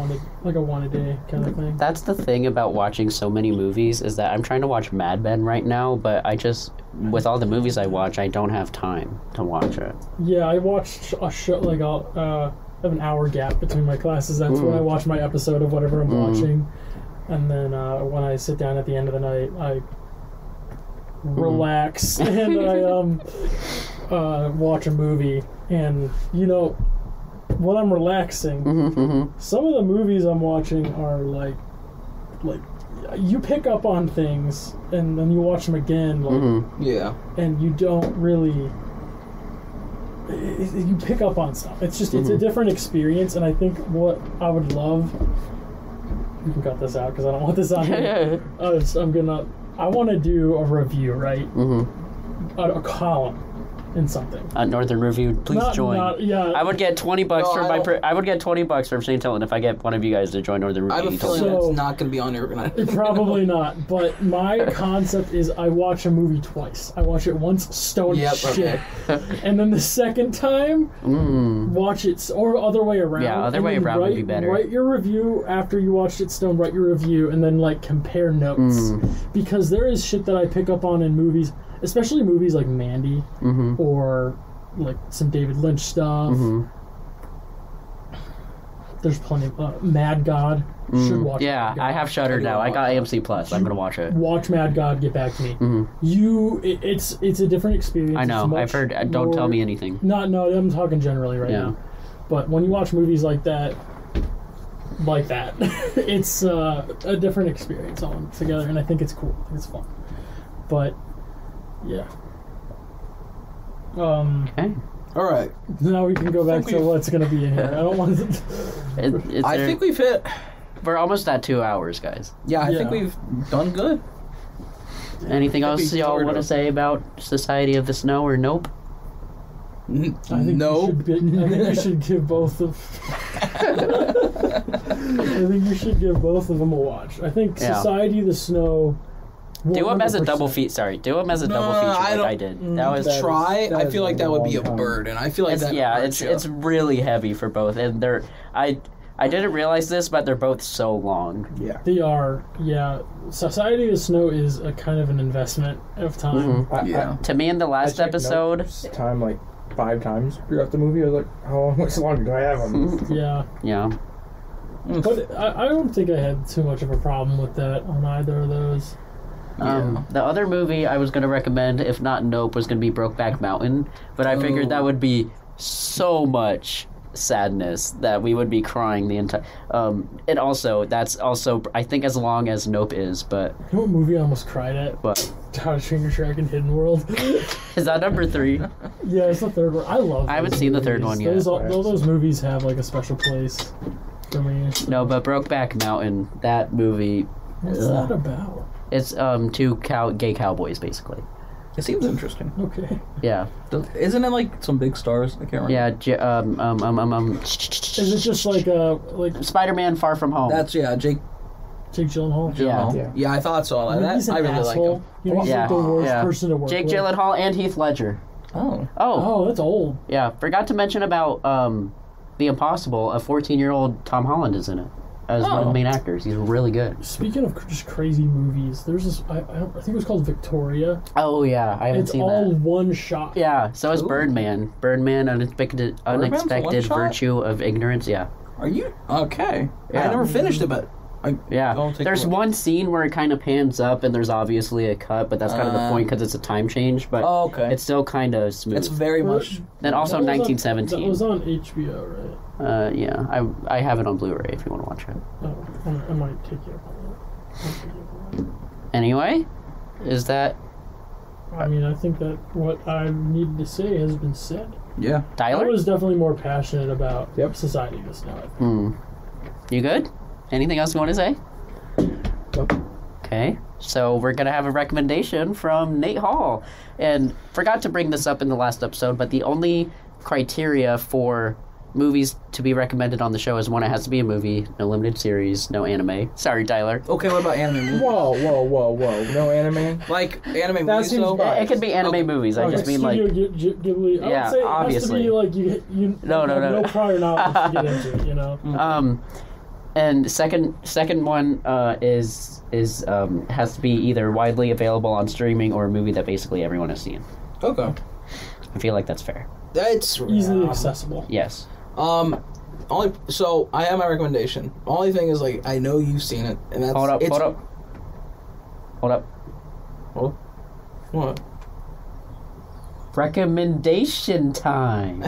Speaker 4: one a day kind of thing.
Speaker 1: That's the thing about watching so many movies, is that I'm trying to watch Mad Men right now, but I just, with all the movies I watch, I don't have time to watch it.
Speaker 4: Yeah, I watched a show like I have an hour gap between my classes. That's when I watch my episode of whatever I'm watching, and then when I sit down at the end of the night, I relax and I watch a movie. And when I'm relaxing, some of the movies I'm watching are like you pick up on things, and then you watch them again, and you don't really. You pick up on stuff. It's just it's a different experience, and I think what I would love. You can cut this out because I don't want this on here. I want to do a review, right? A column in something.
Speaker 1: Northern Review, please join. I would get $20 I would get $20 from Shane Tilton if I get one of you guys to join Northern Review.
Speaker 2: I have a feeling that's not going to be on here.
Speaker 4: Probably not. But my concept is I watch a movie twice. I watch it once, stone shit, and then the second time, watch it, or other way around.
Speaker 1: Yeah, other way around would be better.
Speaker 4: Write your review after you watched it stone. Write your review, and then compare notes, because there is shit that I pick up on in movies. Especially movies like Mandy or like some David Lynch stuff. There's plenty of Mad God. Should watch.
Speaker 1: Yeah, Mad God. I have Shudder now. I got AMC Plus. I'm gonna watch it.
Speaker 4: Watch Mad God. Get back to me. It's a different experience.
Speaker 1: I know. I've heard. Don't tell me anything.
Speaker 4: No, I'm talking generally right now. But when you watch movies like that, it's a different experience all together, and I think it's cool. I think it's fun. But. Yeah.
Speaker 1: Okay.
Speaker 2: All right.
Speaker 4: Now we can go back to what's going to be in here. I don't want to...
Speaker 2: I think we've hit...
Speaker 1: We're almost at 2 hours, guys.
Speaker 2: Yeah, I think we've done good.
Speaker 1: Anything else y'all want to say about Society of the Snow or Nope?
Speaker 4: I think you should give both of... I think you should give both of them a watch. I think Society of the Snow... 100%.
Speaker 1: Do them as a double feature. Do them as a double feature I did.
Speaker 2: I feel like that would be a burden. I feel like
Speaker 1: it's really heavy for both, and I didn't realize this, but they're both so long.
Speaker 4: Yeah, they are. Yeah, Society of the Snow is a kind of an investment of time.
Speaker 1: To me, in the last episode,
Speaker 3: time like 5 times throughout the movie. I was like, how much longer do I have on?
Speaker 1: Yeah.
Speaker 4: But I don't think I had too much of a problem with that on either of those.
Speaker 1: The other movie I was going to recommend, if not Nope, was going to be Brokeback Mountain, but I figured that would be so much sadness that we would be crying the entire... that's also, I think, as long as Nope is, but...
Speaker 4: You know what movie I almost cried at?
Speaker 1: What?
Speaker 4: How to Train Your Dragon Hidden World.
Speaker 1: Is that number 3?
Speaker 4: Yeah, it's the third one. I love
Speaker 1: I haven't seen the third one yet.
Speaker 4: All those movies have, a special place for me.
Speaker 1: No, but Brokeback Mountain, that movie...
Speaker 4: What's that about?
Speaker 1: It's 2 gay cowboys, basically.
Speaker 2: It seems interesting.
Speaker 4: Okay.
Speaker 1: Yeah.
Speaker 2: Isn't it some big stars? I can't remember.
Speaker 1: Yeah.
Speaker 4: Is it just like
Speaker 1: Spider-Man: Far From Home?
Speaker 2: That's Jake
Speaker 4: Gyllenhaal.
Speaker 2: Yeah, I thought so. I really like him.
Speaker 4: He's like the worst person to work
Speaker 1: Jake
Speaker 4: with.
Speaker 1: Gyllenhaal and Heath Ledger.
Speaker 2: Oh,
Speaker 4: that's old.
Speaker 1: Yeah. Forgot to mention about The Impossible, a 14-year-old Tom Holland is in it as one of the main actors. He's really good.
Speaker 4: Speaking of just crazy movies, there's this. I think it was called Victoria.
Speaker 1: Oh yeah, I haven't seen that.
Speaker 4: It's all one shot.
Speaker 1: Yeah, so is Birdman. Birdman, unexpected virtue of ignorance. Yeah.
Speaker 2: Are you okay?
Speaker 1: Yeah.
Speaker 2: I never finished it, but
Speaker 1: There's one scene where it kind of pans up, and there's obviously a cut, but that's kind of the point because it's a time change. But it's still kind of smooth.
Speaker 2: It's very much.
Speaker 1: Then also 1917.
Speaker 4: That was on HBO, right?
Speaker 1: Yeah, I have it on Blu-ray if you want to watch it.
Speaker 4: Oh, I might take you up on that.
Speaker 1: Anyway, is that...
Speaker 4: I mean, I think that what I needed to say has been said.
Speaker 2: Yeah.
Speaker 1: Tyler?
Speaker 4: I was definitely more passionate about society just now, I think.
Speaker 1: You good? Anything else you want to say?
Speaker 3: Nope.
Speaker 1: Okay, so we're going to have a recommendation from Nate Hall. And forgot to bring this up in the last episode, but the only criteria for movies to be recommended on the show is one, it has to be a movie, no limited series, no anime. Sorry, Tyler.
Speaker 2: Okay, what about anime movies?
Speaker 3: Whoa. No anime?
Speaker 2: Like anime
Speaker 3: That
Speaker 2: movies,
Speaker 3: seems
Speaker 2: though?
Speaker 3: biased.
Speaker 1: It could be anime movies. I just mean like...
Speaker 4: Ghibli. I would say
Speaker 1: obviously.
Speaker 4: It has to be like you no prior knowledge to get into it, you know?
Speaker 1: And second one is has to be either widely available on streaming or a movie that basically everyone has seen.
Speaker 2: Okay.
Speaker 1: I feel like that's fair.
Speaker 2: That's
Speaker 4: easily accessible.
Speaker 1: Yes.
Speaker 2: So I have my recommendation. Only thing is, like, I know you've seen it, and that's
Speaker 1: Hold up.
Speaker 2: What?
Speaker 1: Recommendation time.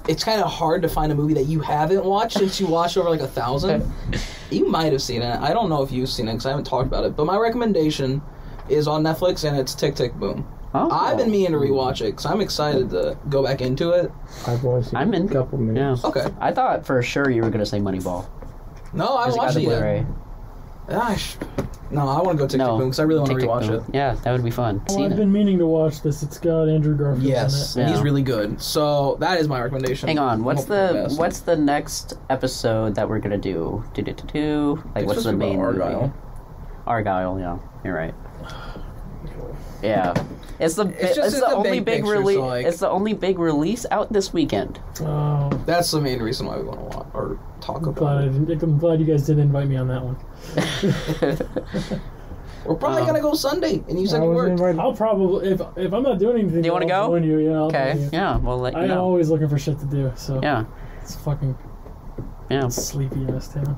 Speaker 2: It's kind of hard to find a movie that you haven't watched since you watched over like 1,000. You might have seen it. I don't know if you've seen it because I haven't talked about it. But my recommendation is on Netflix, and it's Tick, Tick, Boom.
Speaker 1: Oh.
Speaker 2: I've been meaning to rewatch it because I'm excited to go back into it.
Speaker 3: I've only seen a couple minutes.
Speaker 1: Yeah.
Speaker 2: Okay.
Speaker 1: I thought for sure you were going to say Moneyball.
Speaker 2: No, I watched it yet. Gosh. No, I want to go Tick, Tick, Boom because I really want to rewatch it.
Speaker 1: Yeah, that would be fun.
Speaker 4: Well, I've been meaning to watch this. It's got Andrew Garfield in it.
Speaker 2: Yes, and he's really good. So that is my recommendation.
Speaker 1: Hang on, what's the next episode that we're gonna do? Like, what's the main movie? Argyle, yeah, you're right. Yeah, it's the only big release. So it's the only big release out this weekend.
Speaker 4: Oh,
Speaker 2: that's the main reason why we want to watch or talk about it.
Speaker 4: I'm glad you guys didn't invite me on that one.
Speaker 2: We're probably gonna go Sunday, and you said you worked.
Speaker 4: I'll probably if I'm not doing anything.
Speaker 1: Do you want to go?
Speaker 4: Join you, yeah.
Speaker 1: Okay. Yeah, we'll let you know.
Speaker 4: I'm always looking for shit to do. So
Speaker 1: yeah,
Speaker 4: it's fucking sleepy ass town.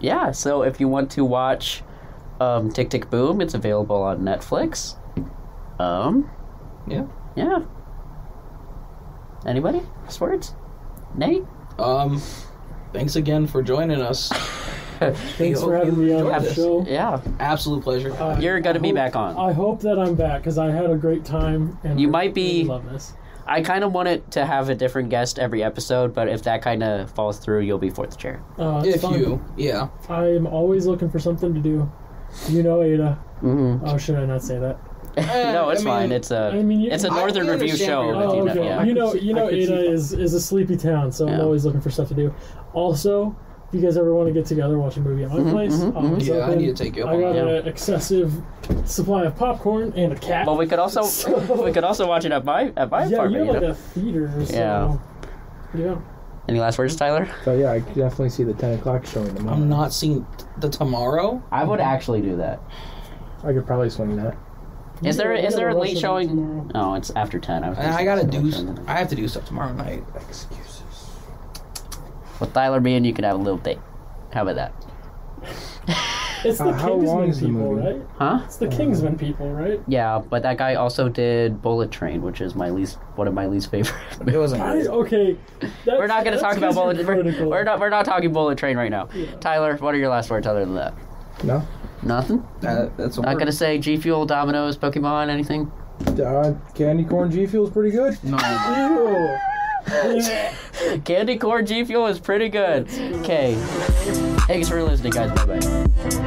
Speaker 1: Yeah. So if you want to watch Tick, Tick, Boom, it's available on Netflix. Yeah. Anybody? Last words? Nate?
Speaker 2: Thanks again for joining us.
Speaker 4: Thanks for having me on the show.
Speaker 1: Yeah.
Speaker 2: Absolute pleasure.
Speaker 1: You're going to be back on.
Speaker 4: I hope that I'm back, because I had a great time. And
Speaker 1: you might be...
Speaker 4: I love this.
Speaker 1: I kind of want it to have a different guest every episode, but if that kind of falls through, you'll be fourth chair.
Speaker 2: Yeah.
Speaker 4: I'm always looking for something to do. You know Ada.
Speaker 1: Mm-hmm.
Speaker 4: Oh, should I not say that?
Speaker 1: No, it's fine. It's a Northern Review show.
Speaker 4: Oh, okay. You know Ada is a sleepy town, so I'm always looking for stuff to do. Also, if you guys ever want to get together, watch a movie at my place,
Speaker 2: I need to take you up on that.
Speaker 4: I got an excessive supply of popcorn and a cat.
Speaker 1: Well, we could also watch it at my apartment.
Speaker 4: Yeah, you have like a theater. So, yeah.
Speaker 1: Any last words, Tyler?
Speaker 3: So yeah, I could definitely see the 10 o'clock showing tomorrow.
Speaker 2: I'm not seeing the tomorrow.
Speaker 1: I would actually do that.
Speaker 3: I could probably swing that.
Speaker 1: Is there a late showing? No, it's after 10. I
Speaker 2: have to do stuff tomorrow night.
Speaker 3: Excuses.
Speaker 1: With Tyler, me and you could have a little date. How about that?
Speaker 4: It's the Kingsman people, right?
Speaker 1: Huh?
Speaker 4: It's the Kingsman people, right?
Speaker 1: Yeah, but that guy also did Bullet Train, which is one of my least favorite.
Speaker 2: It wasn't.
Speaker 4: Okay.
Speaker 1: We're not going to talk about Bullet Train. We're not talking Bullet Train right now. Yeah. Tyler, what are your last words other than that?
Speaker 3: No.
Speaker 1: Nothing?
Speaker 2: That's
Speaker 1: not going to say G Fuel, Domino's, Pokemon, anything?
Speaker 3: Candy corn G Fuel's pretty good.
Speaker 2: No.
Speaker 1: Candy corn G Fuel is pretty good. Okay. Thanks for listening, guys. Bye-bye.